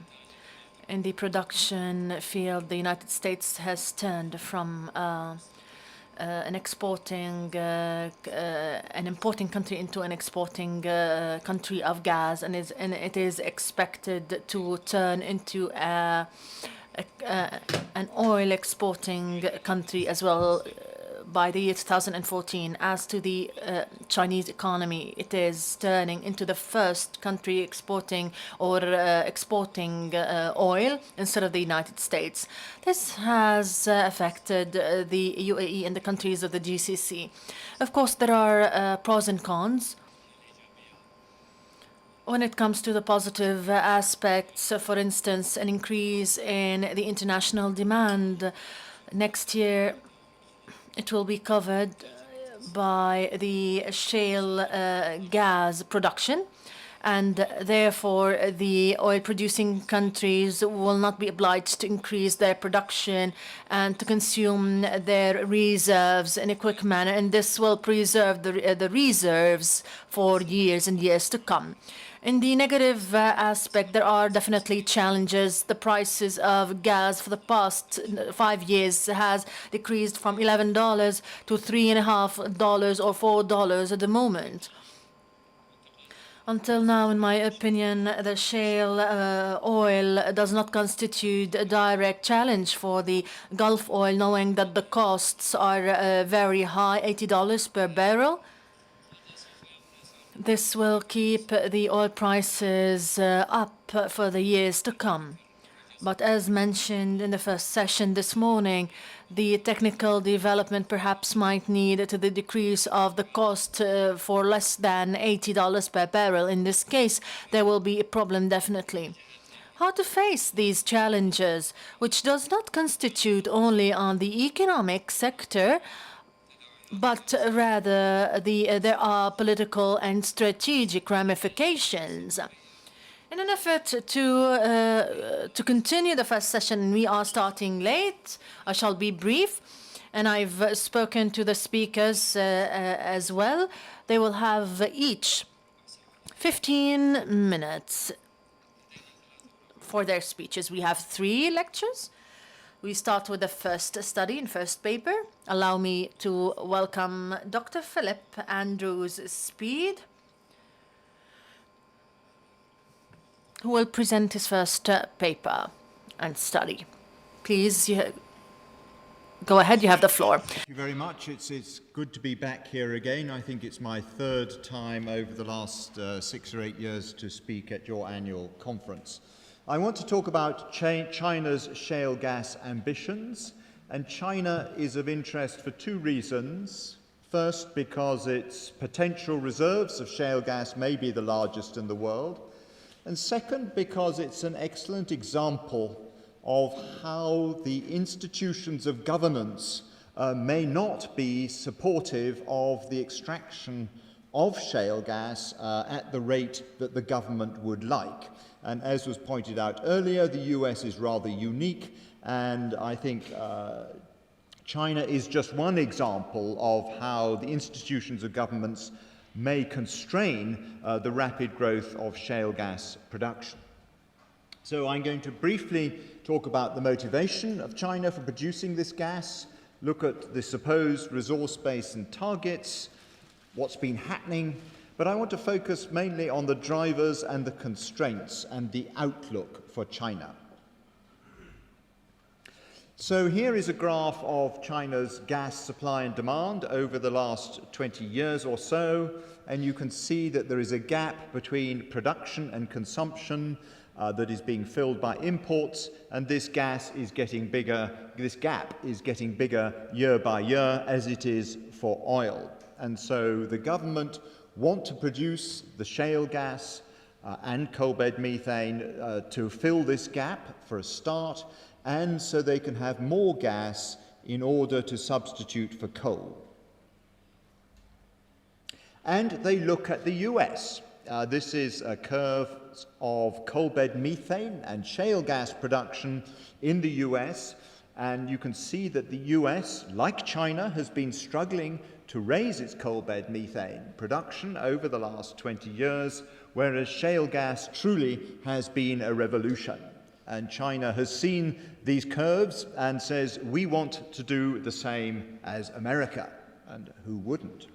In the production field, the United States has turned from an importing country into an exporting country of gas, and it is expected to turn into an oil exporting country as well by the year 2014. As to the Chinese economy, it is turning into the first country exporting oil instead of the United States. This has affected the UAE and the countries of the GCC. Of course, there are pros and cons. When it comes to the positive aspects, for instance, an increase in the international demand, next year it will be covered by the shale gas production, and therefore the oil-producing countries will not be obliged to increase their production and to consume their reserves in a quick manner, and this will preserve the reserves for years and years to come. In the negative aspect, there are definitely challenges. The prices of gas for the past 5 years has decreased from $11 to $3.50 or $4 at the moment. Until now, in my opinion, the shale oil does not constitute a direct challenge for the Gulf oil, knowing that the costs are very high, $80 per barrel. This will keep the oil prices up for the years to come. But as mentioned in the first session this morning, the technical development perhaps might lead to the decrease of the cost for less than $80 per barrel. In this case, there will be a problem definitely. How to face these challenges, which does not constitute only on the economic sector, but rather there are political and strategic ramifications. In an effort to continue the first session, we are starting late. I shall be brief, and I've spoken to the speakers as well. They will have each 15 minutes for their speeches. We have 3 lectures. We start with the first study and first paper. Allow me to welcome Dr. Philip Andrews Speed, who will present his first paper and study. Please, Go ahead, you have the floor. Thank you very much. It's good to be back here again. I think it's my third time over the last 6 or 8 years to speak at your annual conference. I want to talk about China's shale gas ambitions, and China is of interest for two reasons. First, because its potential reserves of shale gas may be the largest in the world, and second, because it's an excellent example of how the institutions of governance may not be supportive of the extraction of shale gas at the rate that the government would like. And as was pointed out earlier, the US is rather unique, and I think China is just one example of how the institutions of governments may constrain the rapid growth of shale gas production. So I'm going to briefly talk about the motivation of China for producing this gas, look at the supposed resource base and targets, what's been happening, but I want to focus mainly on the drivers and the constraints and the outlook for China. So here is a graph of China's gas supply and demand over the last 20 years or so, and you can see that there is a gap between production and consumption that is being filled by imports, and this gas is getting bigger, this gap is getting bigger year by year as it is for oil. And so the government want to produce the shale gas and coal bed methane to fill this gap for a start, and so they can have more gas in order to substitute for coal. And they look at the US. This is a curve of coal bed methane and shale gas production in the US, and you can see that the US, like China, has been struggling to raise its coal bed methane production over the last 20 years, whereas shale gas truly has been a revolution. And China has seen these curves and says, we want to do the same as America, and who wouldn't?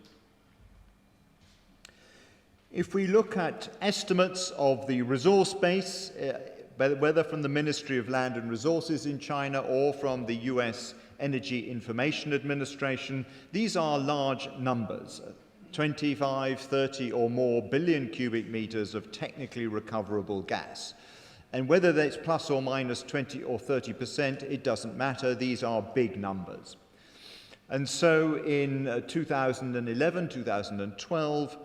If we look at estimates of the resource base, whether from the Ministry of Land and Resources in China or from the US Energy Information Administration, these are large numbers, 25, 30 or more billion cubic meters of technically recoverable gas. And whether that's plus or minus 20 or 30%, it doesn't matter. These are big numbers. And so in 2011, 2012,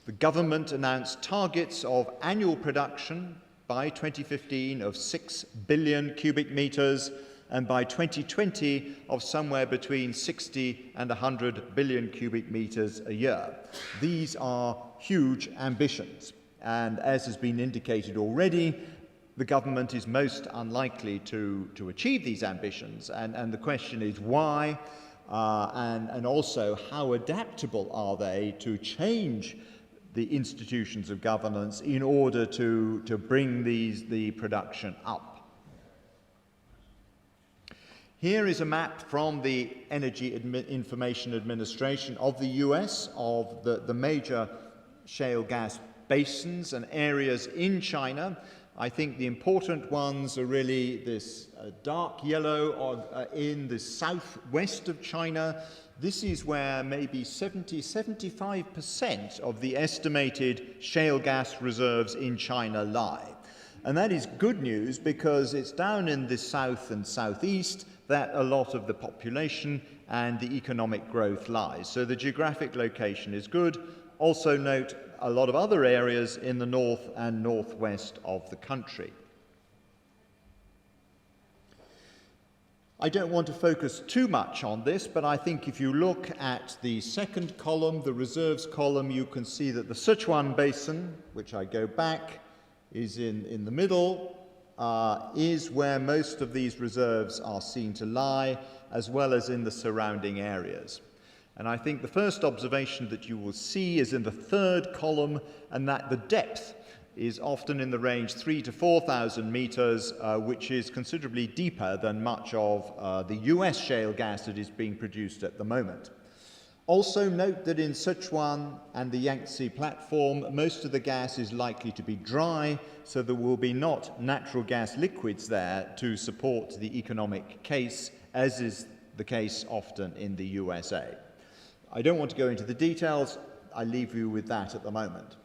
the government announced targets of annual production by 2015 of 6 billion cubic meters, and by 2020 of somewhere between 60 and 100 billion cubic meters a year. These are huge ambitions, and as has been indicated already, the government is most unlikely to achieve these ambitions, and the question is why, and also how adaptable are they to change the institutions of governance in order to bring the production up. Here is a map from the Energy Information Administration of the US of the major shale gas basins and areas in China. I think the important ones are really this dark yellow in the southwest of China. This is where maybe 70–75% of the estimated shale gas reserves in China lie. And that is good news because it's down in the south and southeast that a lot of the population and the economic growth lies. So the geographic location is good. Also note a lot of other areas in the north and northwest of the country. I don't want to focus too much on this, but I think if you look at the second column, the reserves column, you can see that the Sichuan Basin, which I go back, is in the middle, is where most of these reserves are seen to lie, as well as in the surrounding areas. And I think the first observation that you will see is in the third column, and that the depth is often in the range 3,000 to 4,000 meters, which is considerably deeper than much of the US shale gas that is being produced at the moment. Also note that in Sichuan and the Yangtze platform, most of the gas is likely to be dry, so there will be not natural gas liquids there to support the economic case, as is the case often in the USA. I don't want to go into the details. I leave you with that at the moment.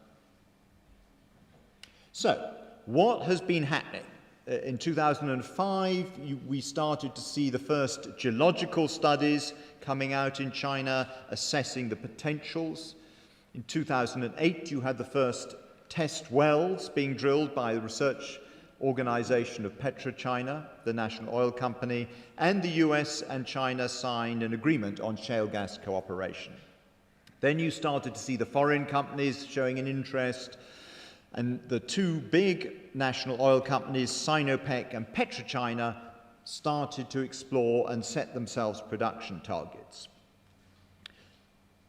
So, what has been happening? In 2005, we started to see the first geological studies coming out in China, assessing the potentials. In 2008, you had the first test wells being drilled by the research organization of PetroChina, the national oil company, and the US and China signed an agreement on shale gas cooperation. Then you started to see the foreign companies showing an interest, and the two big national oil companies, Sinopec and PetroChina, started to explore and set themselves production targets.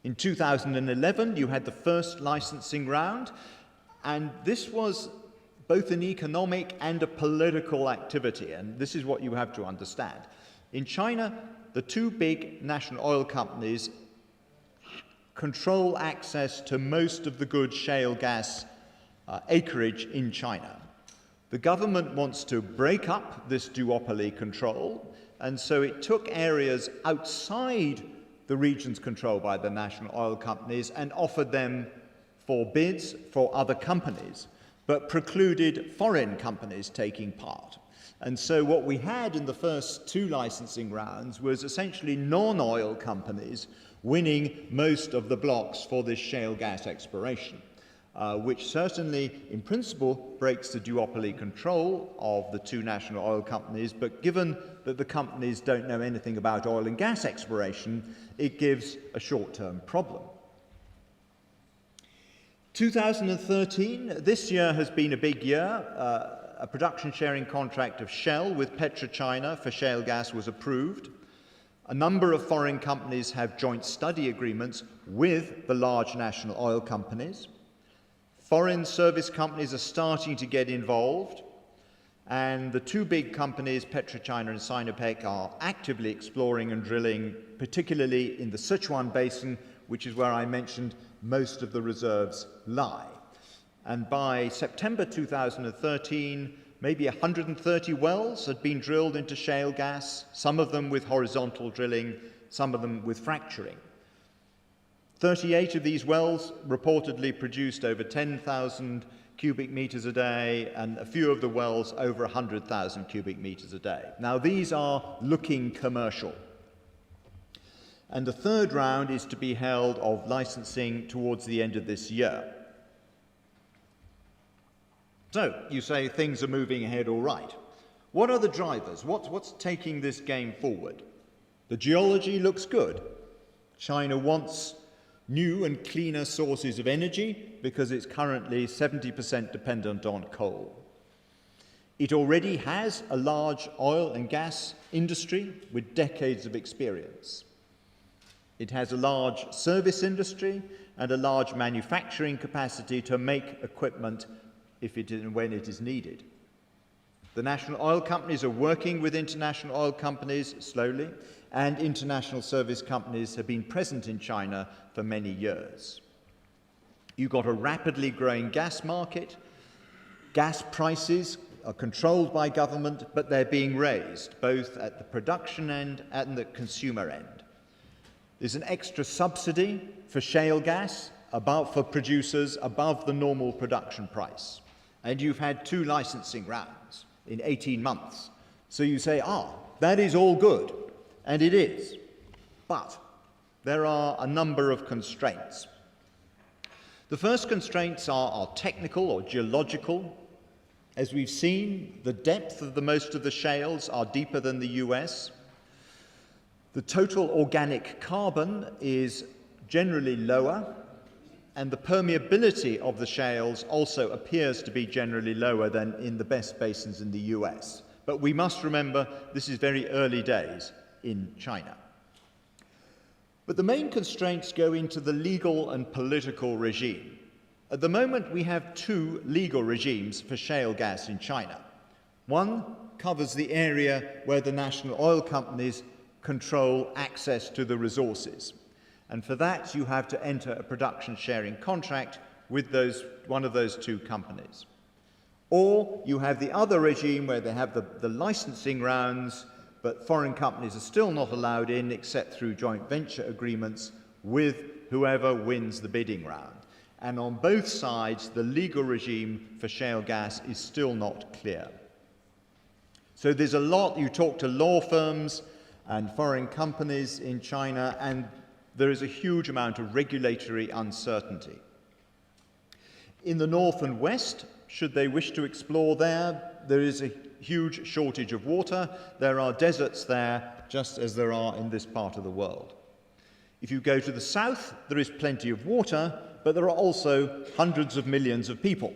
In 2011, you had the first licensing round, and this was both an economic and a political activity, and this is what you have to understand. In China, the two big national oil companies control access to most of the good shale gas acreage in China. The government wants to break up this duopoly control, and so it took areas outside the regions controlled by the national oil companies and offered them for bids for other companies, but precluded foreign companies taking part. And so what we had in the first two licensing rounds was essentially non-oil companies winning most of the blocks for this shale gas exploration, which certainly, in principle, breaks the duopoly control of the two national oil companies, but given that the companies don't know anything about oil and gas exploration, it gives a short-term problem. 2013, this year has been a big year. A production sharing contract of Shell with PetroChina for shale gas was approved. A number of foreign companies have joint study agreements with the large national oil companies. Foreign service companies are starting to get involved, and the two big companies, PetroChina and Sinopec, are actively exploring and drilling, particularly in the Sichuan Basin, which is where I mentioned most of the reserves lie. And by September 2013, maybe 130 wells had been drilled into shale gas, some of them with horizontal drilling, some of them with fracturing. 38 of these wells reportedly produced over 10,000 cubic meters a day, and a few of the wells over 100,000 cubic meters a day. Now, these are looking commercial. And the third round is to be held of licensing towards the end of this year. So, you say things are moving ahead all right. What are the drivers? What's taking this game forward? The geology looks good. China wants new and cleaner sources of energy because it's currently 70% dependent on coal. It already has a large oil and gas industry with decades of experience. It has a large service industry and a large manufacturing capacity to make equipment if it and when it is needed. The national oil companies are working with international oil companies slowly, and international service companies have been present in China for many years. You've got a rapidly growing gas market. Gas prices are controlled by government, but they're being raised, both at the production end and the consumer end. There's an extra subsidy for shale gas for producers above the normal production price. And you've had 2 licensing rounds in 18 months. So you say, that is all good. And it is. But there are a number of constraints. The first constraints are technical or geological. As we've seen, the depth of most of the shales are deeper than the US. The total organic carbon is generally lower, and the permeability of the shales also appears to be generally lower than in the best basins in the US. But we must remember this is very early days in China. But the main constraints go into the legal and political regime. At the moment, we have 2 legal regimes for shale gas in China. One covers the area where the national oil companies control access to the resources. And for that, you have to enter a production sharing contract with one of those 2 companies. Or you have the other regime where they have the licensing rounds, but foreign companies are still not allowed in except through joint venture agreements with whoever wins the bidding round. And on both sides, the legal regime for shale gas is still not clear. So there's a lot. You talk to law firms and foreign companies in China, and there is a huge amount of regulatory uncertainty. In the north and west, should they wish to explore there, there is a huge shortage of water. There are deserts there, just as there are in this part of the world. If you go to the south, there is plenty of water, but there are also hundreds of millions of people,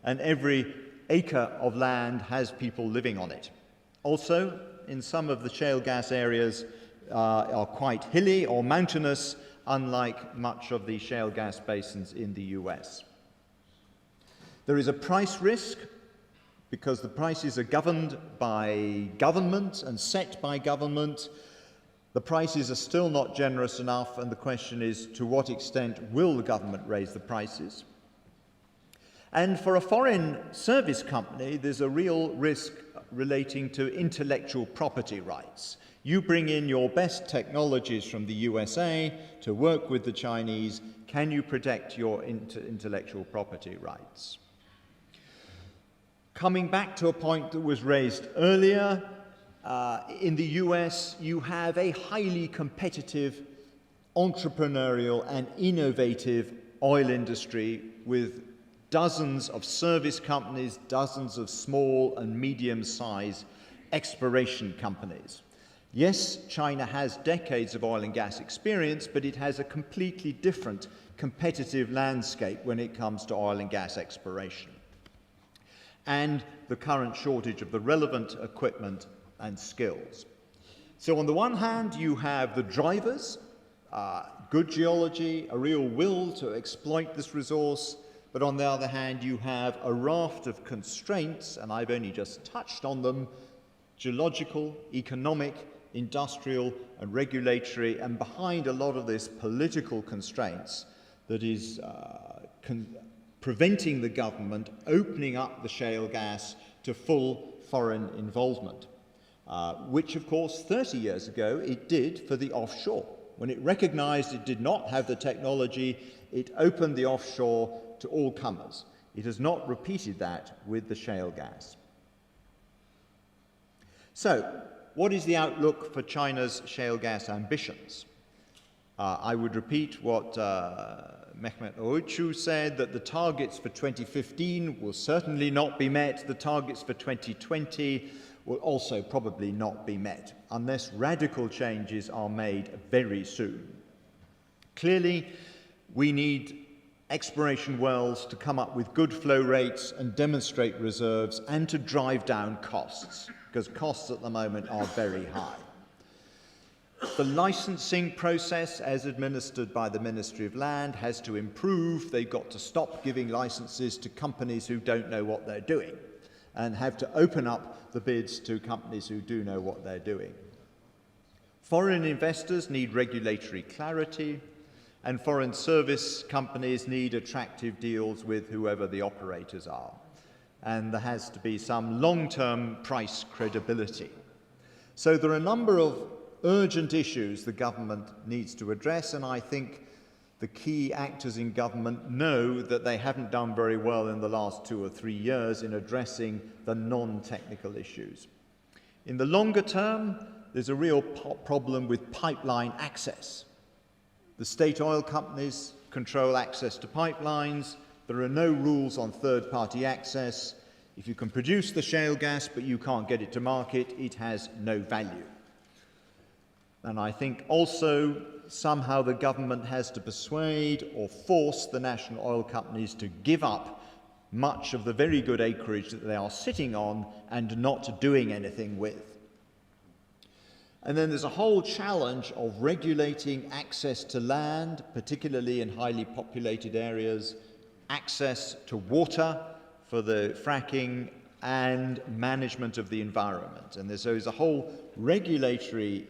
and every acre of land has people living on it. Also, in some of the shale gas areas are quite hilly or mountainous, unlike much of the shale gas basins in the US. There is a price risk because the prices are governed by government and set by government. The prices are still not generous enough, and the question is, to what extent will the government raise the prices? And for a foreign service company, there's a real risk relating to intellectual property rights. You bring in your best technologies from the USA to work with the Chinese. Can you protect your intellectual property rights? Coming back to a point that was raised earlier, in the US, you have a highly competitive, entrepreneurial and innovative oil industry with dozens of service companies, dozens of small and medium-sized exploration companies. Yes, China has decades of oil and gas experience, but it has a completely different competitive landscape when it comes to oil and gas exploration, and the current shortage of the relevant equipment and skills. So on the one hand, you have the drivers, good geology, a real will to exploit this resource, but on the other hand, you have a raft of constraints, and I've only just touched on them: geological, economic, industrial, and regulatory, and behind a lot of this, political constraints that is preventing the government opening up the shale gas to full foreign involvement, which, of course, 30 years ago it did for the offshore. When it recognized it did not have the technology, it opened the offshore to all comers. It has not repeated that with the shale gas. So, what is the outlook for China's shale gas ambitions? I would repeat what Mehmet Oğuzcu said, that the targets for 2015 will certainly not be met. The targets for 2020 will also probably not be met unless radical changes are made very soon. Clearly, we need exploration wells to come up with good flow rates and demonstrate reserves, and to drive down costs, because costs at the moment are very high. The licensing process, as administered by the Ministry of Land, has to improve. They've got to stop giving licenses to companies who don't know what they're doing, and have to open up the bids to companies who do know what they're doing. Foreign investors need regulatory clarity, and foreign service companies need attractive deals with whoever the operators are. And there has to be some long-term price credibility. So there are a number of urgent issues the government needs to address, and I think the key actors in government know that they haven't done very well in the last 2 or 3 years in addressing the non-technical issues. In the longer term, there's a real problem with pipeline access. The state oil companies control access to pipelines. There are no rules on third-party access. If you can produce the shale gas but you can't get it to market, it has no value. And I think also somehow the government has to persuade or force the national oil companies to give up much of the very good acreage that they are sitting on and not doing anything with. And then there's a whole challenge of regulating access to land, particularly in highly populated areas, access to water for the fracking, and management of the environment. And there's a whole regulatory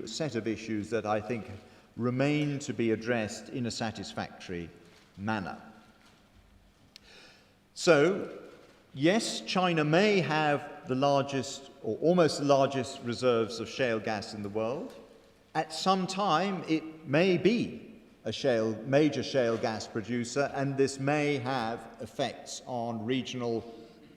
set of issues that I think remain to be addressed in a satisfactory manner. So, yes, China may have the largest or almost the largest reserves of shale gas in the world. At some time, it may be a major shale gas producer, and this may have effects on regional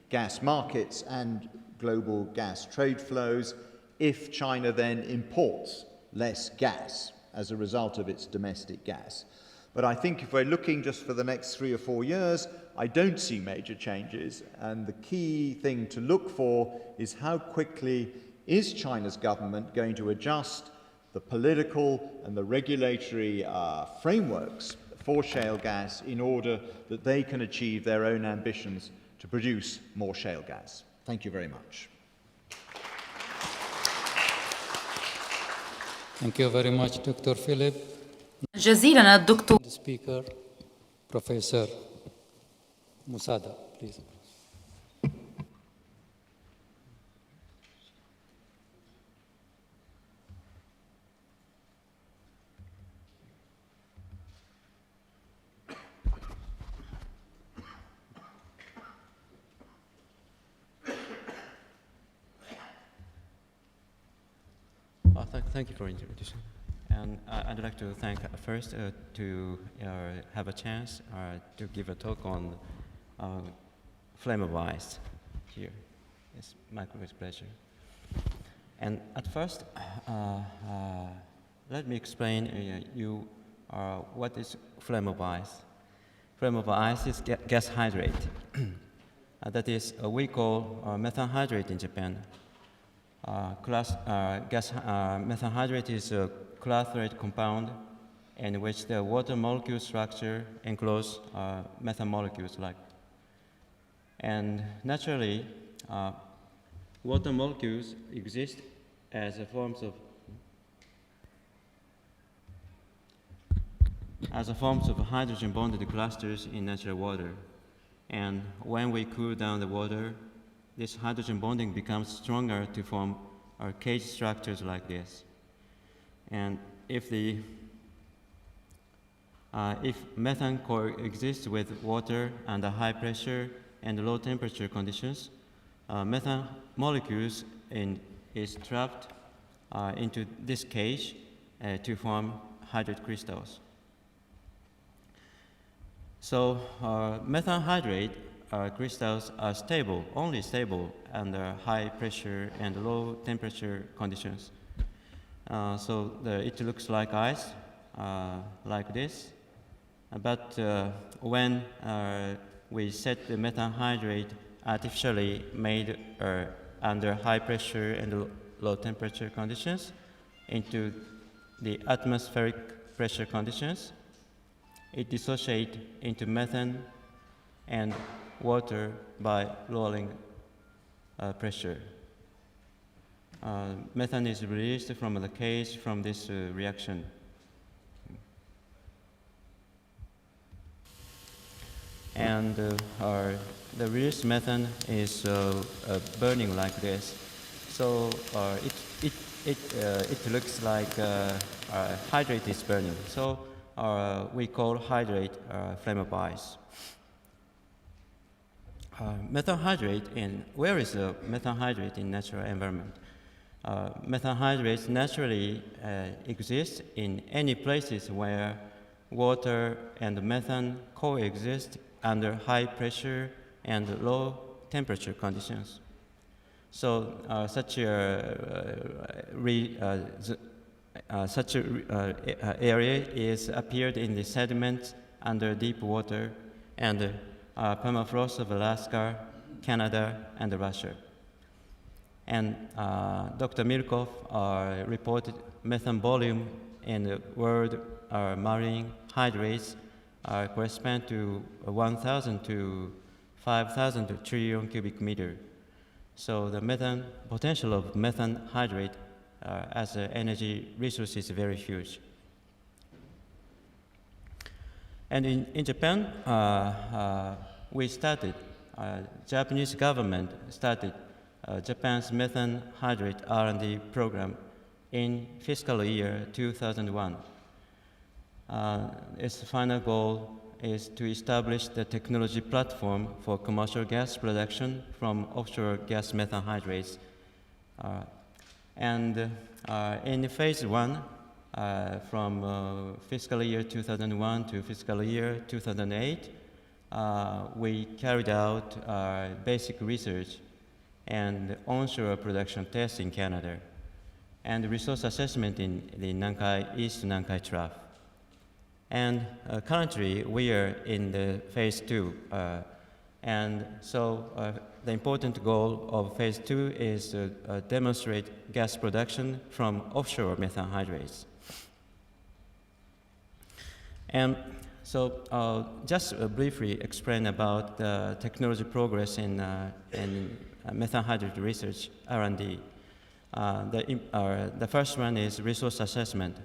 gas markets and global gas trade flows if China then imports less gas as a result of its domestic gas. But I think if we're looking just for the next 3 or 4 years, I don't see major changes, and the key thing to look for is how quickly is China's government going to adjust the political and the regulatory frameworks for shale gas in order that they can achieve their own ambitions to produce more shale gas. Thank you very much. Thank you very much, Dr. Philip. جزيلا الدكتور. The speaker, Professor Musada, please. Thank you for introduction. And I'd like to thank first to have a chance to give a talk on flammable ice here. It's my great pleasure. And at first, let me explain what is flammable ice. Flammable ice is gas hydrate. That is, we call methane hydrate in Japan. Methane hydrate is a clathrate compound in which the water molecule structure encloses methane molecules like. And naturally, water molecules exist as forms of hydrogen bonded clusters in natural water. And when we cool down the water, this hydrogen bonding becomes stronger to form cage structures like this. And if methane coexists with water under high pressure and low temperature conditions, methane molecules is trapped into this cage to form hydrate crystals. So methane hydrate crystals are stable, only stable under high pressure and low temperature conditions. It looks like ice, like this. But when we set the methane hydrate artificially made under high pressure and low temperature conditions into the atmospheric pressure conditions, it dissociates into methane and water by lowering pressure. Methane is released from the cage from this reaction. And the released methane is burning like this. So it looks like hydrate is burning. So we call hydrate flammable ice. Methane hydrate where is the methane hydrate in natural environment? Methane hydrates naturally exist in any places where water and methane coexist under high pressure and low temperature conditions. So such area is appeared in the sediments under deep water and permafrost of Alaska, Canada, and Russia. And Dr. Milkov reported methane volume in the world marine hydrates correspond to 1,000 to 5,000 trillion cubic meter. So the methane potential of methane hydrate as an energy resource is very huge. And in Japan, we started, Japanese government started Japan's methane hydrate R&D program in fiscal year 2001. Its final goal is to establish the technology platform for commercial gas production from offshore gas methane hydrates. In phase one, from fiscal year 2001 to fiscal year 2008, we carried out basic research and onshore production tests in Canada, and resource assessment in the East Nankai Trough. And currently, we are in the phase two. And so the important goal of phase two is to demonstrate gas production from offshore methane hydrates. And so just briefly explain about the technology progress in methane hydrate research, R&D. The first one is resource assessment.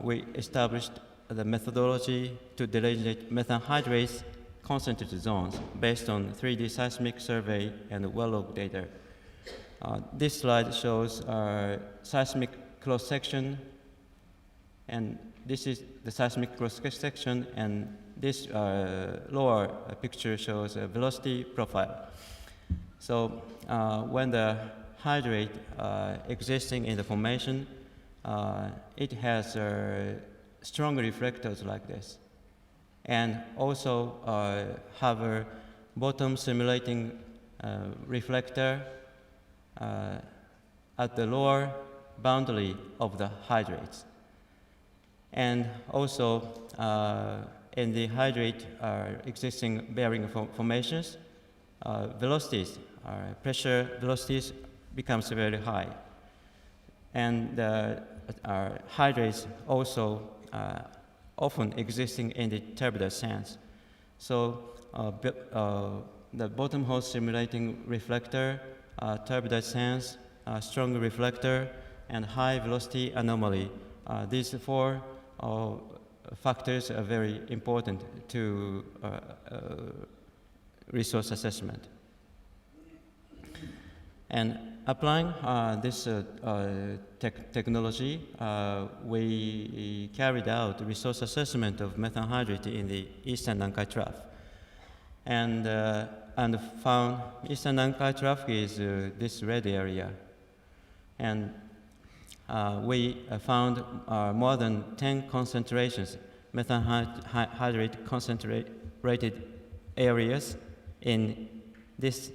We established the methodology to delineate methane hydrates concentrated zones based on 3D seismic survey and well log data. This slide shows seismic cross-section, and this is the seismic cross-section, and this lower picture shows a velocity profile. So when the hydrate existing in the formation, it has strong reflectors like this, and also have a bottom simulating reflector at the lower boundary of the hydrates. And also in the hydrate existing bearing formations, velocities, pressure velocities becomes very high. And hydrates also often existing in the turbidite sands. So the bottom hole simulating reflector, turbidite sands, strong reflector, and high velocity anomaly. These four factors are very important to resource assessment. And applying this technology, we carried out resource assessment of methane hydrate in the Eastern Nankai Trough. And found Eastern Nankai Trough is this red area. And we found more than 10 concentrations, methane hydrate concentrated areas in this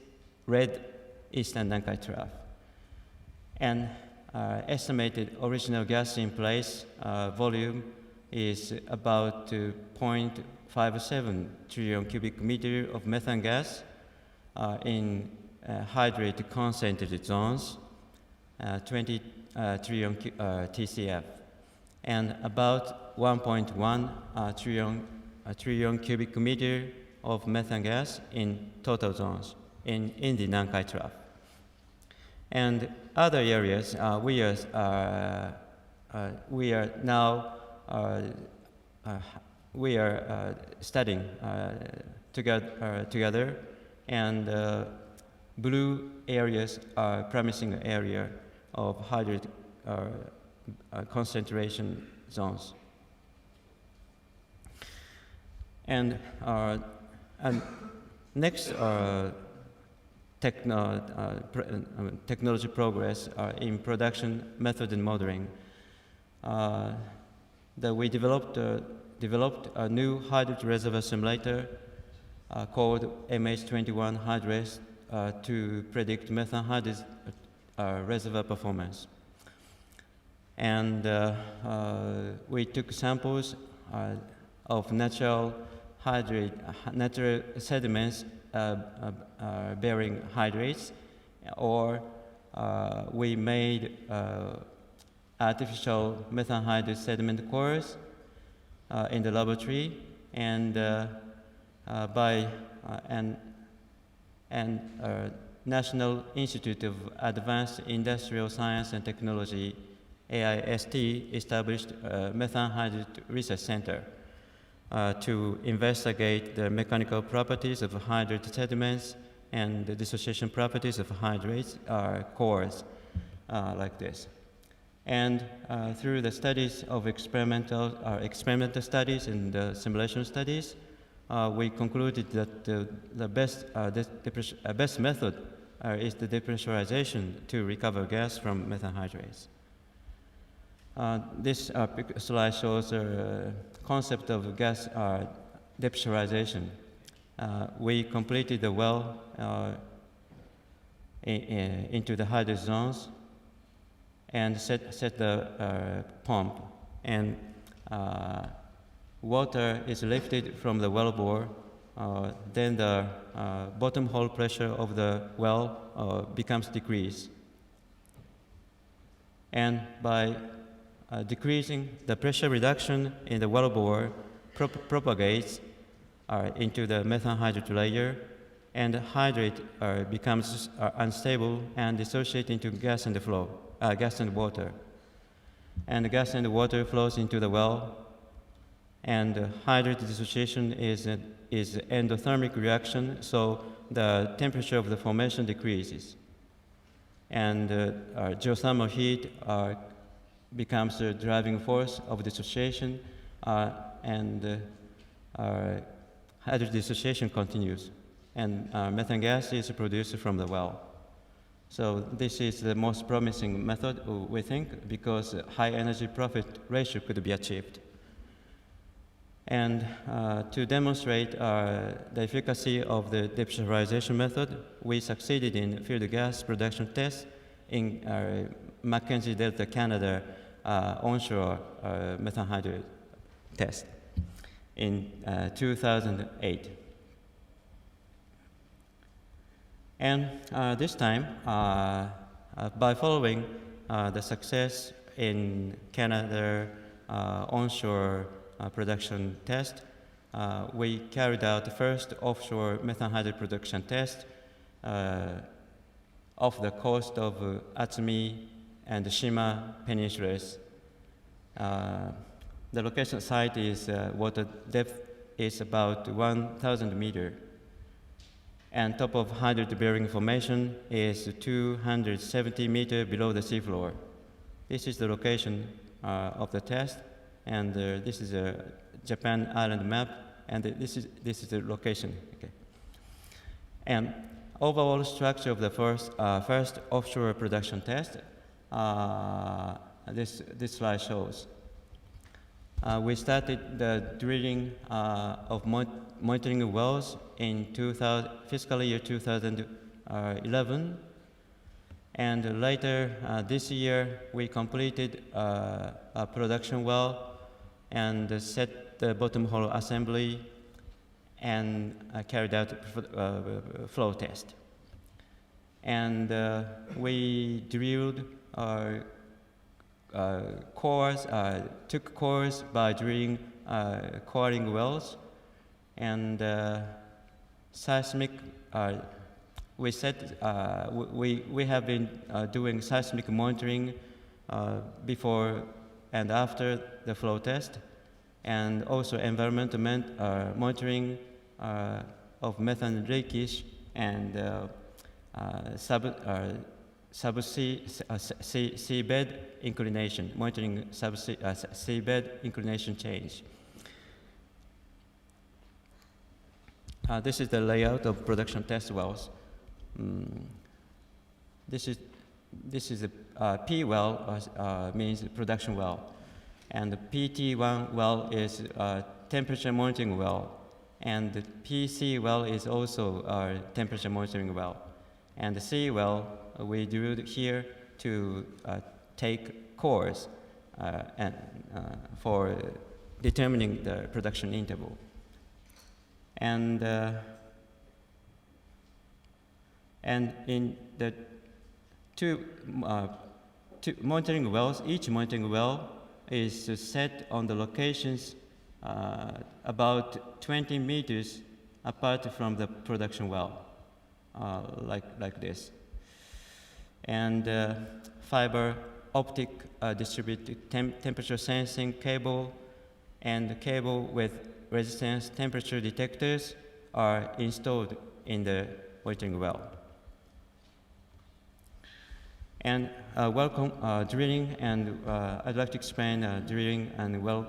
red Eastern Nankai Trough. And estimated original gas in place volume is about 0.57 trillion cubic meter of methane gas in hydrate concentrated zones, 20 trillion TCF, and about 1.1 trillion cubic meter of methane gas in total zones in the Nankai Trough. And other areas, we are now studying together, and blue areas are promising area of hydrate concentration zones. And next technology progress in production method and modeling. We developed a new hydrate reservoir simulator called MH21 Hydrate to predict methane hydrate reservoir performance. And we took samples of natural sediments bearing hydrates, or we made artificial methane hydrate sediment cores in the laboratory, and National Institute of Advanced Industrial Science and Technology, AIST, established a methane hydrate research center to investigate the mechanical properties of hydrate sediments and the dissociation properties of hydrates cores like this. And through the studies of experimental studies and simulation studies, we concluded that the best method is the depressurization to recover gas from methane hydrates. This slide shows a concept of gas depressurization. We completed the well into the hydrate zones and set the pump, and water is lifted from the well bore. Then the bottom hole pressure of the well becomes decreased. And by decreasing, the pressure reduction in the well bore propagates into the methane hydrate layer, and the hydrate becomes unstable and dissociates into gas and water. And the gas and water flows into the well, and hydrate dissociation is endothermic reaction, so the temperature of the formation decreases. And geothermal heat becomes the driving force of dissociation, and hydrate dissociation continues, and methane gas is produced from the well. So this is the most promising method, we think, because high energy profit ratio could be achieved. And to demonstrate the efficacy of the depressurization method, we succeeded in field gas production tests in Mackenzie Delta, Canada onshore methane hydrate test in 2008. And this time, by following the success in Canada onshore production test, we carried out the first offshore methane hydrate production test off the coast of Atsumi and Shima peninsulas. The location site is water depth is about 1,000 meters, and top of hydrate bearing formation is 270 meters below the seafloor. This is the location of the test, and this is a Japan island map, and this is the location. Okay. And overall structure of the first offshore production test, this slide shows. We started the drilling of monitoring wells in fiscal year 2011, and later this year we completed a production well and set the bottom hole assembly and carried out a flow test. And we drilled took cores by drilling coring wells, and seismic. We have been doing seismic monitoring before and after the flow test, and also environmental monitoring of methane leakage and seabed inclination, monitoring seabed inclination change. This is the layout of production test wells. This is a P well, means production well, and the PT1 well is a temperature monitoring well, and the PC well is also a temperature monitoring well, and the C well we drilled here to take cores and for determining the production interval. And in the two monitoring wells, each monitoring well is set on the locations about 20 meters apart from the production well, like this. And fiber optic distributed temperature sensing cable and cable with resistance temperature detectors are installed in the monitoring well. And drilling, and I'd like to explain drilling and well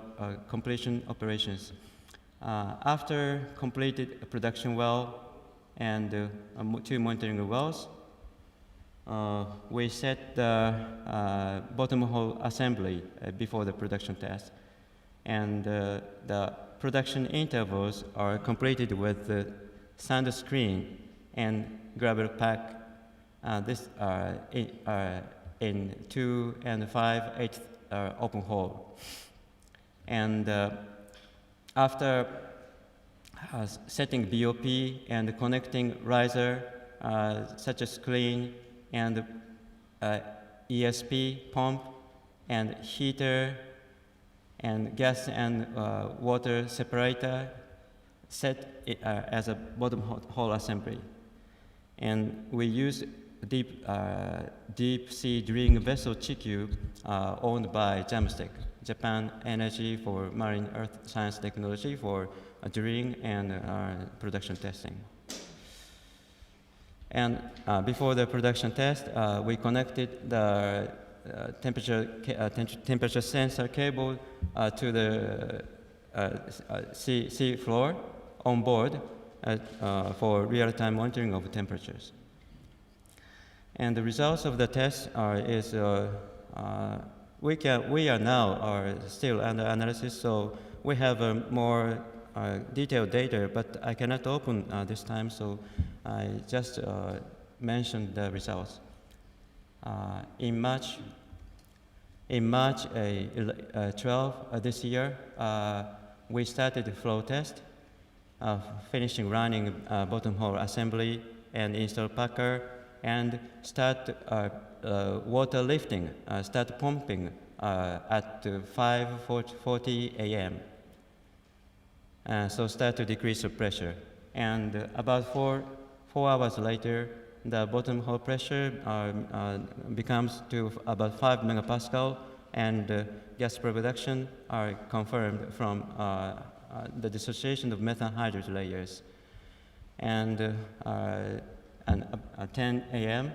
completion operations. After completed a production well and 2 monitoring wells, we set the bottom hole assembly before the production test. And the production intervals are completed with the sand screen and gravel pack. This in 2 and 5/8 open hole. And after setting BOP and connecting riser, such as screen and ESP pump and heater and gas and water separator, set it, as a bottom hole assembly. And we use deep sea drilling vessel Chikyu, owned by JAMSTEC, Japan Energy for Marine Earth Science Technology, for drilling and production testing. And before the production test, we connected the temperature sensor cable to the sea floor on board for real-time monitoring of temperatures. And the results of the test we are now still under analysis, so we have more detailed data, but I cannot open this time, so I just mentioned the results. In March 12 this year, we started the flow test, finishing running bottom hole assembly and install packer, and start water lifting, start pumping at 5:40 a.m. So start to decrease the pressure. And about four hours later, the bottom hole pressure becomes to about 5 megapascal, and gas production are confirmed from the dissociation of methane hydrate layers. And at 10 a.m.,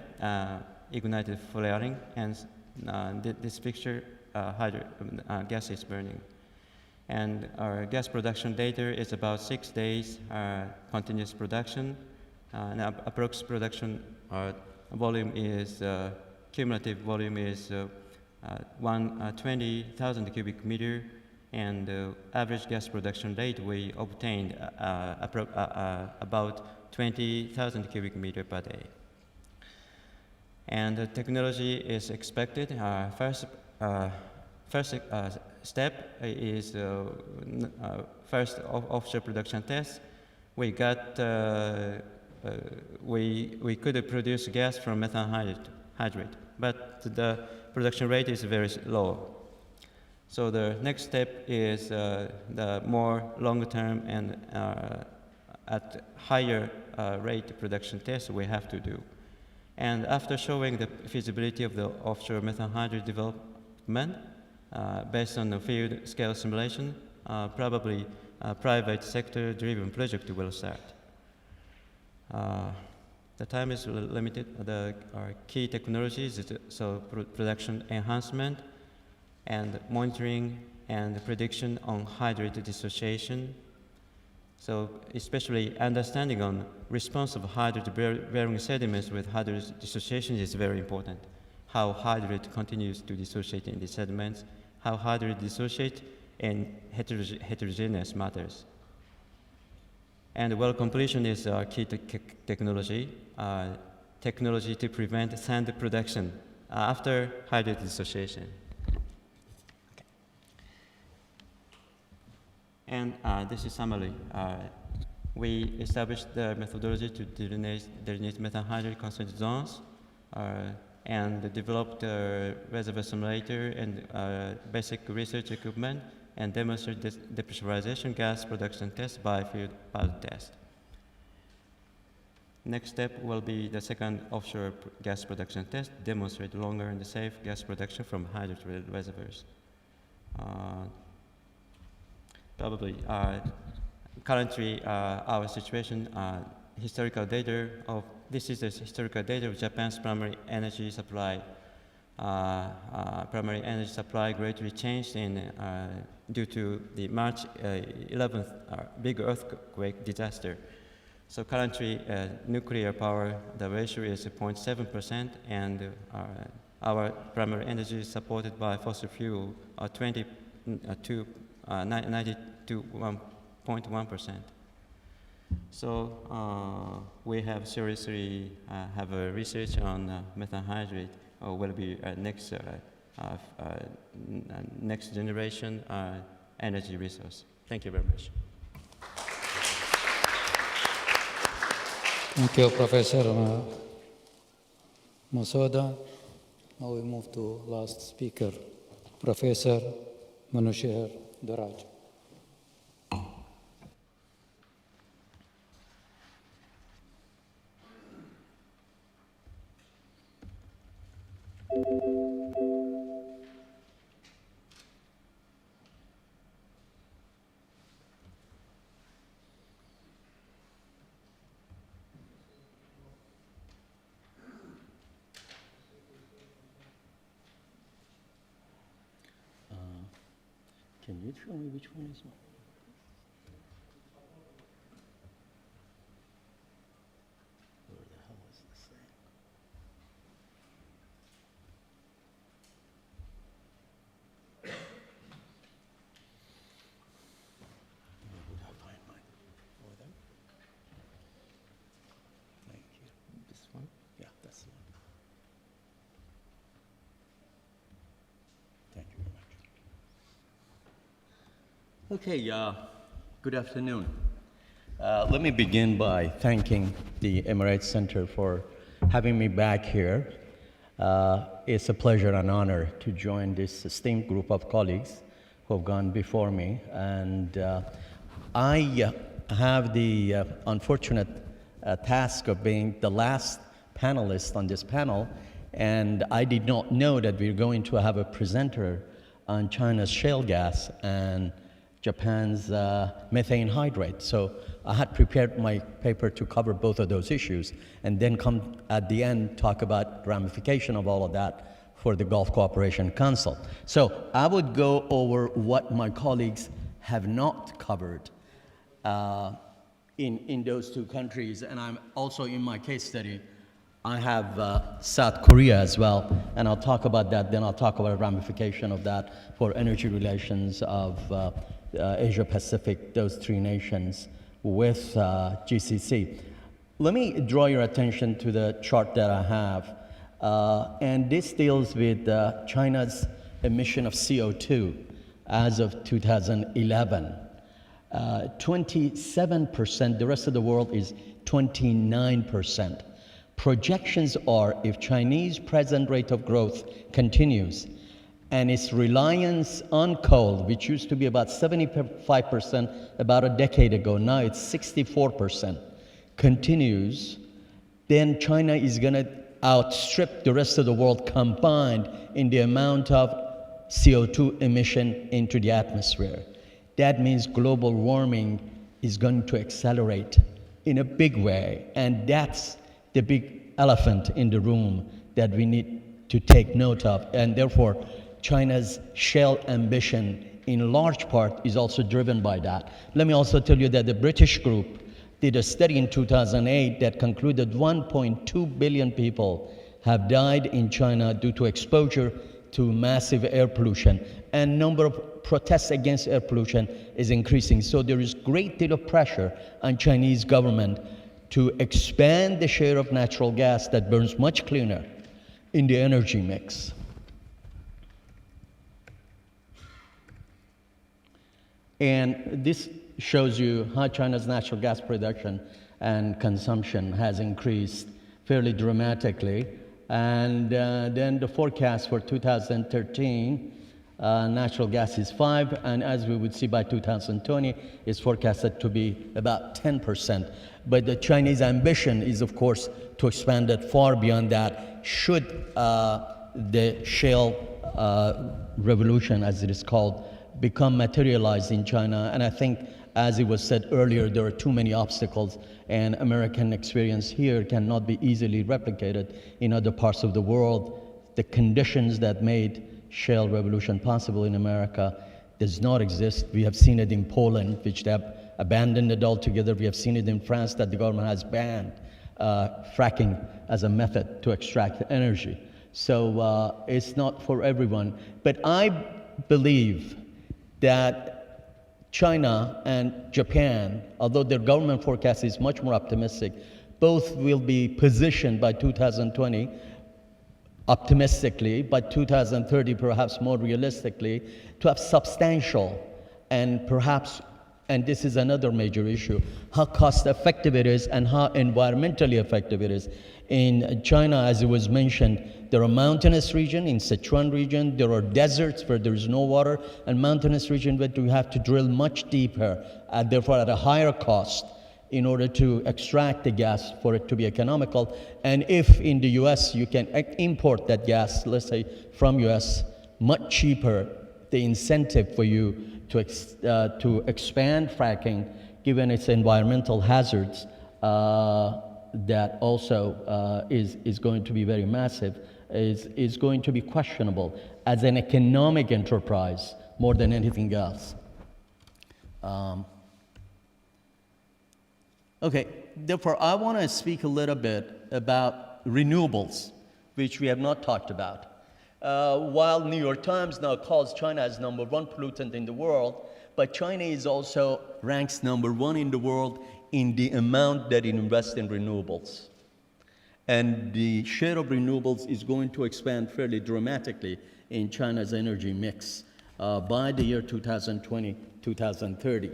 ignited flaring, and this picture, gas is burning. And our gas production data is about 6 days continuous production. And approx production volume is, cumulative volume is 20,000 cubic meter, and average gas production rate we obtained about 20,000 cubic meter per day. And the technology is expected. First step is first offshore production test. We got we could produce gas from methane hydrate, but the production rate is very low. So the next step is the more long-term and at higher rate production tests we have to do. And after showing the feasibility of the offshore methane hydrate development based on the field scale simulation, probably a private sector driven project will start. The time is limited. Our key technologies is production enhancement and monitoring and prediction on hydrate dissociation. So especially understanding on response of hydrate-bearing sediments with hydrate dissociation is very important. How hydrate continues to dissociate in the sediments, how hydrate dissociate in heterogeneous matters. And well completion is our key technology, technology to prevent sand production after hydrate dissociation. And this is summary. We established the methodology to delineate methane hydrate concentrated zones, and developed a reservoir simulator and basic research equipment, and demonstrate this depressurization gas production test by field pilot test. Next step will be the second offshore gas production test, demonstrate longer and safe gas production from hydrate reservoirs. Probably currently our situation, historical data of, this is the historical data of Japan's primary energy supply primary energy supply greatly changed due to the March 11th big earthquake disaster. So currently, nuclear power, the ratio is 0.7%, and our primary energy is supported by fossil fuel, 91.1%. So we have seriously have a research on methyl hydrate, will be next generation energy resource. Thank you very much. Thank you, Professor Musoda. Now we move to last speaker, Professor Manusher Doraj. Can you tell me which one is one? Where the hell is this thing? Where would I find mine? Over there? Thank you. This one? Yeah, that's the one. Thank you very much. Okay, good afternoon. Let me begin by thanking the Emirates Center for having me back here. It's a pleasure and honor to join this esteemed group of colleagues who have gone before me. And I have the unfortunate task of being the last panelist on this panel, and I did not know that we're going to have a presenter on China's shale gas and Japan's methane hydrate. So I had prepared my paper to cover both of those issues, and then come at the end talk about ramification of all of that for the Gulf Cooperation Council. So I would go over what my colleagues have not covered in those two countries, and I'm also in my case study I have South Korea as well, and I'll talk about that. Then I'll talk about ramification of that for energy relations of Asia Pacific, those three nations with GCC. Let me draw your attention to the chart that I have, and this deals with China's emission of CO2 as of 2011. 27%, the rest of the world is 29%. Projections are, if Chinese present rate of growth continues and its reliance on coal, which used to be about 75% about a decade ago, now it's 64%, continues, then China is going to outstrip the rest of the world combined in the amount of CO2 emission into the atmosphere. That means global warming is going to accelerate in a big way, and that's the big elephant in the room that we need to take note of. And therefore, China's shale ambition in large part is also driven by that. Let me also tell you that the British group did a study in 2008 that concluded 1.2 billion people have died in China due to exposure to massive air pollution, and number of protests against air pollution is increasing. So there is great deal of pressure on Chinese government to expand the share of natural gas that burns much cleaner in the energy mix. And this shows you how China's natural gas production and consumption has increased fairly dramatically. And then the forecast for 2013, natural gas is 5%, and as we would see by 2020, is forecasted to be about 10%. But the Chinese ambition is, of course, to expand it far beyond that should the shale revolution, as it is called, become materialized in China. And I think, as it was said earlier, there are too many obstacles, and American experience here cannot be easily replicated in other parts of the world the conditions that made shale revolution possible in America does not exist. We have seen it in Poland, which they have abandoned it altogether. We have seen it in France, that the government has banned fracking as a method to extract energy. So it's not for everyone. But I believe that China and Japan, although their government forecast is much more optimistic, both will be positioned by 2020 optimistically, by 2030 perhaps more realistically, to have substantial and perhaps, and this is another major issue, how cost effective it is and how environmentally effective it is. In China, as it was mentioned, there are mountainous regions, in Sichuan region, there are deserts where there is no water, and mountainous region where you have to drill much deeper, and therefore at a higher cost, in order to extract the gas for it to be economical. And if in the US you can import that gas, let's say from US, much cheaper, the incentive for you to expand fracking, given its environmental hazards, that also is going to be very massive, is going to be questionable as an economic enterprise more than anything else. Okay, therefore I want to speak a little bit about renewables, which we have not talked about. While New York Times now calls China as #1 pollutant in the world, but China is also ranks #1 in the world in the amount that it invests in renewables. And the share of renewables is going to expand fairly dramatically in China's energy mix by the year 2020, 2030.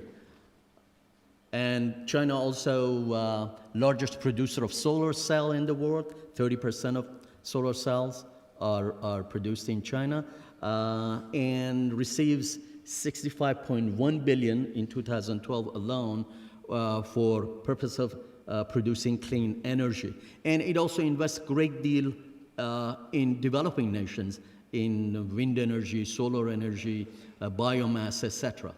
And China also largest producer of solar cell in the world. 30% of solar cells are produced in China, and receives 65.1 billion in 2012 alone for purpose of producing clean energy. And it also invests a great deal in developing nations in wind energy, solar energy, biomass, etc.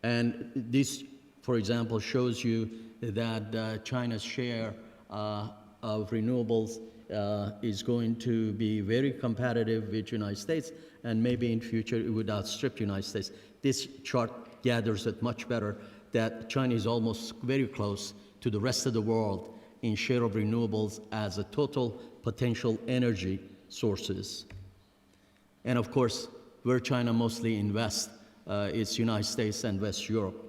And this, for example, shows you that China's share of renewables is going to be very competitive with the United States, and maybe in future it would outstrip the United States. This chart gathers it much better that China is almost very close to the rest of the world in share of renewables as a total potential energy sources. And of course, where China mostly invests is United States and West Europe.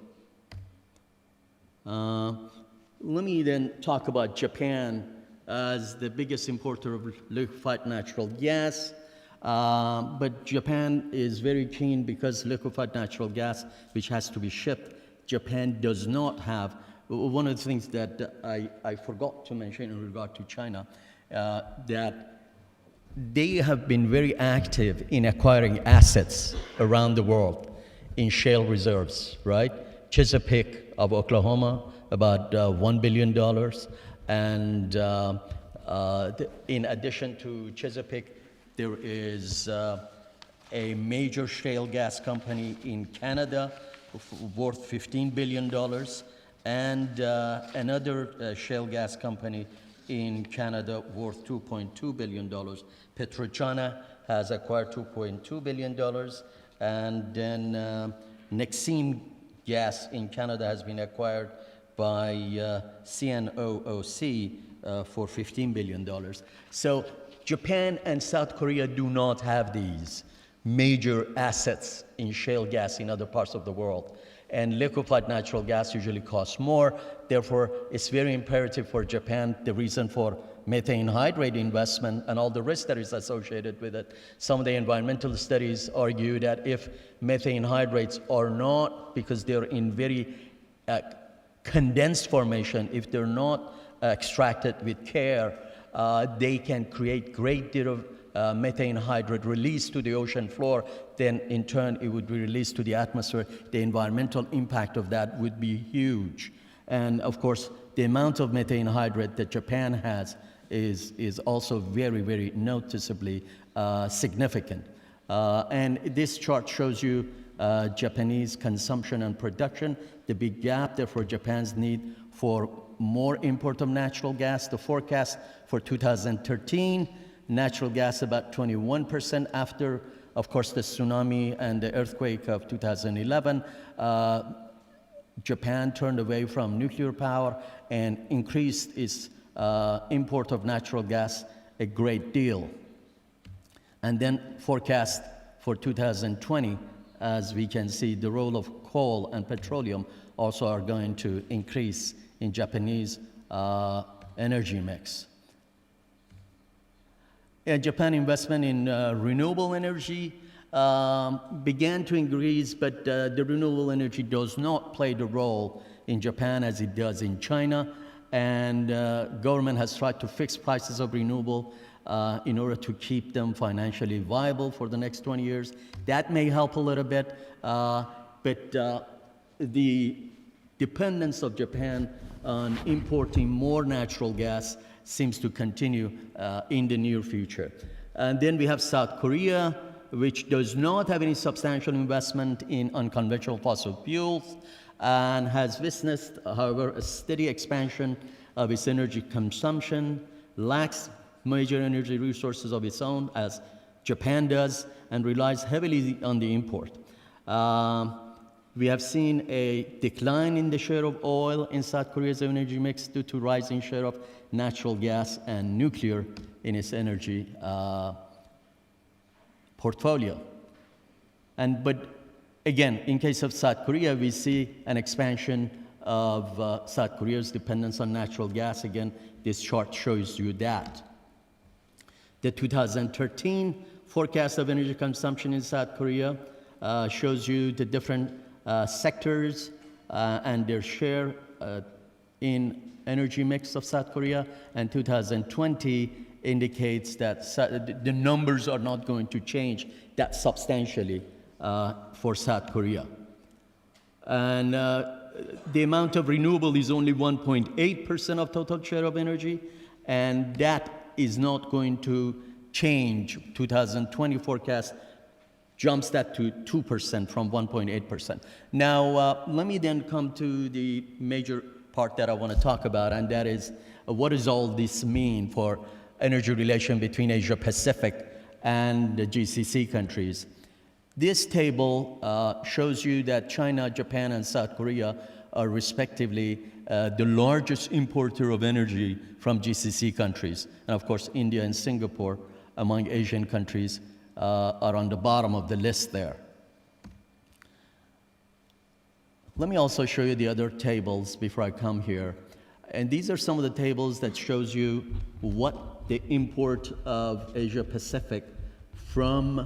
Let me then talk about Japan as the biggest importer of liquefied natural gas. But Japan is very keen because liquefied natural gas, which has to be shipped, Japan does not have. One of the things that I forgot to mention in regard to China, that they have been very active in acquiring assets around the world in shale reserves, right? Chesapeake of Oklahoma, about $1 billion. And in addition to Chesapeake, there is a major shale gas company in Canada worth $15 billion, and another shale gas company in Canada worth $2.2 billion. PetroChina has acquired $2.2 billion, and then Nexim gas in Canada has been acquired by CNOOC for $15 billion. So Japan and South Korea do not have these major assets in shale gas in other parts of the world. And liquefied natural gas usually costs more. Therefore, it's very imperative for Japan, the reason for methane hydrate investment and all the risk that is associated with it. Some of the environmental studies argue that if methane hydrates are not, because they're in very condensed formation, if they're not extracted with care, they can create great deal of methane hydrate released to the ocean floor. Then in turn it would be released to the atmosphere. The environmental impact of that would be huge. And of course, the amount of methane hydrate that Japan has is also very, very noticeably significant. And this chart shows you Japanese consumption and production, the big gap there for Japan's need for more import of natural gas. The forecast for 2013 natural gas about 21% after, of course, the tsunami and the earthquake of 2011. Japan turned away from nuclear power and increased its import of natural gas a great deal. And then forecast for 2020, as we can see, the role of coal and petroleum also are going to increase in Japanese energy mix. And Japan investment in renewable energy began to increase, but the renewable energy does not play the role in Japan as it does in China. And government has tried to fix prices of renewable in order to keep them financially viable for the next 20 years. That may help a little bit, but the dependence of Japan on importing more natural gas seems to continue in the near future. And then we have South Korea, which does not have any substantial investment in unconventional fossil fuels and has witnessed, however, a steady expansion of its energy consumption, lacks major energy resources of its own, as Japan does, and relies heavily on the import. We have seen a decline in the share of oil in South Korea's energy mix due to rising share of natural gas and nuclear in its energy portfolio. But again, in case of South Korea, we see an expansion of South Korea's dependence on natural gas. Again, this chart shows you that. The 2013 forecast of energy consumption in South Korea shows you the different sectors and their share in energy mix of South Korea, and 2020 indicates that the numbers are not going to change that substantially for South Korea. And the amount of renewable is only 1.8% of total share of energy, and that is not going to change. 2020 forecast jumps that to 2% from 1.8%. Now, let me then come to the major part that I want to talk about, and that is what does all this mean for energy relation between Asia Pacific and the GCC countries. This table shows you that China, Japan, and South Korea are respectively the largest importer of energy from GCC countries. And of course, India and Singapore, among Asian countries, are on the bottom of the list there. Let me also show you the other tables before I come here. And these are some of the tables that shows you what the import of Asia Pacific from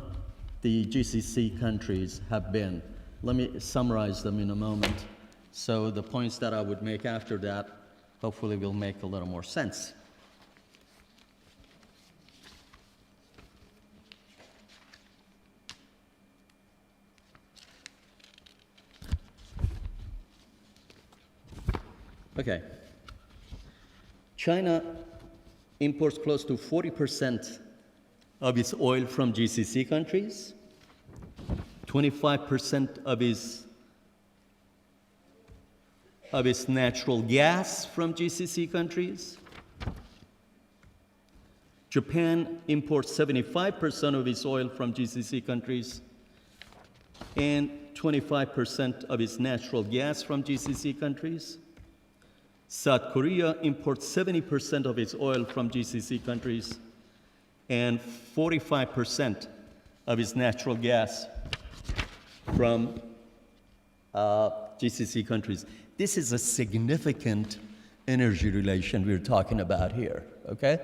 the GCC countries have been. Let me summarize them in a moment. So the points that I would make after that hopefully will make a little more sense. Okay. China imports close to 40% of its oil from GCC countries, 25% of its natural gas from GCC countries. Japan imports 75% of its oil from GCC countries and 25% of its natural gas from GCC countries. South Korea imports 70% of its oil from GCC countries and 45% of its natural gas from GCC countries. This is a significant energy relation we're talking about here, okay?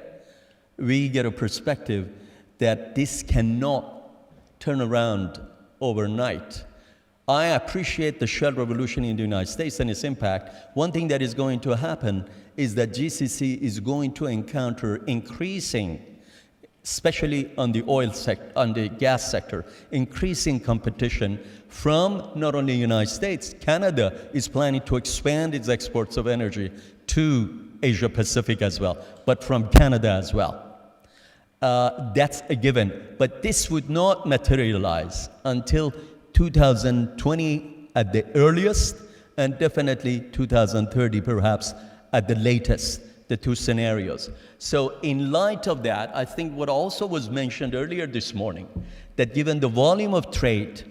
We get a perspective that this cannot turn around overnight. I appreciate the shale revolution in the United States and its impact. One thing that is going to happen is that GCC is going to encounter increasing, especially on the oil sector, on the gas sector, increasing competition from not only the United States. Canada is planning to expand its exports of energy to Asia Pacific as well, but from Canada as well. That's a given, but this would not materialize until 2020 at the earliest, and definitely 2030 perhaps at the latest. the two scenarios. So in light of that, I think what also was mentioned earlier this morning, that given the volume of trade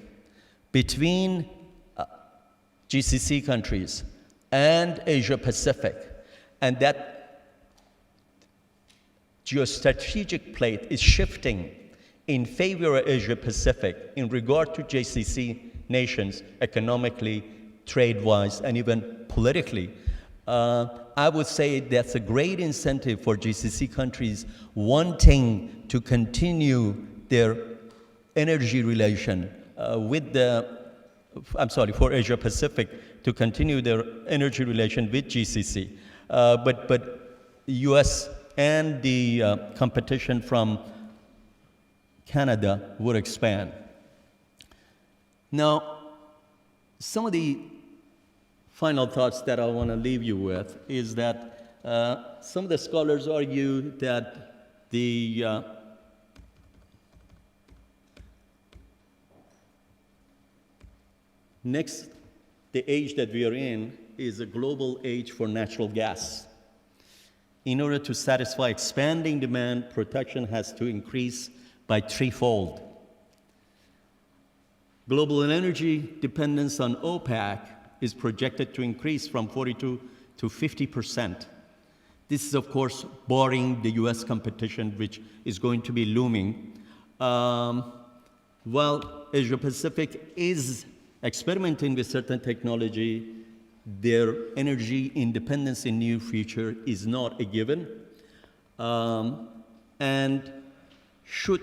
between GCC countries and Asia Pacific, and that geostrategic plate is shifting in favor of Asia Pacific in regard to GCC nations economically, trade-wise, and even politically, I would say that's a great incentive for GCC countries wanting to continue their energy relation for Asia Pacific to continue their energy relation with GCC. But US and the competition from Canada would expand. Now, some of the final thoughts that I want to leave you with is that some of the scholars argue that the age that we are in is a global age for natural gas. In order to satisfy expanding demand, production has to increase by threefold. Global energy dependence on OPEC is projected to increase from 42 to 50%. This is, of course, barring the US competition, which is going to be looming. While Asia Pacific is experimenting with certain technology, their energy independence in near future is not a given. And should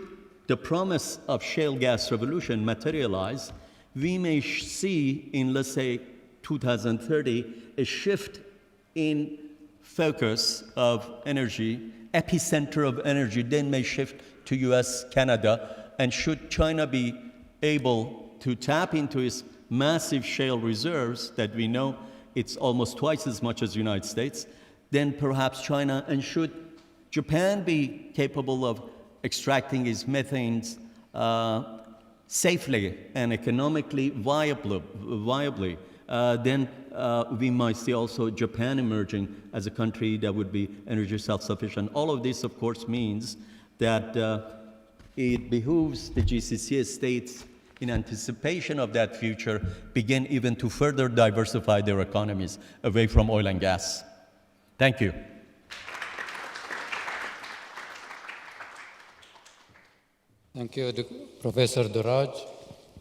the promise of shale gas revolution materialize, we may see in, let's say, 2030, a shift in focus of energy, epicenter of energy, then may shift to US, Canada, and should China be able to tap into its massive shale reserves that we know it's almost twice as much as the United States, then perhaps China, and should Japan be capable of extracting its methanes safely and economically viably, then we might see also Japan emerging as a country that would be energy self-sufficient. All of this, of course, means that it behooves the GCC states, in anticipation of that future, begin even to further diversify their economies away from oil and gas. Thank you. Thank you, Professor Duraj.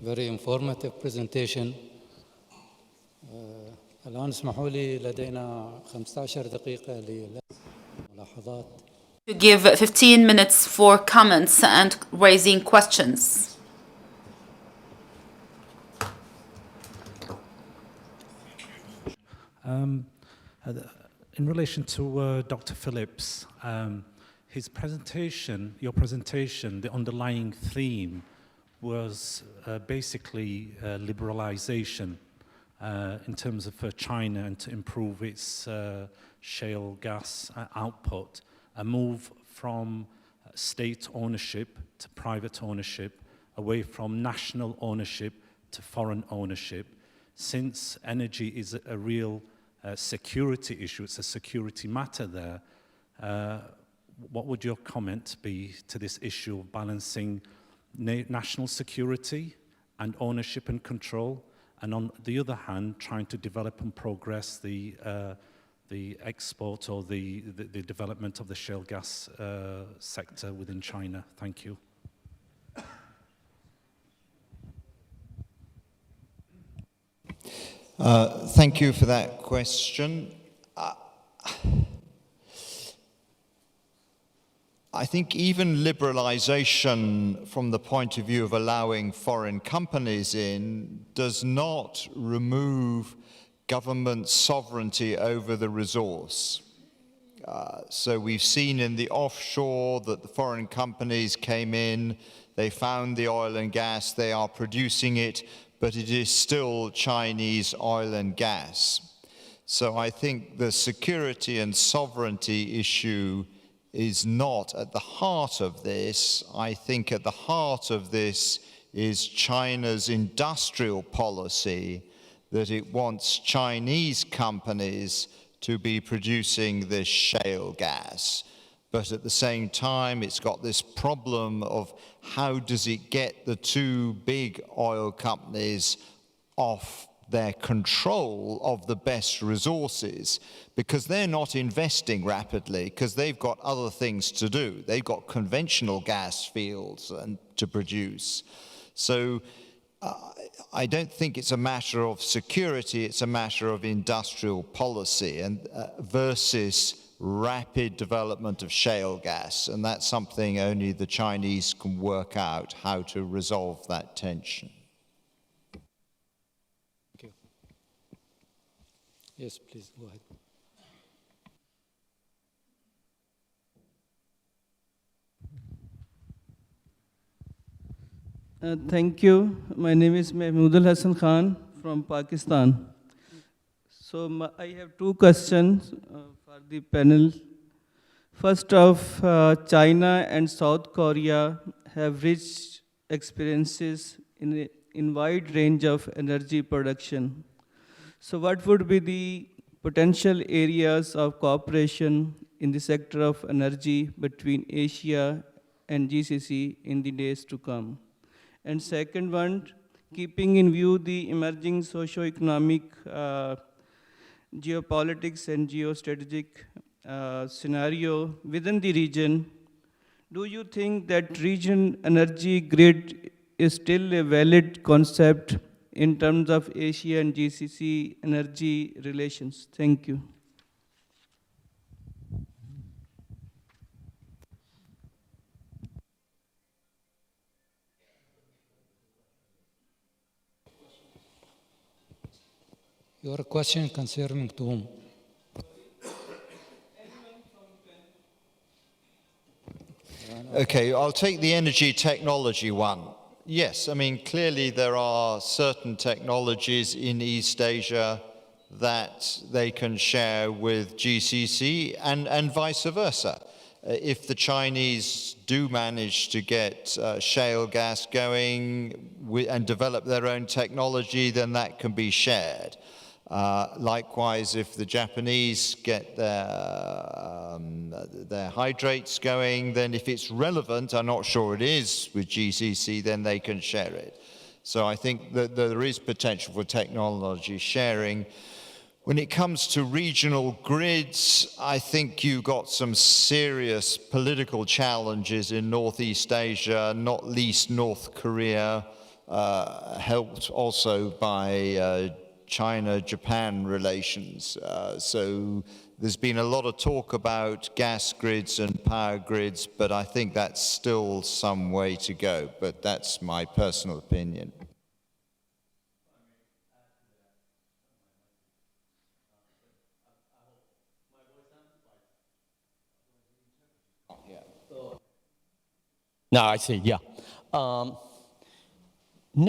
Very informative presentation. الآن اسمحوا لي لدينا 15 دقيقة لملاحظات. To give 15 minutes for comments and raising questions. In relation to Dr. Phillips, his presentation, your presentation, the underlying theme was basically liberalization in terms of China and to improve its shale gas output, a move from state ownership to private ownership, away from national ownership to foreign ownership. Since energy is a real security issue, it's a security matter there, what would your comment be to this issue of balancing national security and ownership and control, and on the other hand, trying to develop and progress the export or the development of the shale gas sector within China? Thank you. Thank you for that question. I think even liberalization from the point of view of allowing foreign companies in does not remove government sovereignty over the resource. So we've seen in the offshore that the foreign companies came in, they found the oil and gas, they are producing it, but it is still Chinese oil and gas. So I think the security and sovereignty issue is not at the heart of this. I think at the heart of this is China's industrial policy, that it wants Chinese companies to be producing this shale gas. But at the same time, it's got this problem of how does it get the two big oil companies off their control of the best resources, because they're not investing rapidly because they've got other things to do. They've got conventional gas fields to produce. So I don't think it's a matter of security, it's a matter of industrial policy and versus rapid development of shale gas. And that's something only the Chinese can work out how to resolve that tension. Thank you. Yes, please go ahead. Thank you. My name is Mahmoodul Hassan Khan from Pakistan. So I have two questions for the panel. First off, China and South Korea have rich experiences in wide range of energy production. So what would be the potential areas of cooperation in the sector of energy between Asia and GCC in the days to come? And second one, keeping in view the emerging socio-economic geopolitics and geostrategic scenario within the region, do you think that region energy grid is still a valid concept in terms of Asia and GCC energy relations? Thank you. Your question concerning to whom? Okay, I'll take the energy technology one. Yes, I mean, clearly there are certain technologies in East Asia that they can share with GCC and vice versa. If the Chinese do manage to get shale gas going and develop their own technology, then that can be shared. Likewise, if the Japanese get their hydrates going, then if it's relevant, I'm not sure it is with GCC, then they can share it. So I think that there is potential for technology sharing. When it comes to regional grids, I think you've got some serious political challenges in Northeast Asia, not least North Korea, helped also by China-Japan relations. So there's been a lot of talk about gas grids and power grids, but I think that's still some way to go. But that's my personal opinion. No, I see, yeah. No,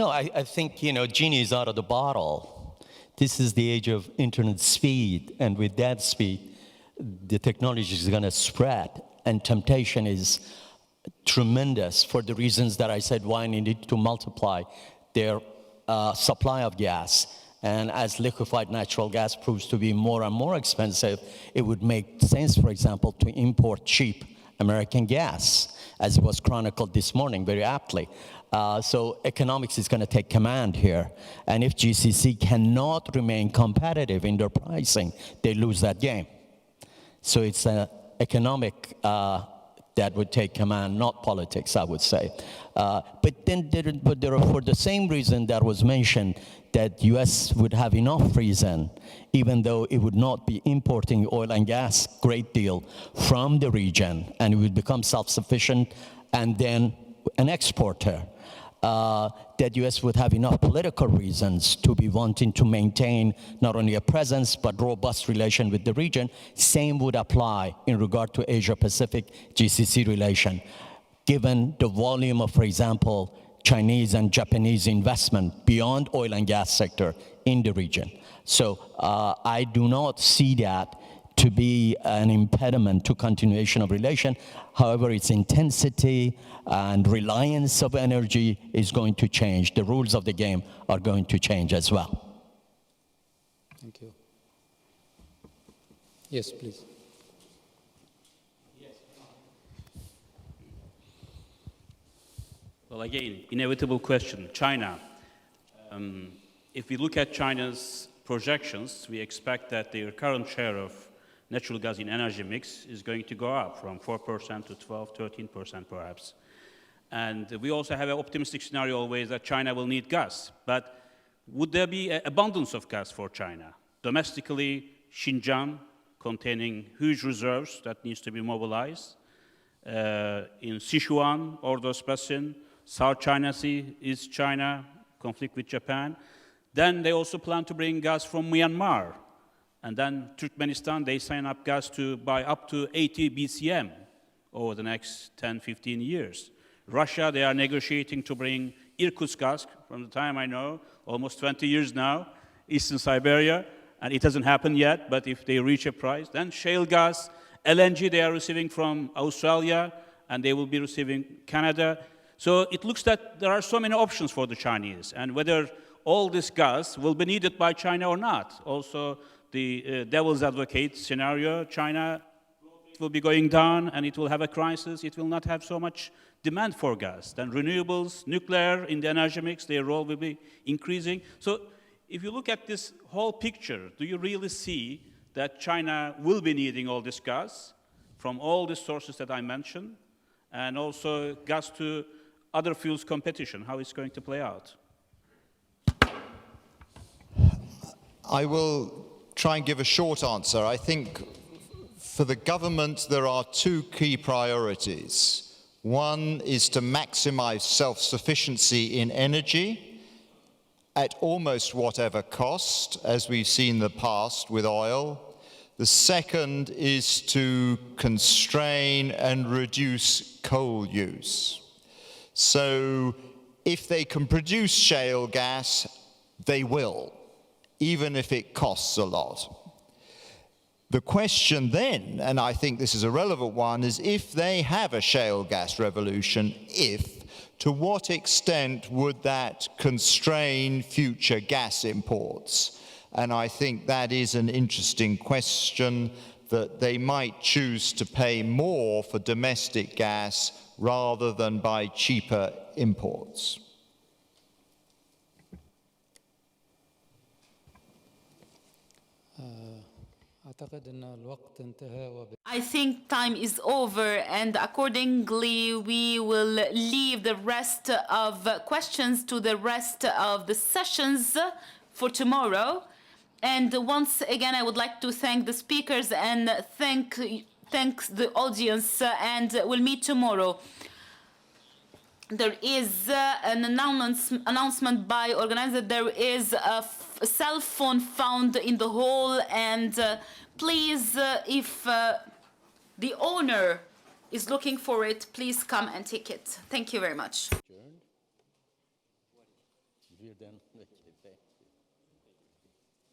I think, genie is out of the bottle. This is the age of internet speed, and with that speed, the technology is going to spread, and temptation is tremendous for the reasons that I said why they need to multiply their supply of gas. And as liquefied natural gas proves to be more and more expensive, it would make sense, for example, to import cheap American gas, as was chronicled this morning very aptly. So economics is going to take command here. And if GCC cannot remain competitive in their pricing, they lose that game. So it's economic that would take command, not politics, I would say. But there are, for the same reason that was mentioned, that U.S. would have enough reason, even though it would not be importing oil and gas great deal from the region, and it would become self-sufficient and then an exporter. That U.S. would have enough political reasons to be wanting to maintain not only a presence but robust relation with the region. Same would apply in regard to Asia-Pacific GCC relation. Given the volume of, for example, Chinese and Japanese investment beyond oil and gas sector in the region. So I do not see that to be an impediment to continuation of relation. However, its intensity and reliance of energy is going to change. The rules of the game are going to change as well. Thank you. Yes, please. Well, again, inevitable question. China. If we look at China's projections, we expect that their current share of natural gas in energy mix is going to go up from 4% to 12, 13% perhaps. And we also have an optimistic scenario always that China will need gas. But would there be an abundance of gas for China? Domestically, Xinjiang, containing huge reserves that needs to be mobilized. In Sichuan, Ordos Basin, South China Sea, East China, conflict with Japan. Then they also plan to bring gas from Myanmar. And then Turkmenistan, they sign up gas to buy up to 80 BCM over the next 10, 15 years. Russia, they are negotiating to bring Irkutsk gas, from the time I know, almost 20 years now, Eastern Siberia, and it hasn't happened yet, but if they reach a price, then shale gas, LNG they are receiving from Australia, and they will be receiving Canada. So it looks that there are so many options for the Chinese, and whether all this gas will be needed by China or not. Also, the devil's advocate scenario, China will be going down and it will have a crisis. It will not have so much demand for gas. Then renewables, nuclear in the energy mix, their role will be increasing. So if you look at this whole picture, do you really see that China will be needing all this gas from all the sources that I mentioned, and also gas to other fuels competition, how it's going to play out? I will try and give a short answer. I think for the government there are two key priorities. One is to maximize self-sufficiency in energy at almost whatever cost, as we've seen in the past with oil. The second is to constrain and reduce coal use. So if they can produce shale gas, they will, even if it costs a lot. The question then, and I think this is a relevant one, is if they have a shale gas revolution, to what extent would that constrain future gas imports? And I think that is an interesting question, that they might choose to pay more for domestic gas rather than buy cheaper imports. I think time is over, and accordingly we will leave the rest of questions to the rest of the sessions for tomorrow. And once again, I would like to thank the speakers and thank the audience, and we'll meet tomorrow. There is an announcement by organizer. There is a cell phone found in the hall, and please, if the owner is looking for it, please come and take it. Thank you very much.